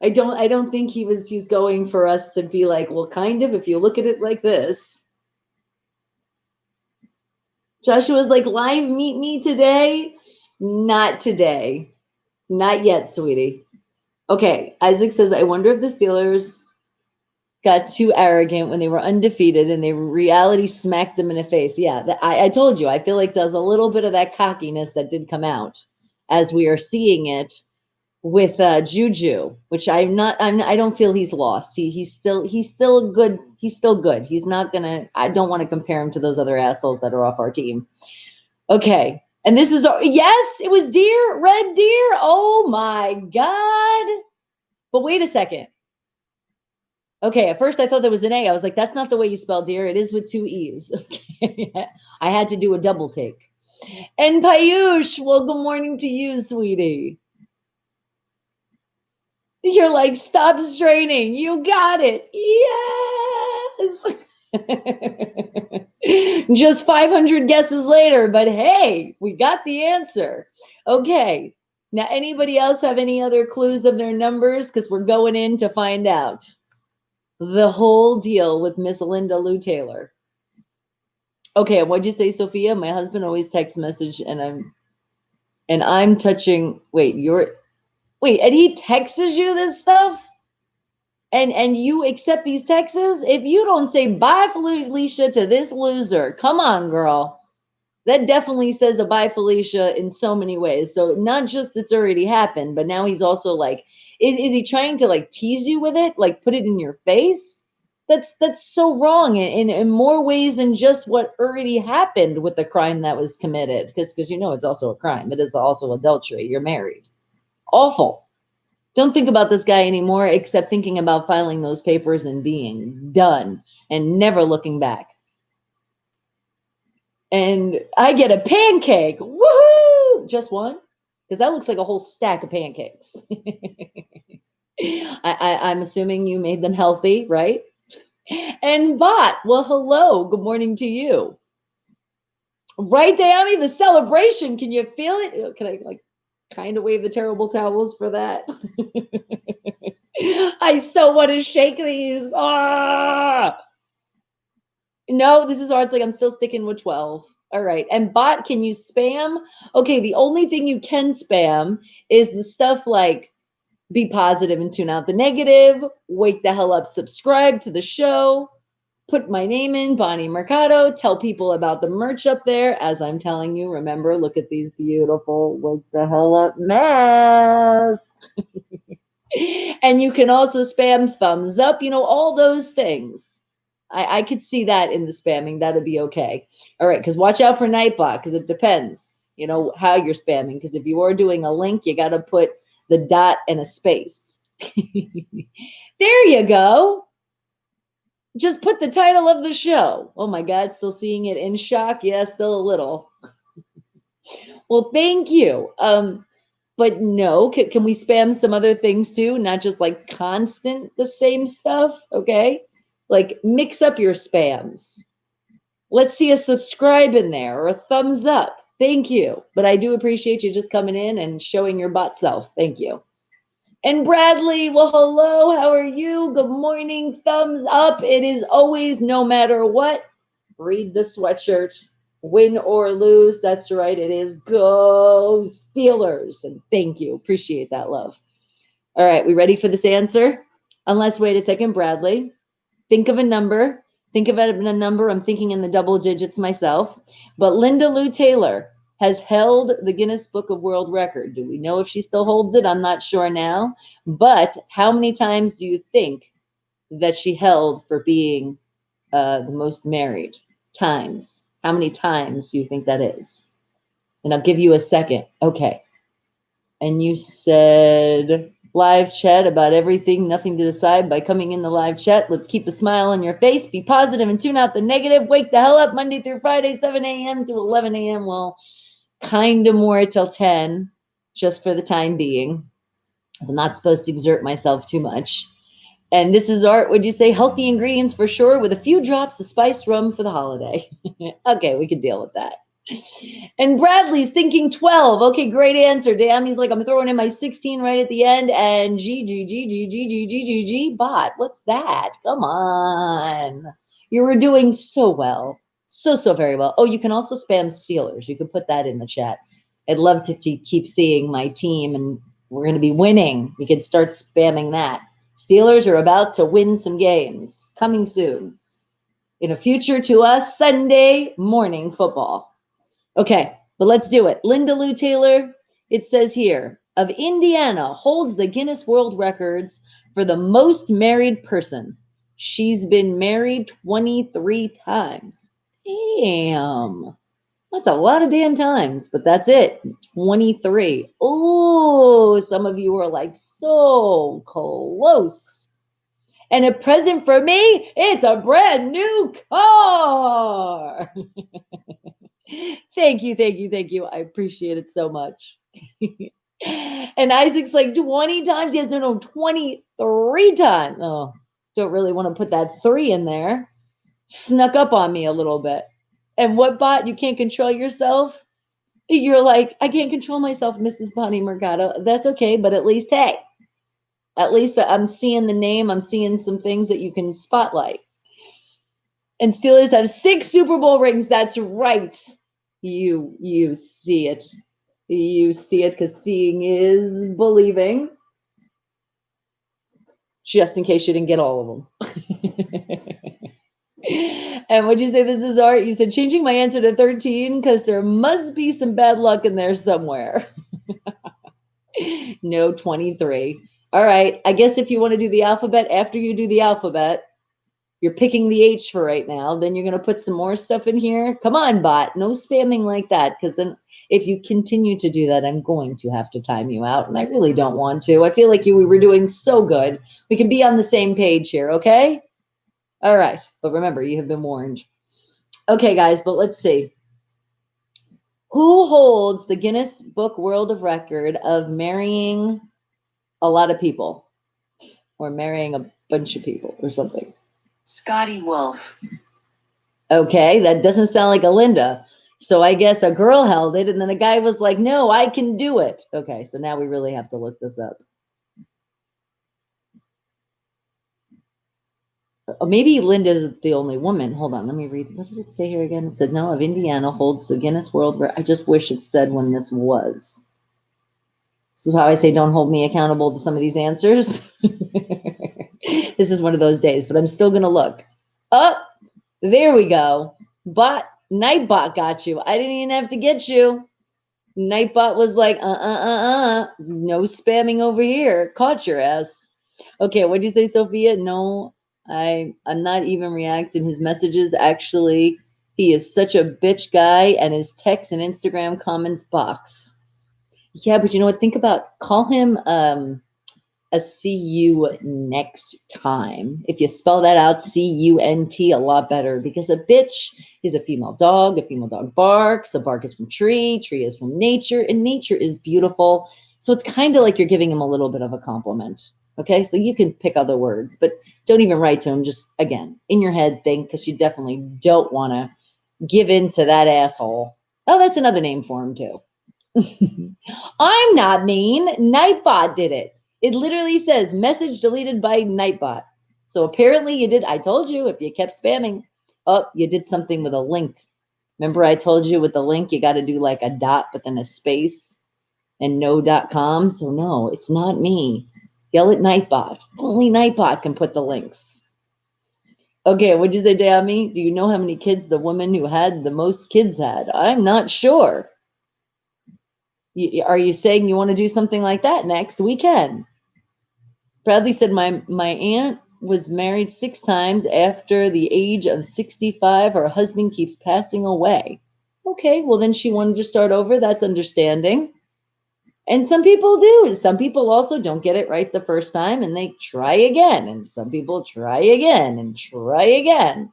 Speaker 3: I don't think he's going for us to be like, well, kind of, if you look at it like this. Joshua's like, live meet me today? Not today. Not yet, sweetie. Okay, Isaac says, I wonder if the Steelers got too arrogant when they were undefeated and they reality smacked them in the face. Yeah, I told you, I feel like there's a little bit of that cockiness that did come out as we are seeing it with Juju, which I don't feel he's lost. He's still good. He's still good. He's not gonna, I don't want to compare him to those other assholes that are off our team. Okay. And this is, yes, it was deer, red deer. Oh my God. But wait a second. Okay, at first I thought there was an A. I was like, that's not the way you spell deer. It is with 2 E's. Okay. I had to do a double take. And Payush, well, good morning to you, sweetie. You're like, stop straining. You got it. Yes. Just 500 guesses later, but hey, we got the answer. Okay. Now, anybody else have any other clues of their numbers? Because we're going in to find out the whole deal with Miss Linda Lou Taylor. Okay, what'd you say, Sophia? My husband always text message, and I'm touching. Wait, and he texts you this stuff, and you accept these texts. If you don't say bye, Felicia, to this loser, come on, girl. That definitely says a bye, Felicia, in so many ways. So not just it's already happened, but now he's also like, is he trying to like tease you with it? Like put it in your face? That's so wrong in more ways than just what already happened with the crime that was committed. Because you know it's also a crime. It is also adultery. You're married. Awful. Don't think about this guy anymore except thinking about filing those papers and being done and never looking back. And I get a pancake. Woohoo! Just one? Because that looks like a whole stack of pancakes. I'm assuming you made them healthy, right? And Bot, well, hello. Good morning to you. Right, Tammy? The celebration. Can you feel it? Can I like kind of wave the terrible towels for that? I so want to shake these. Ah! No, this is hard. It's like I'm still sticking with 12. All right. And Bot, can you spam? Okay, the only thing you can spam is the stuff like Be positive and tune out the negative. Wake the hell up, subscribe to the show. Put my name in, Bonnie Mercado. Tell people about the merch up there. As I'm telling you, remember, look at these beautiful Wake the Hell Up masks. And you can also spam thumbs up, all those things. I could see that in the spamming. That'd be okay. All right, because watch out for Nightbot, because it depends, how you're spamming. Because if you are doing a link, you got to put the dot and a space. There you go. Just put the title of the show. Oh my God, still seeing it in shock? Yeah, still a little. Well, thank you. But no, can we spam some other things too? Not just like constant the same stuff, okay? Like mix up your spams. Let's see a subscribe in there or a thumbs up. Thank you. But I do appreciate you just coming in and showing your bot self. Thank you. And Bradley, well, hello. How are you? Good morning. Thumbs up. It is always, no matter what, read the sweatshirt. Win or lose. That's right. It is go Steelers. And thank you. Appreciate that, love. All right. We ready for this answer? Unless, wait a second, Bradley. Think of a number. Think of it in a number. I'm thinking in the double digits myself. But Linda Lou Taylor has held the Guinness Book of World Record. Do we know if she still holds it? I'm not sure now. But how many times do you think that she held for being the most married times? How many times do you think that is? And I'll give you a second. Okay. And you said live chat about everything, nothing to decide by coming in the live chat. Let's keep a smile on your face. Be positive and tune out the negative. Wake the hell up Monday through Friday, 7 a.m. to 11 a.m. Well, kind of more till 10, just for the time being. I'm not supposed to exert myself too much. And this is Art. Would you say healthy ingredients for sure, with a few drops of spiced rum for the holiday? Okay, we can deal with that. And Bradley's thinking 12. Okay, great answer. Damn, he's like, I'm throwing in my 16 right at the end. And G, bot. What's that? Come on. You were doing so well. So very well. Oh, you can also spam Steelers. You can put that in the chat. I'd love to keep seeing my team, and we're going to be winning. We could start spamming that. Steelers are about to win some games. Coming soon. In a future to us, Sunday morning football. Okay, but let's do it. Linda Lou Taylor, it says here, of Indiana, holds the Guinness World Records for the most married person. She's been married 23 times. Damn. That's a lot of damn times, but that's it. 23. Oh, some of you are like so close. And a present for me, it's a brand new car. Thank you. I appreciate it so much. And Isaac's like 20 times. Yes, no, 23 times. Oh, don't really want to put that 3 in there. Snuck up on me a little bit. And what bot? You can't control yourself? You're like, I can't control myself, Mrs. Bonnie Mercado. That's okay, but at least, hey, at least I'm seeing the name. I'm seeing some things that you can spotlight. And Steelers have 6 Super Bowl rings. That's right. You see it. You see it because seeing is believing. Just in case you didn't get all of them. And what'd you say this is, Art? You said changing my answer to 13 because there must be some bad luck in there somewhere. No, 23. All right. I guess if you want to do the alphabet, after you do the alphabet, you're picking the H for right now. Then you're going to put some more stuff in here. Come on, bot. No spamming like that. Because then if you continue to do that, I'm going to have to time you out. And I really don't want to. I feel like we were doing so good. We can be on the same page here, okay? All right. But remember, you have been warned. Okay, guys, but let's see. Who holds the Guinness Book World of Record of marrying a lot of people? Or marrying a bunch of people or something?
Speaker 1: Scotty Wolf.
Speaker 3: Okay, that doesn't sound like a Linda. So I guess a girl held it, and then a guy was like, no, I can do it. Okay, so now we really have to look this up. Or maybe Linda's the only woman. Hold on, let me read. What did it say here again? It said, no, of Indiana holds the Guinness World Record. I just wish it said when this was. This is how I say don't hold me accountable to some of these answers. This is one of those days, but I'm still going to look. Oh, there we go. Nightbot got you. I didn't even have to get you. Nightbot was like, no spamming over here. Caught your ass. Okay, what'd you say, Sophia? No, I'm not even reacting his messages. Actually, he is such a bitch guy, and his text and Instagram comments box. Yeah, but you know what? Think about, call him a see you next time. If you spell that out, C-U-N-T, a lot better, because a bitch is a female dog barks, a bark is from tree is from nature, and nature is beautiful. So it's kind of like you're giving him a little bit of a compliment. Okay, so you can pick other words, but don't even write to him. Just, again, in your head, think, because you definitely don't want to give in to that asshole. Oh, that's another name for him, too. I'm not mean. Nightbot did it. It literally says message deleted by Nightbot. So apparently you did. I told you if you kept spamming, oh, you did something with a link. Remember I told you with the link, you got to do like a dot, but then a space and no.com. So no, it's not me. Yell at Nightbot. Only Nightbot can put the links. Okay, what'd you say, Dami? Do you know how many kids the woman who had the most kids had? I'm not sure. Are you saying you want to do something like that next? We can. Bradley said, my aunt was married 6 times. After the age of 65, her husband keeps passing away. Okay, well, then she wanted to start over. That's understanding. And some people do. Some people also don't get it right the first time, and they try again. And some people try again and try again.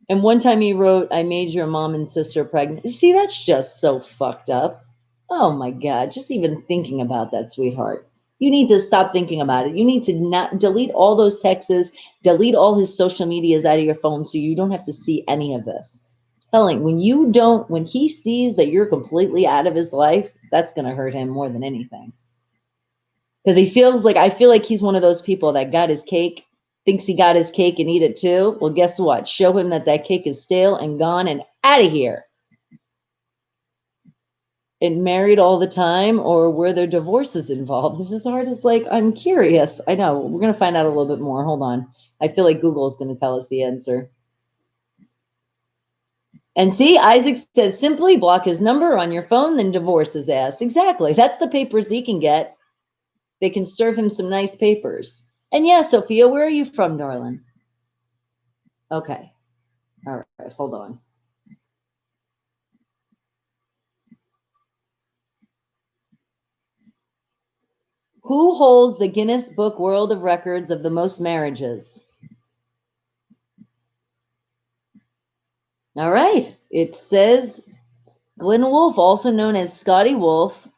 Speaker 3: And one time he wrote, I made your mom and sister pregnant. See, that's just so fucked up. Oh my God, just even thinking about that, sweetheart. You need to stop thinking about it. You need to not delete all those texts, delete all his social medias out of your phone so you don't have to see any of this. Telling, when he sees that you're completely out of his life, that's going to hurt him more than anything. Because I feel like he's one of those people that got his cake, thinks he got his cake and eat it too. Well, guess what? Show him that cake is stale and gone and out of here. And married all the time, or were there divorces involved? This is hard as I'm curious. I know. We're going to find out a little bit more. Hold on. I feel like Google is going to tell us the answer. And see, Isaac said, simply block his number on your phone, then divorce his ass. Exactly. That's the papers he can get. They can serve him some nice papers. And yeah, Sophia, where are you from, darling? Okay. All right. Hold on. Who holds the Guinness Book World of Records of the most marriages? All right. It says Glenn Wolfe, also known as Scotty Wolfe,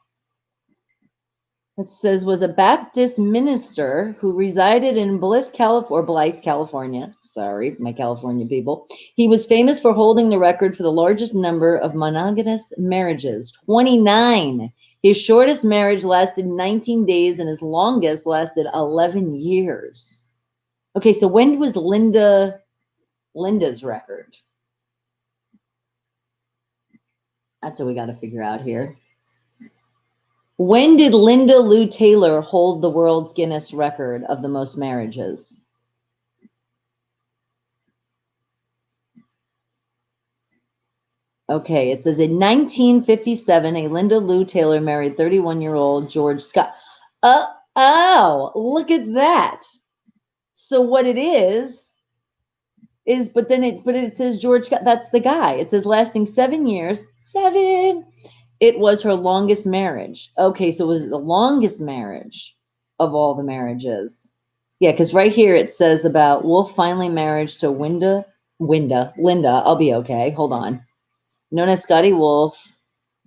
Speaker 3: it says was a Baptist minister who resided in Blythe, California. Sorry, my California people. He was famous for holding the record for the largest number of monogamous marriages, 29. His shortest marriage lasted 19 days and his longest lasted 11 years. Okay, so when was Linda's record? That's what we got to figure out here. When did Linda Lou Taylor hold the world's Guinness record of the most marriages? Okay, it says in 1957, a Linda Lou Taylor married 31-year-old George Scott. Oh, look at that. So what it is, but it says George Scott, that's the guy. It says lasting 7 years. 7. It was her longest marriage. Okay, so it was the longest marriage of all the marriages. Yeah, because right here it says about Wolf finally marriage to Linda. I'll be okay. Hold on. Known as Scotty Wolfe.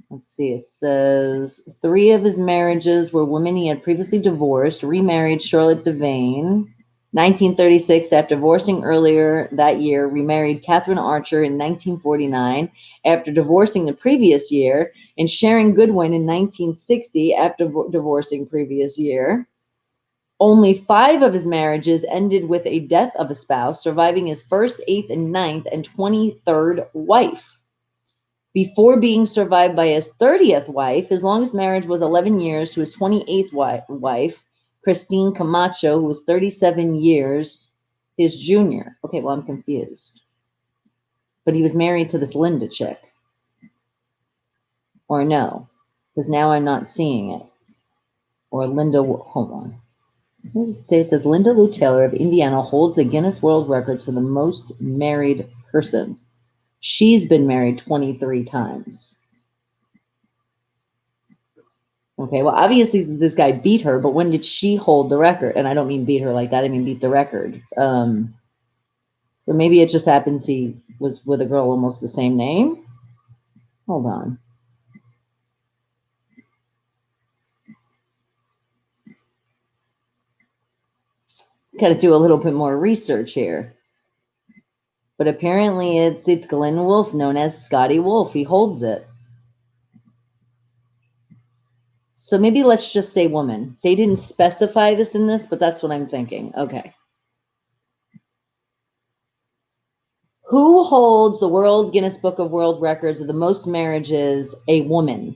Speaker 3: Let's see. It says 3 of his marriages were women he had previously divorced. Remarried Charlotte Devane. 1936, after divorcing earlier that year, remarried Catherine Archer in 1949 after divorcing the previous year, and Sharon Goodwin in 1960 after divorcing previous year. Only 5 of his marriages ended with a death of a spouse, surviving his first, 8th, and 9th, and 23rd wife. Before being survived by his 30th wife, his longest marriage was 11 years to his 28th wife, Christine Camacho, who was 37 years his junior. Okay, well, I'm confused. But he was married to this Linda chick. Or no, because now I'm not seeing it. Or Linda, hold on. What does it say? It says Linda Lou Taylor of Indiana holds the Guinness World Records for the most married person. She's been married 23 times. Okay, well, obviously this guy beat her, but when did she hold the record? And I don't mean beat her like that. I mean beat the record. So maybe it just happens he was with a girl almost the same name. Hold on. Got to do a little bit more research here. But apparently it's Glenn Wolfe, known as Scotty Wolfe. He holds it. So maybe let's just say woman. They didn't specify this in this, but that's what I'm thinking. Okay. Who holds the World Guinness Book of World Records of the most marriages? A woman.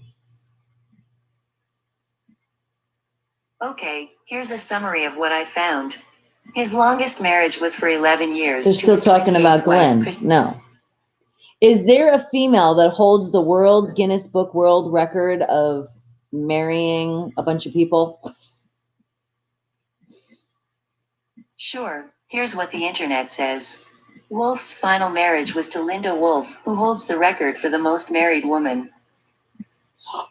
Speaker 1: Okay, here's a summary of what I found. His longest marriage was for 11 years.
Speaker 3: They're still talking about Glenn. No. Is there a female that holds the World's Guinness Book World Record of marrying a bunch of people?
Speaker 1: Sure, here's what the internet says. Wolfe's final marriage was to Linda Wolfe, who holds the record for the most married woman.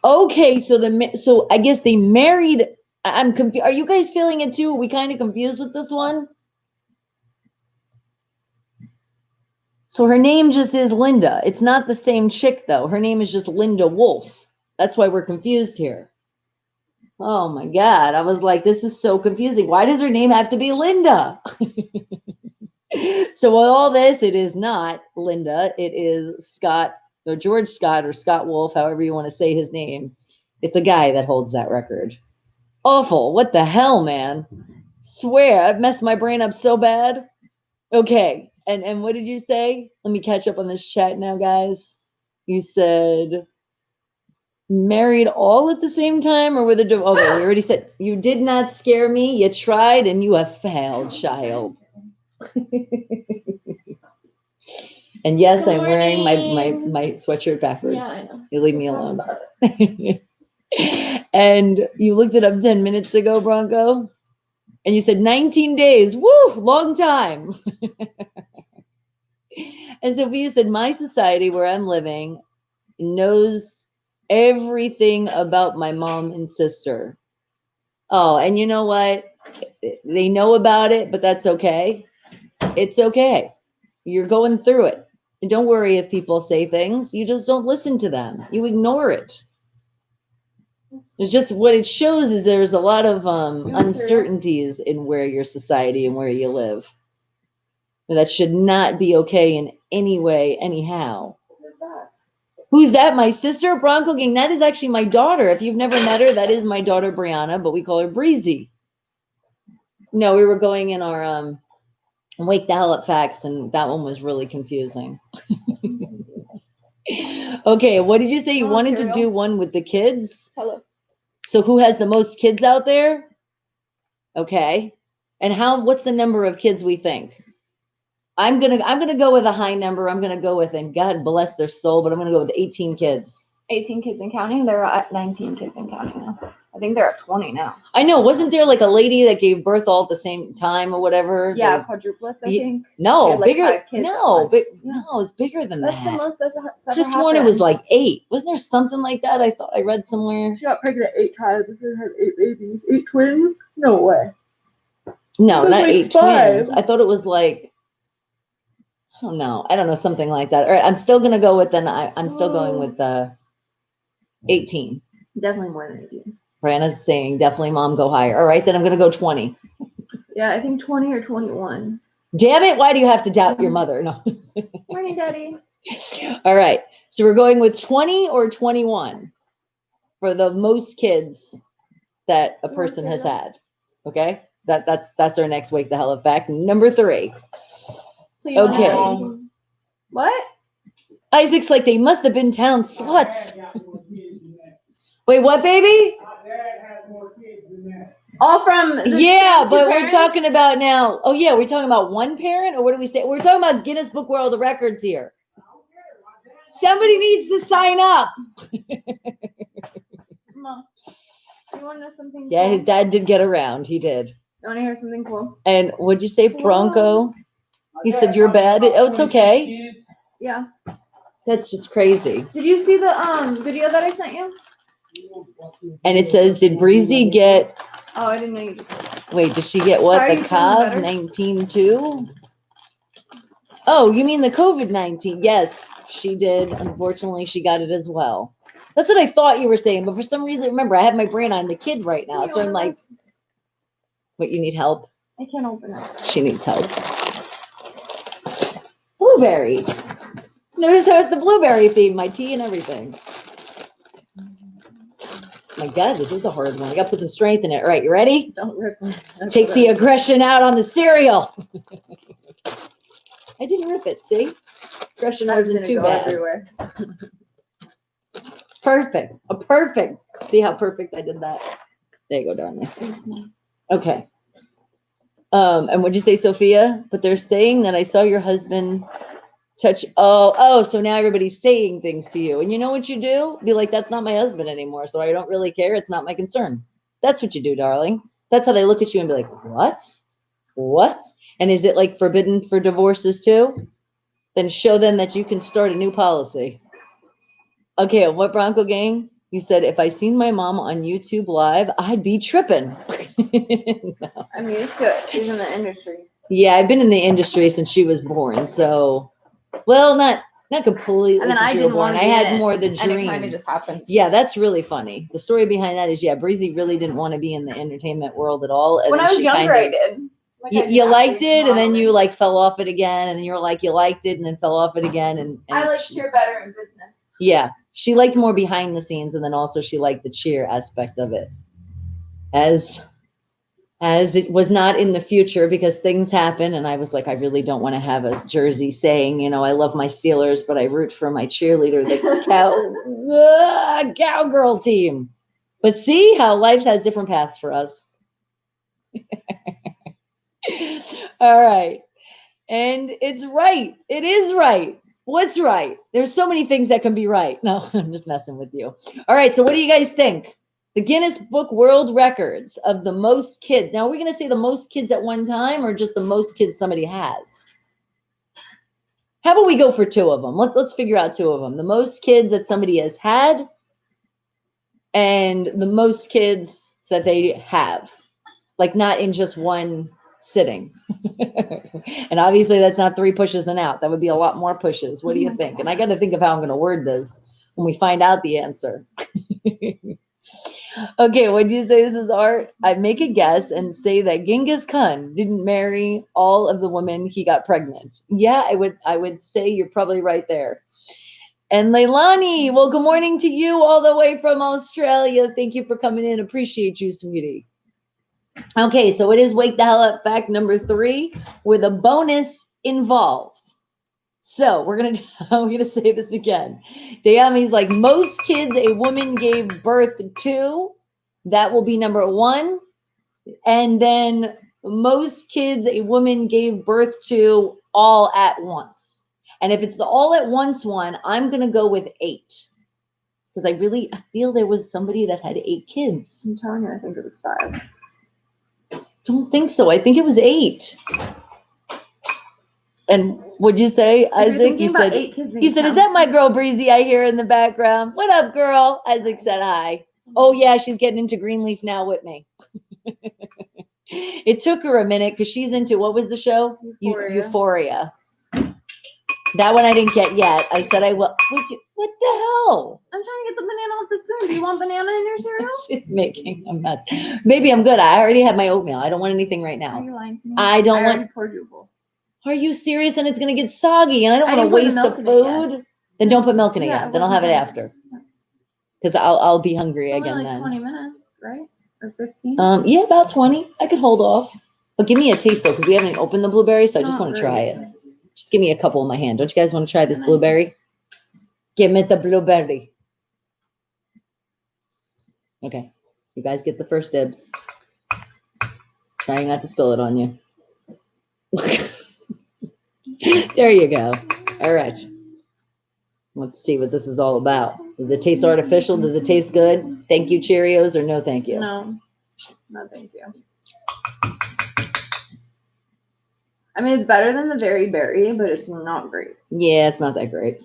Speaker 3: Okay, so I guess they married. I'm confused. Are you guys feeling it too? Are we kind of confused with this one? So her name just is Linda. It's not the same chick though. Her name is just Linda Wolfe. That's why we're confused here. Oh my God. I was like, this is so confusing. Why does her name have to be Linda? So with all this, it is not Linda. It is Scott, or George Scott, or Scott Wolfe, however you want to say his name. It's a guy that holds that record. Awful. What the hell, man? Swear, I've messed my brain up so bad. Okay. And what did you say? Let me catch up on this chat now, guys. You said married all at the same time, or were the okay, we already said you did not scare me. You tried and you have failed, child. And yes, I'm wearing my sweatshirt backwards. Yeah, I know. You leave me alone. And you looked it up 10 minutes ago, Bronco, and you said 19 days. Woo, long time. And Sophia said, my society where I'm living knows everything about my mom and sister. Oh, and you know what? They know about it, but that's okay. It's okay. You're going through it. And don't worry if people say things. You just don't listen to them. You ignore it. It's just what it shows is there's a lot of uncertainties in where your society and where you live. And that should not be okay in any way, anyhow. Who's that? Who's that? My sister, Bronco Gang. That is actually my daughter. If you've never met her, that is my daughter, Brianna, but we call her Breezy. No, we were going in our Wake the Hell Up facts, and that one was really confusing. Okay, what did you say? You wanted to do one with the kids?
Speaker 2: Hello.
Speaker 3: So who has the most kids out there? Okay. And what's the number of kids we think? I'm gonna go with a high number. I'm gonna go with, and God bless their soul, but I'm gonna go with 18 kids.
Speaker 2: 18 kids and counting. They're at 19 kids and counting now. I think they're at 20 now.
Speaker 3: I know. Wasn't there like a lady that gave birth all at the same time or whatever?
Speaker 2: Yeah, quadruplets, I think.
Speaker 3: No,
Speaker 2: like
Speaker 3: bigger. No, it's bigger than that.
Speaker 2: That's the most that's ever
Speaker 3: I just sworn it was like 8. Wasn't there something like that? I thought I read somewhere.
Speaker 2: She got pregnant 8 times. She had 8 babies, 8 twins. No way.
Speaker 3: No, not like 8 twins. I thought it was like, I don't know, something like that. All right, I'm still gonna go with I'm still going with 18.
Speaker 2: Definitely more than 18.
Speaker 3: Brianna's saying definitely, Mom, go higher. All right, then I'm gonna go 20.
Speaker 2: Yeah, I think 20 or 21.
Speaker 3: Damn it! Why do you have to doubt your mother? No.
Speaker 2: Morning, Daddy.
Speaker 3: All right, so we're going with 20 or 21 for the most kids that a person has had. Okay, that's our next Wake the Hell Up fact. Number 3.
Speaker 2: So you okay. What?
Speaker 3: Isaac's like, they must have been town sluts. Wait, what, baby?
Speaker 2: All from
Speaker 3: yeah, but
Speaker 2: parents?
Speaker 3: we're talking about now. Oh, yeah, we're talking about one parent, or what do we say? We're talking about Guinness Book World of Records here. Somebody needs to sign up.
Speaker 2: Mom, you want to know something
Speaker 3: Yeah,
Speaker 2: cool?
Speaker 3: his dad did get around. He did.
Speaker 2: You want to hear something cool?
Speaker 3: And what'd you say, Bronco? He said you're bad. Oh, it's okay.
Speaker 2: Yeah.
Speaker 3: That's just crazy.
Speaker 2: Did you see the video that I sent you?
Speaker 3: And it says, did Breezy get...
Speaker 2: Oh, I didn't know you did.
Speaker 3: Wait, did she get what?
Speaker 2: Sorry,
Speaker 3: the COVID-19 too? Oh, you mean the COVID-19? Yes, she did. Unfortunately, she got it as well. That's what I thought you were saying. But for some reason, remember, I have my brain on the kid right now. So I'm like, what, you need help?
Speaker 2: I can't open it.
Speaker 3: She needs help. Blueberry. Notice how it's the blueberry theme, my tea and everything. My God, this is a hard one. I got to put some strength in it. All right, you ready?
Speaker 2: Don't rip it.
Speaker 3: Take the aggression out on the cereal. I didn't rip it, see? Aggression wasn't too bad.
Speaker 2: Everywhere.
Speaker 3: Perfect. Perfect. See how perfect I did that? There you go, darling. Okay. And what'd you say, Sophia? But they're saying that I saw your husband touch. Oh, so now everybody's saying things to you. And you know what you do? Be like, that's not my husband anymore. So I don't really care. It's not my concern. That's what you do, darling. That's how they look at you and be like, what? What? And is it like forbidden for divorces too? Then show them that you can start a new policy. Okay, what, Bronco Gang? You said, if I seen my mom on YouTube live, I'd be tripping. No.
Speaker 2: I'm used to it. She's in the industry.
Speaker 3: Yeah, I've been in the industry since she was born. So, well, not completely.
Speaker 2: And then
Speaker 3: since you were born. I had more the dream.
Speaker 2: And it kind of just happened.
Speaker 3: Yeah, that's really funny. The story behind that is, yeah, Breezy really didn't want to be in the entertainment world at all. And
Speaker 2: when I was younger, I did.
Speaker 3: Like you liked it, and then you like fell off it again, and then you were like, you liked it, and then fell off it again. And
Speaker 2: I like cheer better in business.
Speaker 3: Yeah, she liked more behind the scenes, and then also she liked the cheer aspect of it. As it was not in the future because things happen, and I was like, I really don't want to have a jersey saying, you know, I love my Steelers, but I root for my cheerleader, the cowgirl team. But see how life has different paths for us. All right. And it's right. It is right. What's right? There's so many things that can be right. No, I'm just messing with you. All right. So what do you guys think? The Guinness Book World Records of the most kids. Now, are we going to say the most kids at one time or just the most kids somebody has? How about we go for two of them? Let's figure out two of them. The most kids that somebody has had and the most kids that they have. Like not in just one sitting. And obviously that's not 3 pushes and out. That would be a lot more pushes. What do you think? And I got to think of how I'm going to word this when we find out the answer. Okay, what do you say? This is art. I make a guess and say that Genghis Khan didn't marry all of the women he got pregnant. Yeah, I would say you're probably right there. And Leilani, well, good morning to you all the way from Australia. Thank you for coming in. Appreciate you, sweetie. Okay, so it is Wake the Hell Up fact number 3 with a bonus involved. So we're gonna say this again. Dayami's like, most kids a woman gave birth to. That will be number 1. And then most kids a woman gave birth to all at once. And if it's the all at once one, I'm gonna go with 8. Because I feel there was somebody that had 8 kids.
Speaker 2: I'm telling you, I think it was 5.
Speaker 3: Don't think so. I think it was 8. And what'd you say, Isaac? You said, he said, is that my girl Breezy I hear in the background? What up, girl? Isaac said hi. Oh, yeah, she's getting into Greenleaf now with me. It took her a minute because she's into, what was the show? Euphoria. That one I didn't get yet. I said I will. What the hell?
Speaker 2: I'm trying to get the banana off the spoon. Do you want banana in your cereal?
Speaker 3: She's making a mess. Maybe I'm good. I already have my oatmeal. I don't want anything right now.
Speaker 2: Are you lying to me?
Speaker 3: I don't want.
Speaker 2: Poured you a bowl.
Speaker 3: Are you serious? And it's going to get soggy. And I don't want to waste the food. Then don't put milk in it yet. Then I'll have it after. Because I'll be hungry again
Speaker 2: like
Speaker 3: then.
Speaker 2: 20 minutes, right? Or 15?
Speaker 3: Yeah, about 20. I could hold off. But give me a taste though, because we haven't opened the blueberry, so I just want to try it. Just give me a couple in my hand. Don't you guys want to try this blueberry? Give me the blueberry. Okay. You guys get the first dibs. Trying not to spill it on you. There you go. All right. Let's see what this is all about. Does it taste artificial? Does it taste good? Thank you, Cheerios, or no thank you?
Speaker 1: No thank you. I mean, it's better than the very berry, but it's not great.
Speaker 3: Yeah, it's not that great.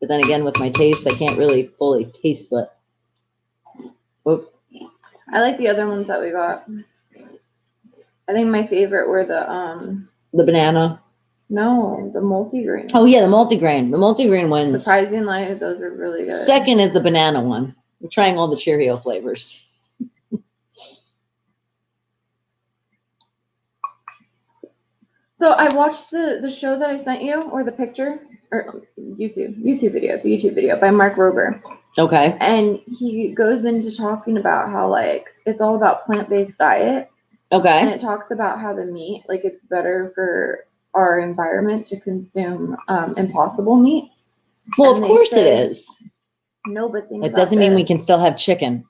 Speaker 3: But then again, with my taste, I can't really fully taste, but oops.
Speaker 1: I like the other ones that we got. I think my favorite were the
Speaker 3: banana.
Speaker 1: No, the multigrain.
Speaker 3: Oh yeah, the multigrain. The multigrain ones.
Speaker 1: Surprisingly, those are really good.
Speaker 3: Second is the banana one. We're trying all the Cheerio flavors.
Speaker 1: So I watched the show that I sent you, or the picture, or YouTube video. It's a YouTube video by Mark Rober.
Speaker 3: Okay.
Speaker 1: And he goes into talking about how, like, it's all about plant-based diet.
Speaker 3: Okay.
Speaker 1: And it talks about how the meat, like, it's better for our environment to consume impossible meat.
Speaker 3: Well, of course it is.
Speaker 1: No, but think
Speaker 3: it doesn't mean we can still have chicken.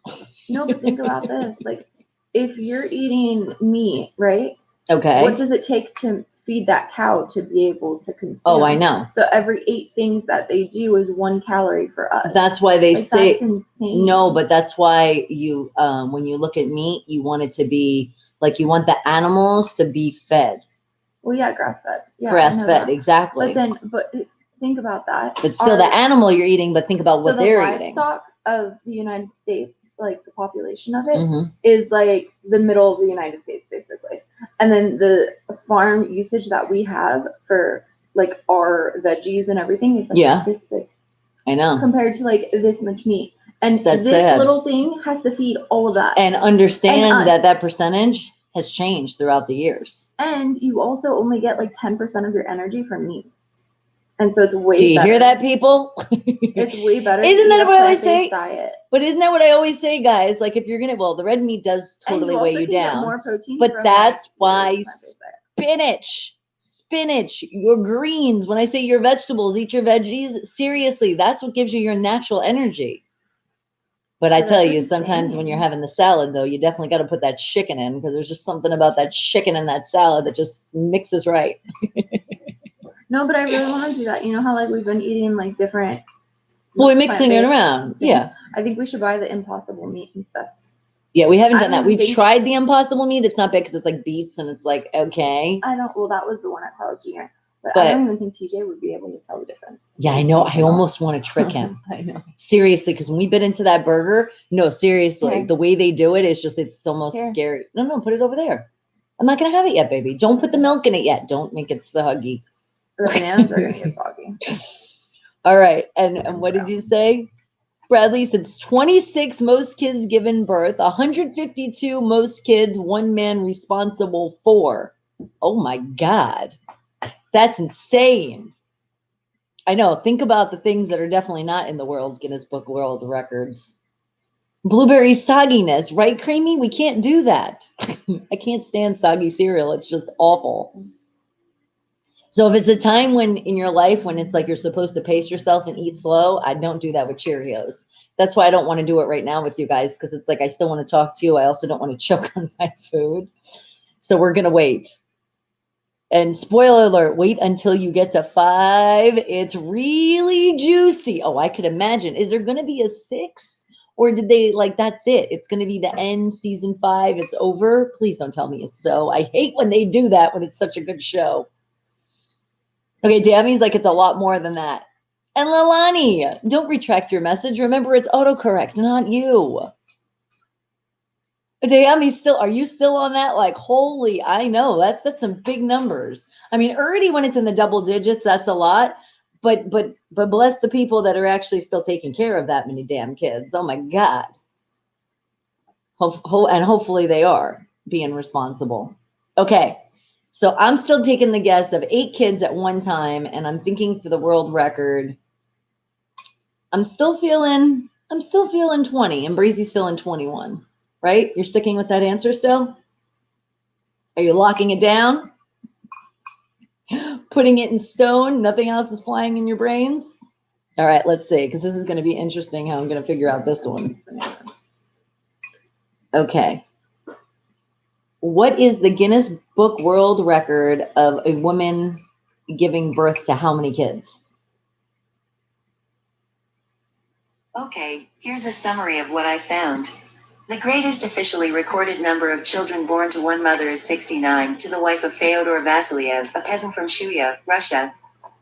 Speaker 1: No, but think about this. Like, if you're eating meat, right?
Speaker 3: Okay.
Speaker 1: What does it take to feed that cow to be able to consume?
Speaker 3: Oh, I know.
Speaker 1: So every 8 things that they do is 1 calorie for us.
Speaker 3: That's why they say
Speaker 1: that's insane.
Speaker 3: No, but that's why you when you look at meat, you want it to be like, you want the animals to be fed.
Speaker 1: Well, yeah, grass fed. Yeah,
Speaker 3: grass fed, exactly.
Speaker 1: But think about that.
Speaker 3: But still, the animal you're eating. But think about what they're eating.
Speaker 1: The livestock of the United States, like the population of it, is like the middle of the United States, basically. And then the farm usage that we have for like our veggies and everything is like this big.
Speaker 3: I know.
Speaker 1: Compared to like this much meat. And
Speaker 3: that's
Speaker 1: this
Speaker 3: sad.
Speaker 1: Little thing has to feed all of that.
Speaker 3: And understand that percentage has changed throughout the years. And
Speaker 1: you also only get like 10% of your energy from meat. And so it's way better.
Speaker 3: Do you hear that, people?
Speaker 1: It's way better.
Speaker 3: Isn't that what I always say? Diet. But isn't that what I always say, guys? Like, if you're going to, the red meat does totally weigh you down. Get more protein, but that's why spinach, your greens, when I say your vegetables, eat your veggies. Seriously, that's what gives you your natural energy. But I tell you, sometimes when you're having the salad, though, you definitely got to put that chicken in, because there's just something about that chicken in that salad that just mixes right.
Speaker 1: No, but I really want to do that. You know how, like, we've been eating like different.
Speaker 3: Well, we're mixing it around.
Speaker 1: Things.
Speaker 3: Yeah.
Speaker 1: I think we should buy the impossible meat and stuff.
Speaker 3: Yeah, we haven't done that. We've tried the impossible meat. It's not bad because it's like beets and it's like, okay.
Speaker 1: Well, that was the one at Carl's Jr. But I don't even think TJ would be able to tell the difference.
Speaker 3: Yeah, I know. I almost want to trick him.
Speaker 1: I know.
Speaker 3: Seriously, because when we bit into that burger, no, seriously, the way they do it is just, it's almost scary. No, put it over there. I'm not going to have it yet, baby. Don't put the milk in it yet. Don't make it soggy.
Speaker 1: The bananas are going to get soggy.
Speaker 3: All right. And what did you say? Bradley said 26 most kids given birth, 152 most kids, 1 man responsible for. Oh my God. That's insane. I know. Think about the things that are definitely not in the Guinness Book World Records. Blueberry sogginess, right, Creamy? We can't do that. I can't stand soggy cereal. It's just awful. So if it's a time when in your life when it's like you're supposed to pace yourself and eat slow, I don't do that with Cheerios. That's why I don't want to do it right now with you guys, because it's like I still want to talk to you. I also don't want to choke on my food. So we're going to wait. And spoiler alert, wait until you get to 5. It's really juicy. Oh, I could imagine. Is there going to be a 6? Or did they that's it? It's going to be the end, season 5. It's over. Please don't tell me it's so. I hate when they do that when it's such a good show. Okay, Dammy's like, it's a lot more than that. And Lalani, don't retract your message. Remember, it's autocorrect, not you. Dammy, are you still on that? Like, holy, I know, that's some big numbers. I mean, already when it's in the double digits, that's a lot. But bless the people that are actually still taking care of that many damn kids. Oh my God. And hopefully they are being responsible. Okay. So I'm still taking the guess of 8 kids at one time, and I'm thinking for the world record, I'm still feeling 20, and Breezy's feeling 21, right? You're sticking with that answer still? Are you locking it down? Putting it in stone? Nothing else is flying in your brains? All right, let's see, because this is going to be interesting how I'm going to figure out this one. Okay. What is the Guinness Book World Record of a woman giving birth to how many kids?
Speaker 1: Okay, here's a summary of what I found. The greatest officially recorded number of children born to one mother is 69, to the wife of Fyodor Vasilyev, a peasant from Shuya, Russia.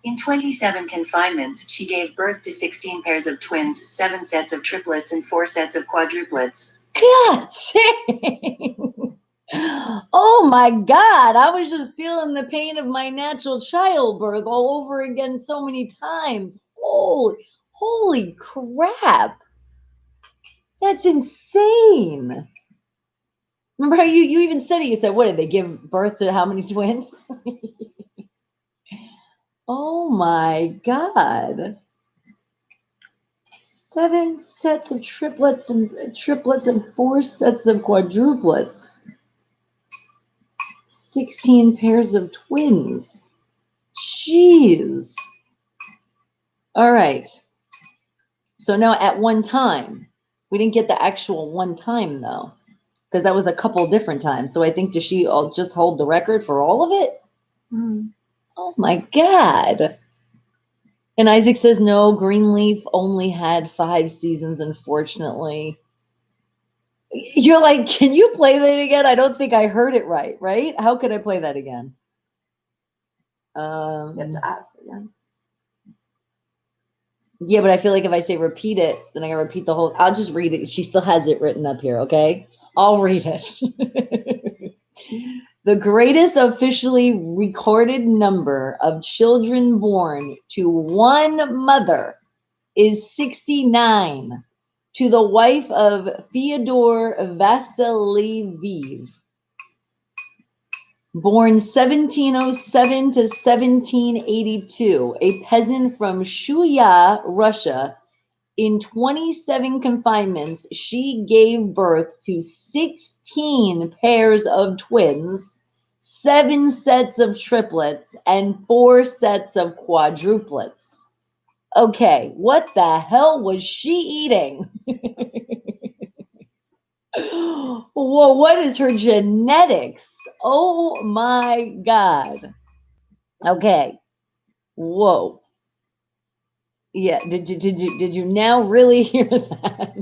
Speaker 1: In 27 confinements, she gave birth to 16 pairs of twins, 7 sets of triplets, and 4 sets of quadruplets.
Speaker 3: God dang. Oh my God. I was just feeling the pain of my natural childbirth all over again so many times. Holy crap. That's insane. Remember how you even said it? You said, what did they give birth to how many twins? Oh my God. 7 sets of triplets and 4 sets of quadruplets. 16 pairs of twins. Jeez. All right. So now at one time, we didn't get the actual one time though, because that was a couple different times. So I think, does she just hold the record for all of it? Oh my God. And Isaac says, no, Greenleaf only had 5 seasons, unfortunately. You're like, can you play that again? I don't think I heard it right? How could I play that again?
Speaker 2: You have to ask again.
Speaker 3: Yeah, but I feel like if I say repeat it, then I gotta repeat the whole. I'll just read it. She still has it written up here, okay? I'll read it. The greatest officially recorded number of children born to one mother is 69, to the wife of Fyodor Vasilyev, born 1707 to 1782, a peasant from Shuya, Russia. In 27 confinements, she gave birth to 16 pairs of twins, 7 sets of triplets, and 4 sets of quadruplets. Okay, what the hell was she eating? Whoa, what is her genetics? Oh my God. Okay. Whoa. Yeah, did you now really hear that?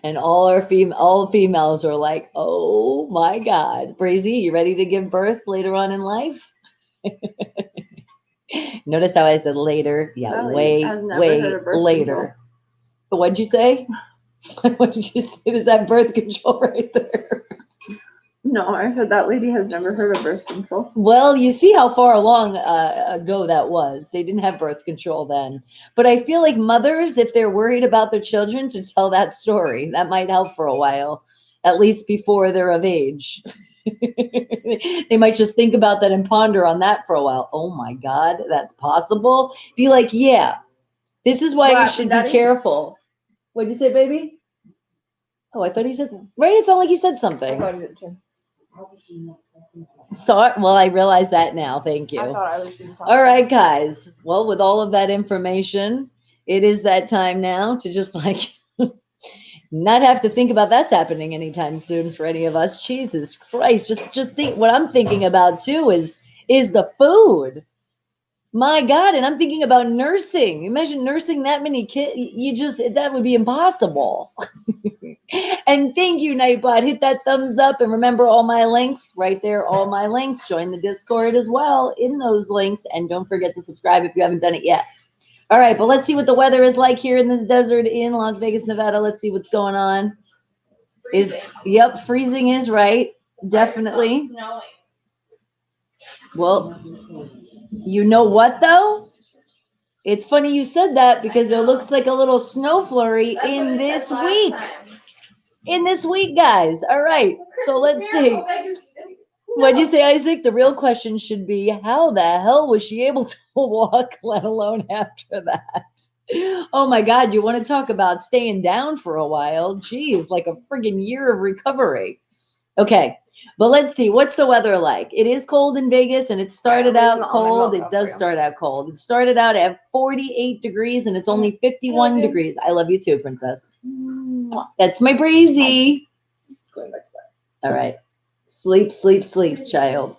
Speaker 3: And all females are like, oh my God. Brazy, you ready to give birth later on in life? Notice how I said later. Yeah, way later. What'd you say? What did you say? Is that birth control right there?
Speaker 2: No, I said that lady has never heard of birth control.
Speaker 3: Well, you see how far along ago that was. They didn't have birth control then. But I feel like mothers, if they're worried about their children, to tell that story. That might help for a while, at least before they're of age. They might just think about that and ponder on that for a while. Oh my God, that's possible. Be like, yeah, this is why you should be careful. What'd you say, baby? Oh, I thought he said, right? It sounded like he said something.
Speaker 2: I thought it too.
Speaker 3: Well, I realize that now. Thank you.
Speaker 2: I thought I was being talked
Speaker 3: All right, guys. Well, with all of that information, it is that time now to just like not have to think about that's happening anytime soon for any of us. Jesus Christ. Just think what I'm thinking about too is the food. My God, and I'm thinking about nursing. Imagine nursing that many kids. That would be impossible. And thank you, Nightbot. Hit that thumbs up and remember all my links right there. All my links. Join the Discord as well in those links. And don't forget to subscribe if you haven't done it yet. All right, but let's see what the weather is like here in this desert in Las Vegas, Nevada. Let's see what's going on. Yep, freezing is right. Definitely. Well, you know what though? It's funny you said that because there looks like a little snow flurry in this week. In this week, guys. All right. So let's see. What'd you say, Isaac? The real question should be, how the hell was she able to walk, let alone after that? Oh my God. You want to talk about staying down for a while? Geez, like a friggin' year of recovery. Okay, but let's see. What's the weather like? It is cold in Vegas, and it started out cold. It does start out cold. It started out at 48 degrees, and it's only 51 degrees. I love you too, princess. That's my breezy. All right. Sleep, sleep, sleep, child.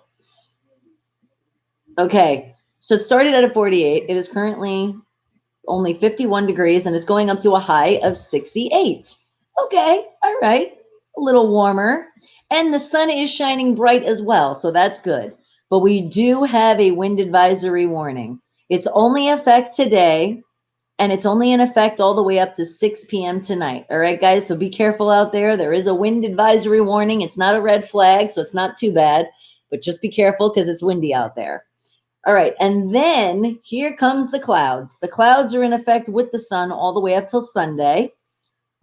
Speaker 3: Okay, so it started at a 48. It is currently only 51 degrees, and it's going up to a high of 68. Okay, all right, a little warmer. And the sun is shining bright as well, so that's good. But we do have a wind advisory warning. It's only in effect today, and it's only in effect all the way up to 6 p.m. tonight. All right, guys, so be careful out there. There is a wind advisory warning. It's not a red flag, so it's not too bad, but just be careful because it's windy out there. All right, and then here comes the clouds. The clouds are in effect with the sun all the way up till Sunday.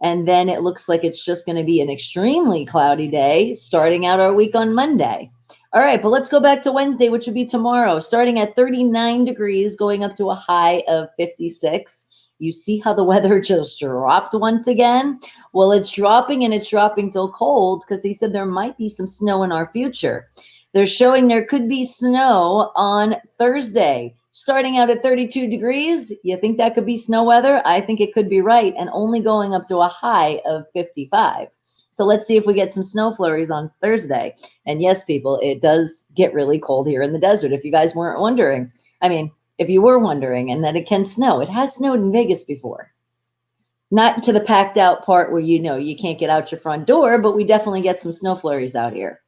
Speaker 3: And then it looks like it's just going to be an extremely cloudy day starting out our week on Monday. All right, but let's go back to Wednesday, which would be tomorrow, starting at 39 degrees, going up to a high of 56. You see how the weather just dropped once again? Well, it's dropping, and it's dropping till cold because he said there might be some snow in our future. They're showing there could be snow on Thursday, starting out at 32 degrees. You think that could be snow weather? I think it could be right, and only going up to a high of 55. So let's see if we get some snow flurries on Thursday. And yes, people, it does get really cold here in the desert. If you guys weren't wondering, I mean, if you were wondering, and that it can snow, it has snowed in Vegas before. Not to the packed out part where you can't get out your front door, but we definitely get some snow flurries out here.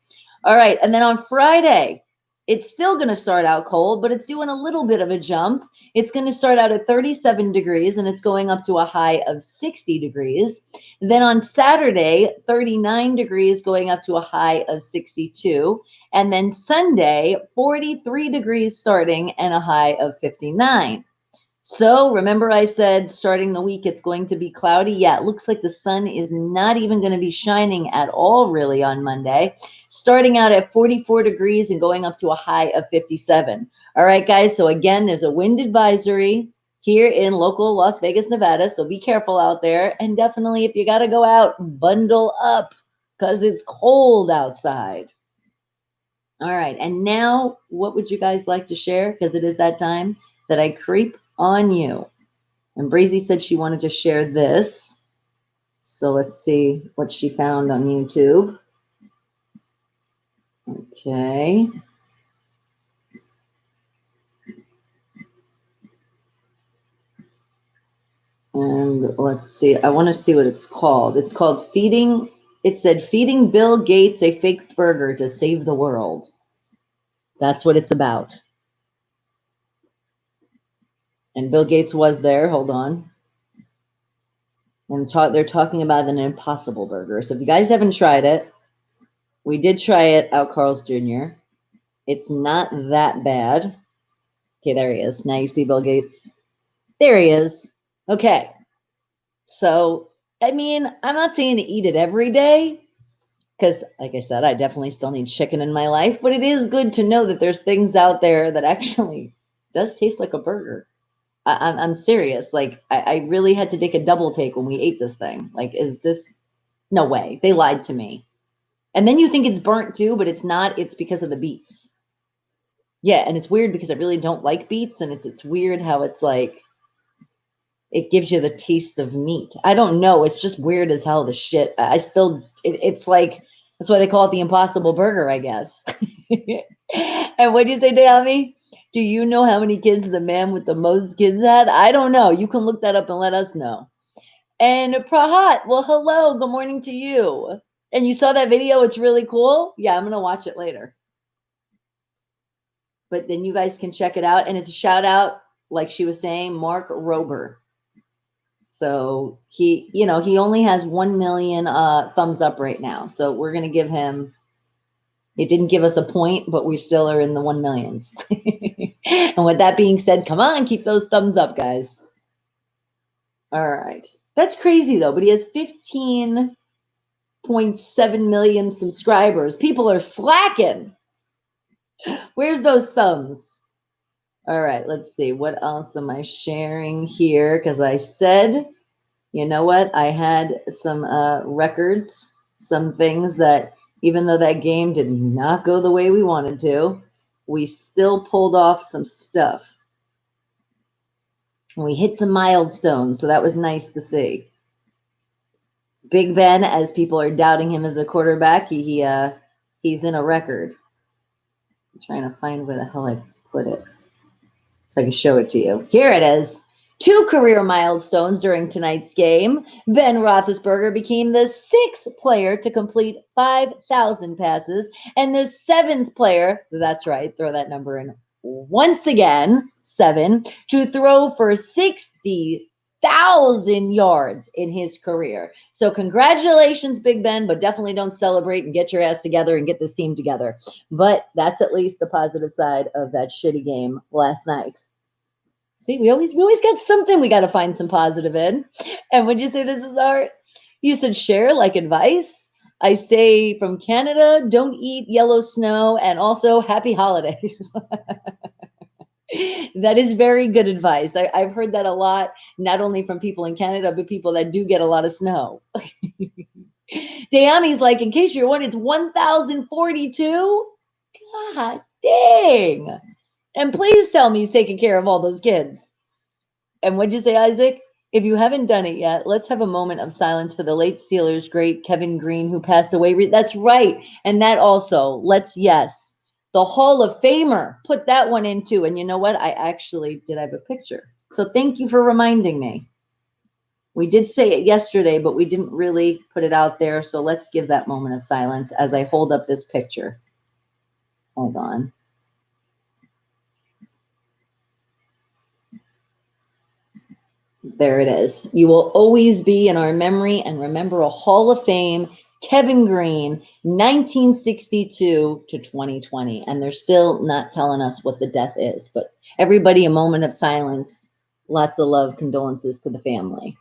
Speaker 3: All right, and then on Friday, it's still going to start out cold, but it's doing a little bit of a jump. It's going to start out at 37 degrees, and it's going up to a high of 60 degrees. Then on Saturday, 39 degrees, going up to a high of 62. And then Sunday, 43 degrees starting and a high of 59. So remember I said starting the week, it's going to be cloudy. Yeah, it looks like the sun is not even going to be shining at all really on Monday, starting out at 44 degrees and going up to a high of 57. All right, guys. So again, there's a wind advisory here in local Las Vegas, Nevada. So be careful out there. And definitely if you got to go out, bundle up because it's cold outside. All right. And now what would you guys like to share? Because it is that time that I creep on you. And Breezy said she wanted to share this. So let's see what she found on YouTube. Okay. And let's see. I want to see what it's called. It's called feeding. It said feeding Bill Gates a fake burger to save the world. That's what it's about. And Bill Gates was there. Hold on. And they're talking about an Impossible Burger. So if you guys haven't tried it, we did try it out Carl's Jr. It's not that bad. Okay, there he is. Now you see Bill Gates. There he is. Okay. So, I mean, I'm not saying to eat it every day because, like I said, I definitely still need chicken in my life, but it is good to know that there's things out there that actually does taste like a burger. I'm serious. Like, I really had to take a double take when we ate this thing. Like, is this? No way. They lied to me. And then you think it's burnt too, but it's not. It's because of the beets. Yeah, and it's weird because I really don't like beets, and it's weird how it's like it gives you the taste of meat. I don't know. It's just weird as hell. The shit. It's like that's why they call it the Impossible Burger, I guess. And what do you say, Naomi? Do you know how many kids the man with the most kids had? I don't know. You can look that up and let us know. And Prahat, well, hello. Good morning to you. And you saw that video? It's really cool. Yeah, I'm gonna watch it later. But then you guys can check it out. And it's a shout out, like she was saying, Mark Rober. So he only has 1 million thumbs up right now. So we're going to give him, it didn't give us a point, but we still are in the 1 millions. And with that being said, come on, keep those thumbs up, guys. All right. That's crazy though, but he has 15.7 million subscribers. People are slacking. Where's those thumbs? All right, let's see. What else am I sharing here? Because I said, you know what? I had some records, some things that Even though that game did not go the way we wanted to, we still pulled off some stuff. And we hit some milestones, so that was nice to see. Big Ben, as people are doubting him as a quarterback, he's in a record. I'm trying to find where the hell I put it so I can show it to you. Here it is. 2 career milestones during tonight's game. Ben Roethlisberger became the 6th player to complete 5,000 passes and the 7th player, that's right, throw that number in once again, 7, to throw for 60,000 yards in his career. So congratulations, Big Ben, but definitely don't celebrate and get your ass together and get this team together. But that's at least the positive side of that shitty game last night. See, we always got something we got to find some positive in. And would you say this is art? You said share like advice. I say from Canada, don't eat yellow snow, and also happy holidays. That is very good advice. I've heard that a lot, not only from people in Canada, but people that do get a lot of snow. Dayami's like, in case you're wondering, it's 1,042? God dang. And please tell me he's taking care of all those kids. And what'd you say, Isaac? If you haven't done it yet, let's have a moment of silence for the late Steelers great Kevin Green, who passed away. That's right. And that also, yes, the Hall of Famer, put that one in too. And you know what? I actually did have a picture. So thank you for reminding me. We did say it yesterday, but we didn't really put it out there. So let's give that moment of silence as I hold up this picture. Hold on. There it is. You will always be in our memory, and remember a Hall of Fame, Kevin Green, 1962 to 2020. And they're still not telling us what the death is, but everybody, a moment of silence. Lots of love, condolences to the family.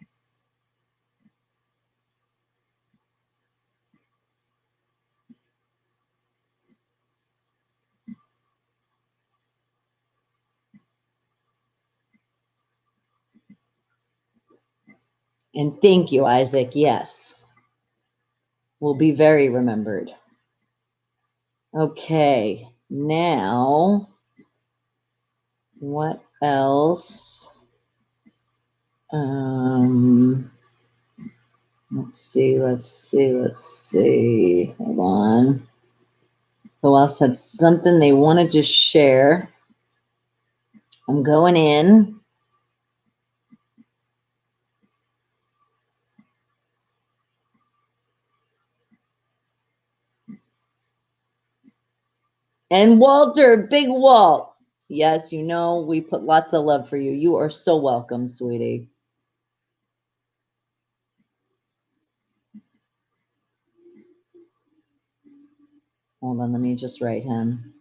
Speaker 3: And thank you, Isaac. Yes, will be very remembered. Okay, now what else? Let's see. Hold on. Who else had something they wanted to share? I'm going in. And Walter, Big Walt. Yes, you know, we put lots of love for you. You are so welcome, sweetie. Hold on, let me just write him.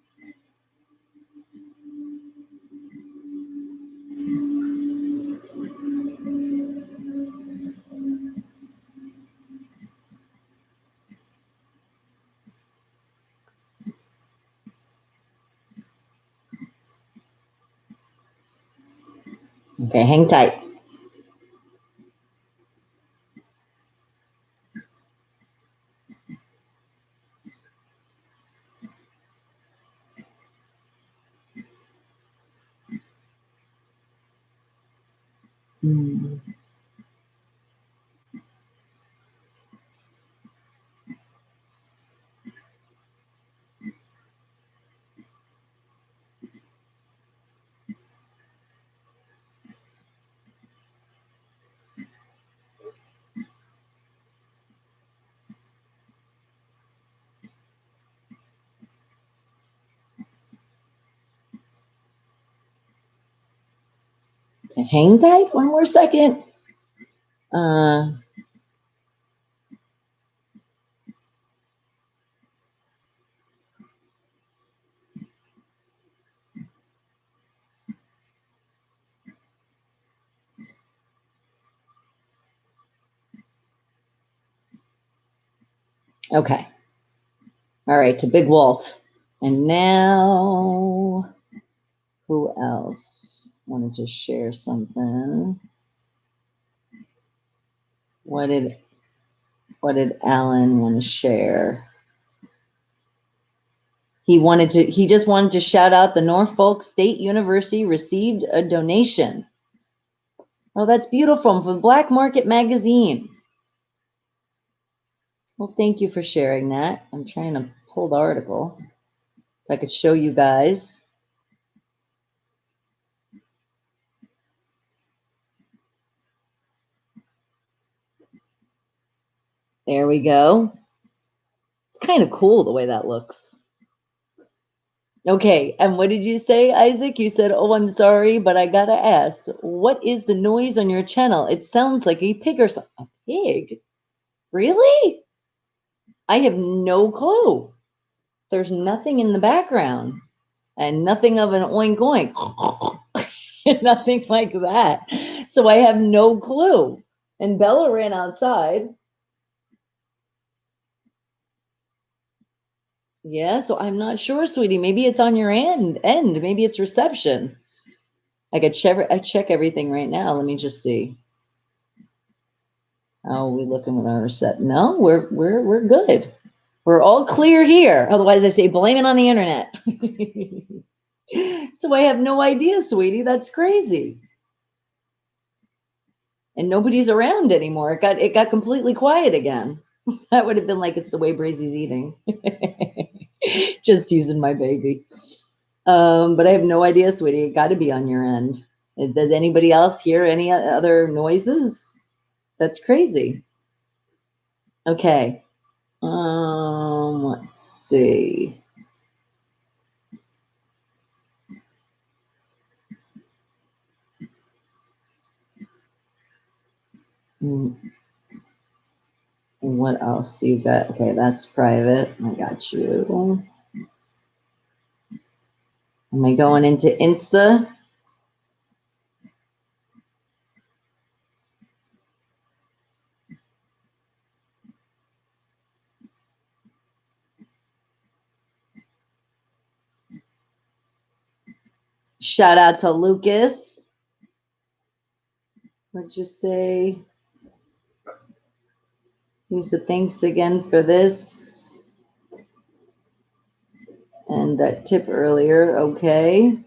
Speaker 3: Okay, hang tight. Okay, hang tight. One more second. Okay. All right, to Big Walt. And now, who else wanted to share something? What did Alan want to share? He just wanted to shout out the Norfolk State University received a donation. Oh, that's beautiful, from Black Market Magazine. Well, thank you for sharing that. I'm trying to pull the article so I could show you guys. There we go. It's kind of cool the way that looks. Okay, and what did you say, Isaac? You said, "Oh, I'm sorry, but I gotta ask, what is the noise on your channel? It sounds like a pig or something." A pig? Really? I have no clue. There's nothing in the background and nothing of an oink oink. Nothing like that. So I have no clue. And Bella ran outside. Yeah, so I'm not sure, sweetie. Maybe it's on your end. Maybe it's reception. I check everything right now. Let me just see. How are we looking with our reset? No, we're good. We're all clear here. Otherwise, I say blame it on the internet. So I have no idea, sweetie. That's crazy. And nobody's around anymore. It got completely quiet again. That would have been like, it's the way Brazy's eating. Just teasing my baby. But I have no idea, sweetie. It got to be on your end. Does anybody else hear any other noises? That's crazy. Okay. Let's see. What else you got? Okay, that's private. I got you. Am I going into Insta? Shout out to Lucas. What'd you say? He said, thanks again for this. And that tip earlier, okay.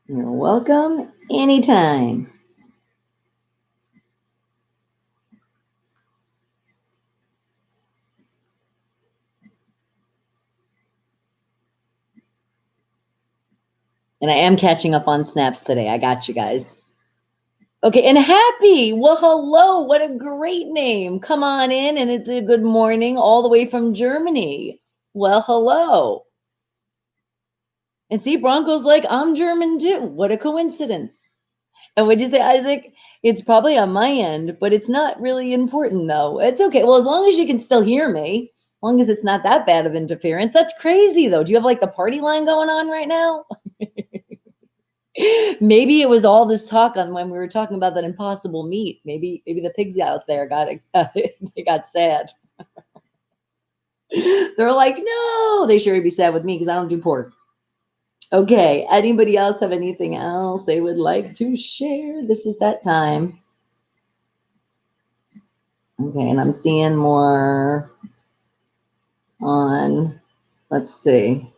Speaker 3: You're welcome anytime. And I am catching up on snaps today. I got you guys. Okay, and Happy. Well, hello. What a great name. Come on in, and it's a good morning all the way from Germany. Well, hello. And see, Bronco's like, I'm German too. What a coincidence. And what'd you say, Isaac? It's probably on my end, but it's not really important though. It's okay. Well, as long as you can still hear me, as long as it's not that bad of interference. That's crazy though. Do you have like the party line going on right now? Maybe it was all this talk on when we were talking about that impossible meat. Maybe the pigs out there they got sad. They're like, no, they sure would be sad with me because I don't do pork. Okay, anybody else have anything else they would like to share? This is that time. Okay, and I'm seeing more on, let's see.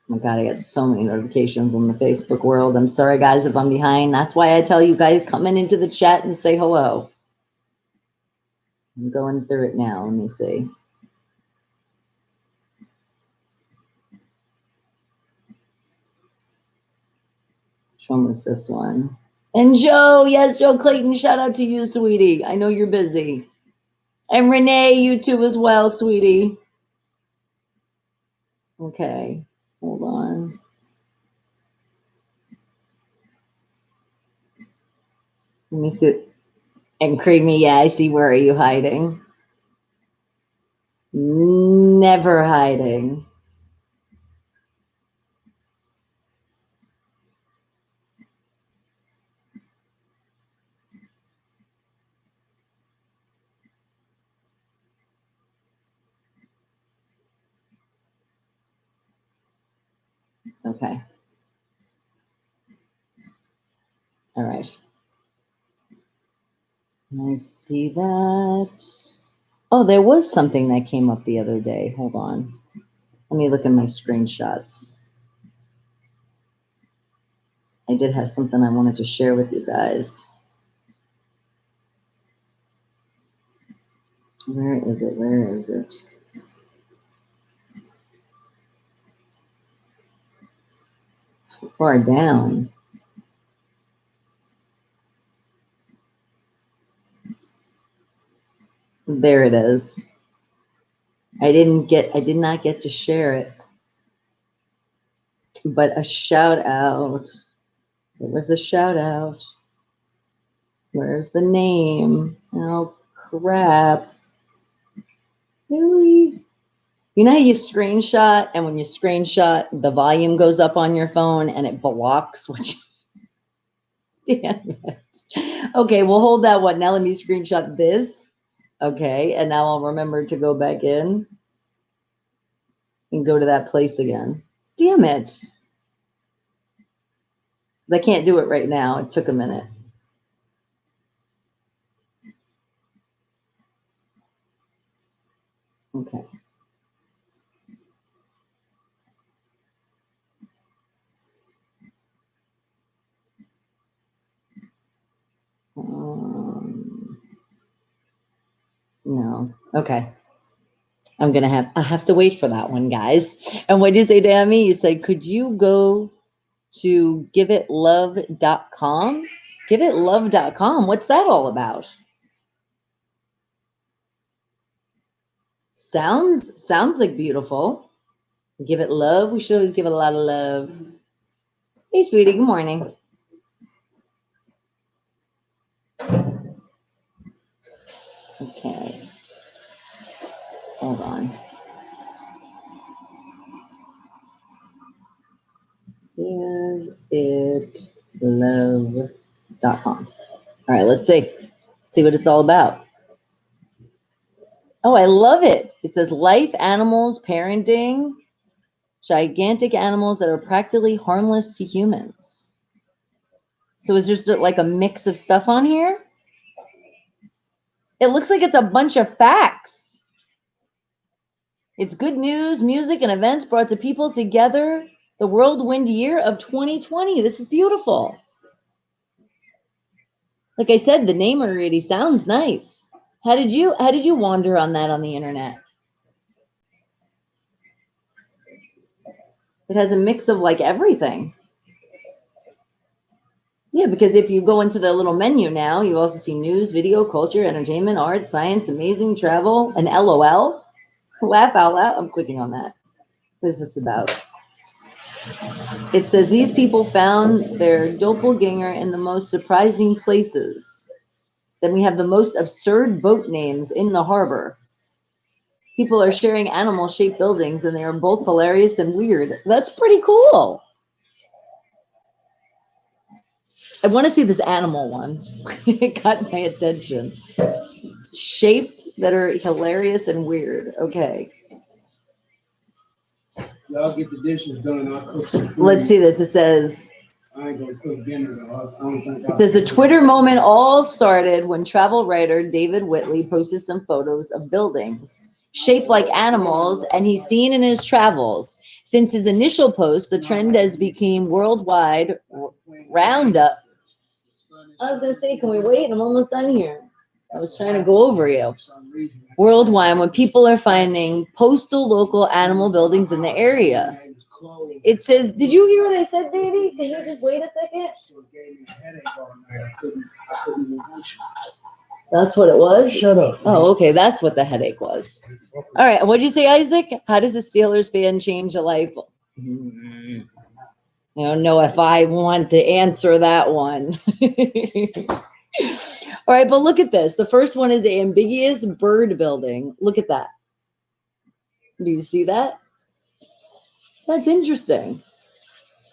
Speaker 3: Oh my God, I got so many notifications in the Facebook world. I'm sorry, guys, if I'm behind. That's why I tell you guys, coming into the chat and say hello. I'm going through it now. Let me see. Which one was this one? And Joe, yes, Joe Clayton, shout out to you, sweetie. I know you're busy. And Renee, you too as well, sweetie. Okay, hold on. Let me see. And Creamy, yeah, I see. Where are you hiding? Never hiding. Okay. All right. I see that. Oh, there was something that came up the other day. Hold on. Let me look at my screenshots. I did have something I wanted to share with you guys. Where is it? Where is it? Far down. There it is. I did not get to share it. But a shout out. It was a shout out. Where's the name? Oh, crap. Really? You know how you screenshot, and when you screenshot, the volume goes up on your phone and it blocks what you... Damn it. Okay, we'll hold that one. Now let me screenshot this. Okay, and now I'll remember to go back in and go to that place again. Damn it. I can't do it right now. It took a minute. Okay. No. Okay. I have to wait for that one, guys. And what did you say, Dammy? You said, could you go to giveitlove.com? Giveitlove.com. What's that all about? Sounds like beautiful. Give it love. We should always give it a lot of love. Hey, sweetie. Good morning. Okay. Hold on. Giveitlove.com. All right, let's see. See what it's all about. Oh, I love it. It says life, animals, parenting, gigantic animals that are practically harmless to humans. So it's just like a mix of stuff on here. It looks like it's a bunch of facts. It's good news, music, and events brought to people together the whirlwind year of 2020. This is beautiful. Like I said, the name already sounds nice. How did you wander on that on the internet? It has a mix of like everything. Yeah, because if you go into the little menu now, you also see news, video, culture, entertainment, art, science, amazing, travel, and LOL. Laugh out loud. I'm clicking on that. What is this about? It says these people found their doppelganger in the most surprising places. Then we have the most absurd boat names in the harbor. People are sharing animal-shaped buildings, and they are both hilarious and weird. That's pretty cool. I want to see this animal one. It got my attention. Shaped that are hilarious and weird. Okay.
Speaker 2: Y'all get the dishes done and I'll cook some food.
Speaker 3: Let's see this. It says...
Speaker 2: I ain't gonna cook dinner though. I don't think
Speaker 3: it says the Twitter moment all started when travel writer David Whitley posted some photos of buildings shaped like animals, and he's seen in his travels. Since his initial post, the trend has become worldwide roundup. I was gonna say, can we wait? I'm almost done here. I was trying to go over you. Worldwide, when people are finding postal local animal buildings in the area. It says, did you hear what I said, baby? Can you just wait a second? That's what it was?
Speaker 2: Shut up.
Speaker 3: Oh, okay. That's what the headache was. All right. What'd you say, Isaac? How does a Steelers fan change a life? I don't know if I want to answer that one. All right, but look at this. The first one is an ambiguous bird building. Look at that. Do you see that? That's interesting.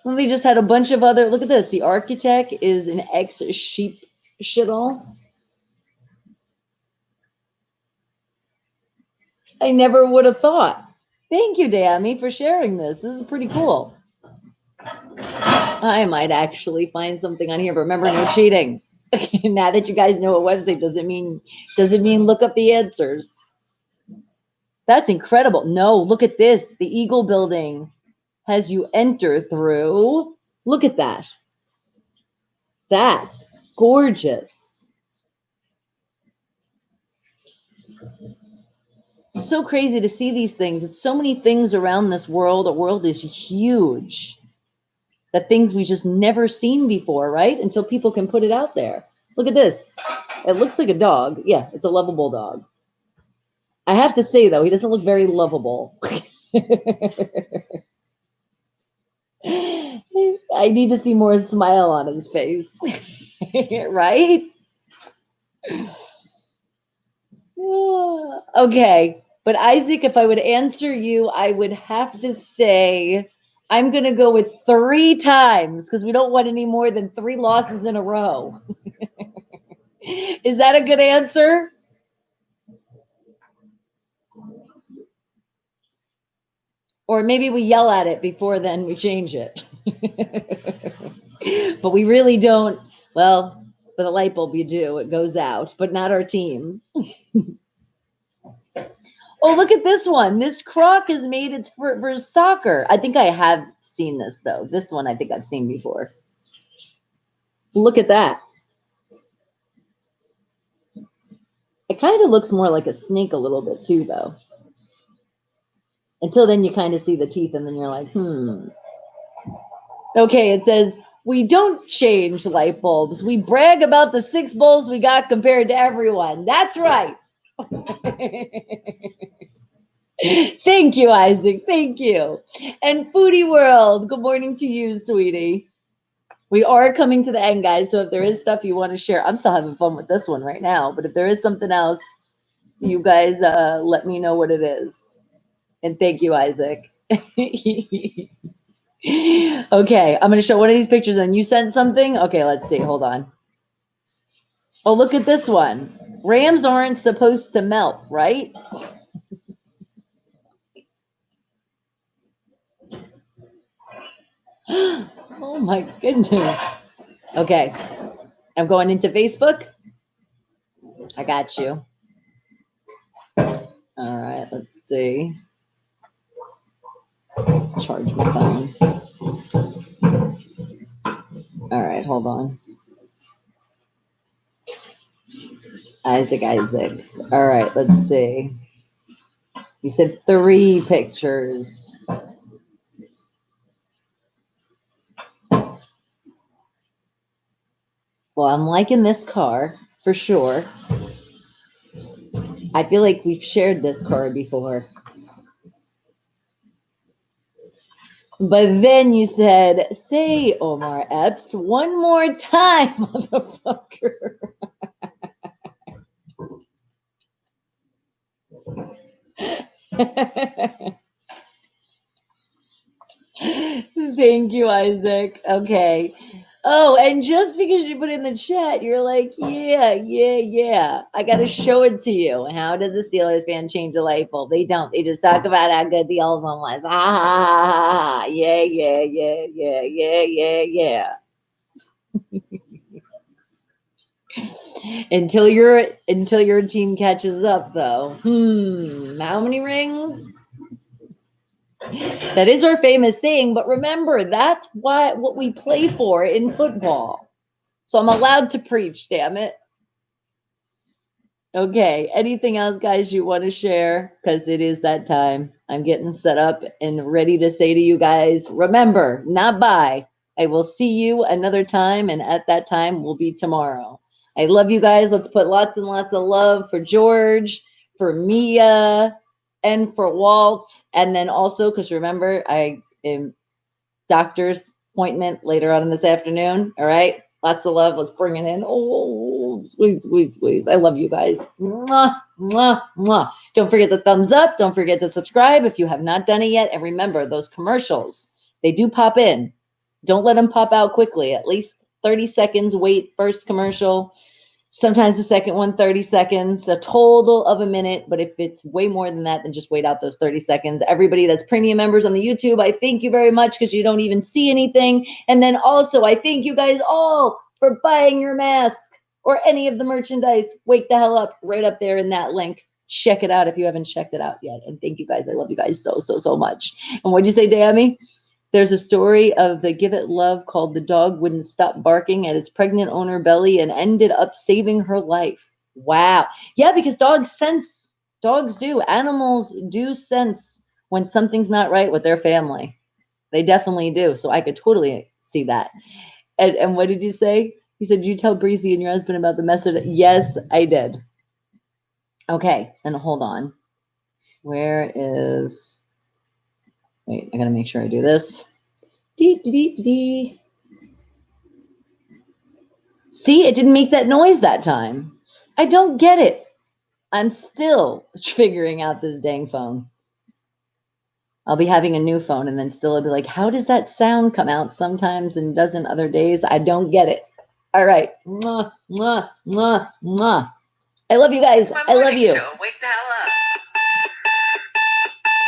Speaker 3: Well, they just had a bunch of other, look at this. The architect is an ex-sheep shittle. I never would have thought. Thank you, Dammy, for sharing this. This is pretty cool. I might actually find something on here, but remember, no cheating. Now that you guys know a website doesn't mean look up the answers. That's incredible. No, look at this. The Eagle building has you enter through. Look at that. That's gorgeous. So crazy to see these things. It's so many things around this world. The world is huge. The things we just never seen before, right? Until people can put it out there. Look at this. It looks like a dog. Yeah, it's a lovable dog. I have to say, though, he doesn't look very lovable. I need to see more smile on his face. Right? Okay. But Isaac, if I would answer you, I would have to say I'm going to go with 3 times because we don't want any more than 3 losses in a row. Is that a good answer? Or maybe we yell at it before then we change it. But we really don't. Well, for the light bulb, you do. It goes out, but not our team. Oh, look at this one. This croc is made it for soccer. I think I have seen this, though. This one I think I've seen before. Look at that. It kind of looks more like a snake a little bit, too, though. Until then, you kind of see the teeth, and then you're like, Okay, it says, we don't change light bulbs. We brag about the 6 bulbs we got compared to everyone. That's right. Thank you, Isaac. Thank you. And Foodie World, good morning to you, sweetie. We are coming to the end, guys. So if there is stuff you want to share, I'm still having fun with this one right now. But if there is something else, you guys let me know what it is. And thank you, Isaac. Okay, I'm going to show one of these pictures. And you sent something? Okay, let's see. Hold on. Oh, look at this one. Rams aren't supposed to melt, right? Oh my goodness. Okay. I'm going into Facebook. I got you. All right, let's see. Charge my phone. All right, hold on. Isaac. All right, let's see. You said 3 pictures. Well, I'm liking this car for sure. I feel like we've shared this car before. But then you said, say, Omar Epps, one more time, motherfucker. Thank you, Isaac. Okay. Oh, and just because you put in the chat, you're like, yeah. I got to show it to you. How does the Steelers fan change a light bulb? They don't. They just talk about how good the old one was. Ha. Yeah. Until your team catches up, though. How many rings? That is our famous saying, but remember, that's what we play for in football. So I'm allowed to preach, damn it. Okay, anything else, guys, you want to share? Because it is that time. I'm getting set up and ready to say to you guys, remember, not bye. I will see you another time, and at that time will be tomorrow. I love you guys. Let's put lots and lots of love for George, for Mia, and for Walt. And then also, because remember, I am doctor's appointment later on in this afternoon. All right. Lots of love. Let's bring it in. Oh, squeeze. I love you guys. Mwah, mwah, mwah. Don't forget the thumbs up. Don't forget to subscribe if you have not done it yet. And remember, those commercials, they do pop in. Don't let them pop out quickly. At least 30 seconds. Wait, first commercial. Sometimes the second one, 30 seconds, a total of a minute. But if it's way more than that, then just wait out those 30 seconds. Everybody that's premium members on the YouTube, I thank you very much because you don't even see anything. And then also, I thank you guys all for buying your mask or any of the merchandise. Wake the hell up, right up there in that link. Check it out if you haven't checked it out yet. And thank you guys. I love you guys so much. And what'd you say, Dammy? There's a story of the Give It Love called The Dog Wouldn't Stop Barking at its pregnant owner belly and ended up saving her life. Wow. Yeah, because dogs sense. Dogs do. Animals do sense when something's not right with their family. They definitely do. So I could totally see that. And what did you say? He said, did you tell Breezy and your husband about the message? Yes, I did. Okay. And hold on. Where is... Wait, I got to make sure I do this. See, it didn't make that noise that time. I don't get it. I'm still figuring out this dang phone. I'll be having a new phone and then still it'll be like, how does that sound come out sometimes and doesn't other days? I don't get it. All right. Mwah, mwah, mwah, mwah. I love you guys. I love you.
Speaker 1: Show. Wake the hell up.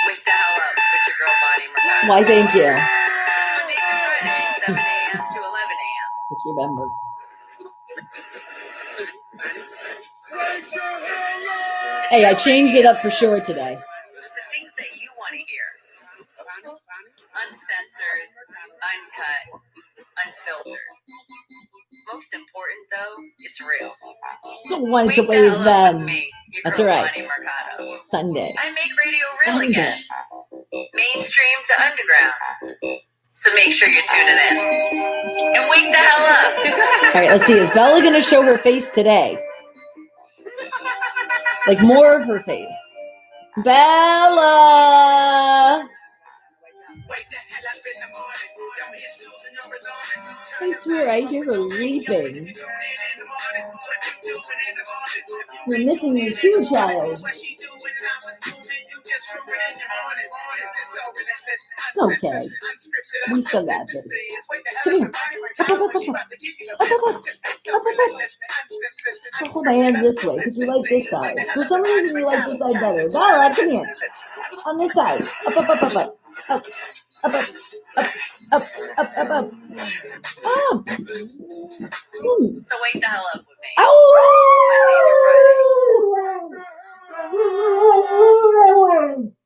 Speaker 1: Wake the hell up with your girl Bonnie Mercado.
Speaker 3: Why, thank you.
Speaker 1: It's Monday through Friday, 7 a.m. to 11 a.m.
Speaker 3: Just remember. Hey, I changed it up for sure today.
Speaker 1: The things that you want to hear. Uncensored, uncut, unfiltered. Most important, though, it's real.
Speaker 3: So wanted to wave them. That's all right. Sunday.
Speaker 1: I make radio real again. Mainstream to underground. So make sure you're tuning in. And wake the hell up.
Speaker 3: All right, let's see. Is Bella going to show her face today? Like more of her face. Bella! I swear I hear her leaping. You're missing your cue, child. Okay. We still got this. Come here. Up, up, up, up, up. Up, up, up. Up, up, up. I'll hold my hands this way because you like this side. For some reason you like this side better. Bella, come here. On this side. Up, up, up, up, up. Up, up, up. Up, up, up, up, up. Up.
Speaker 1: So wake the hell up with me.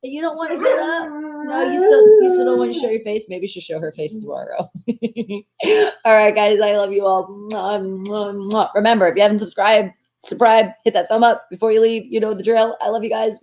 Speaker 3: You don't want to get up? No, you still don't want to show your face? Maybe you should show her face tomorrow. All right, guys, I love you all. Remember, if you haven't subscribed, hit that thumb up before you leave. You know the drill. I love you guys.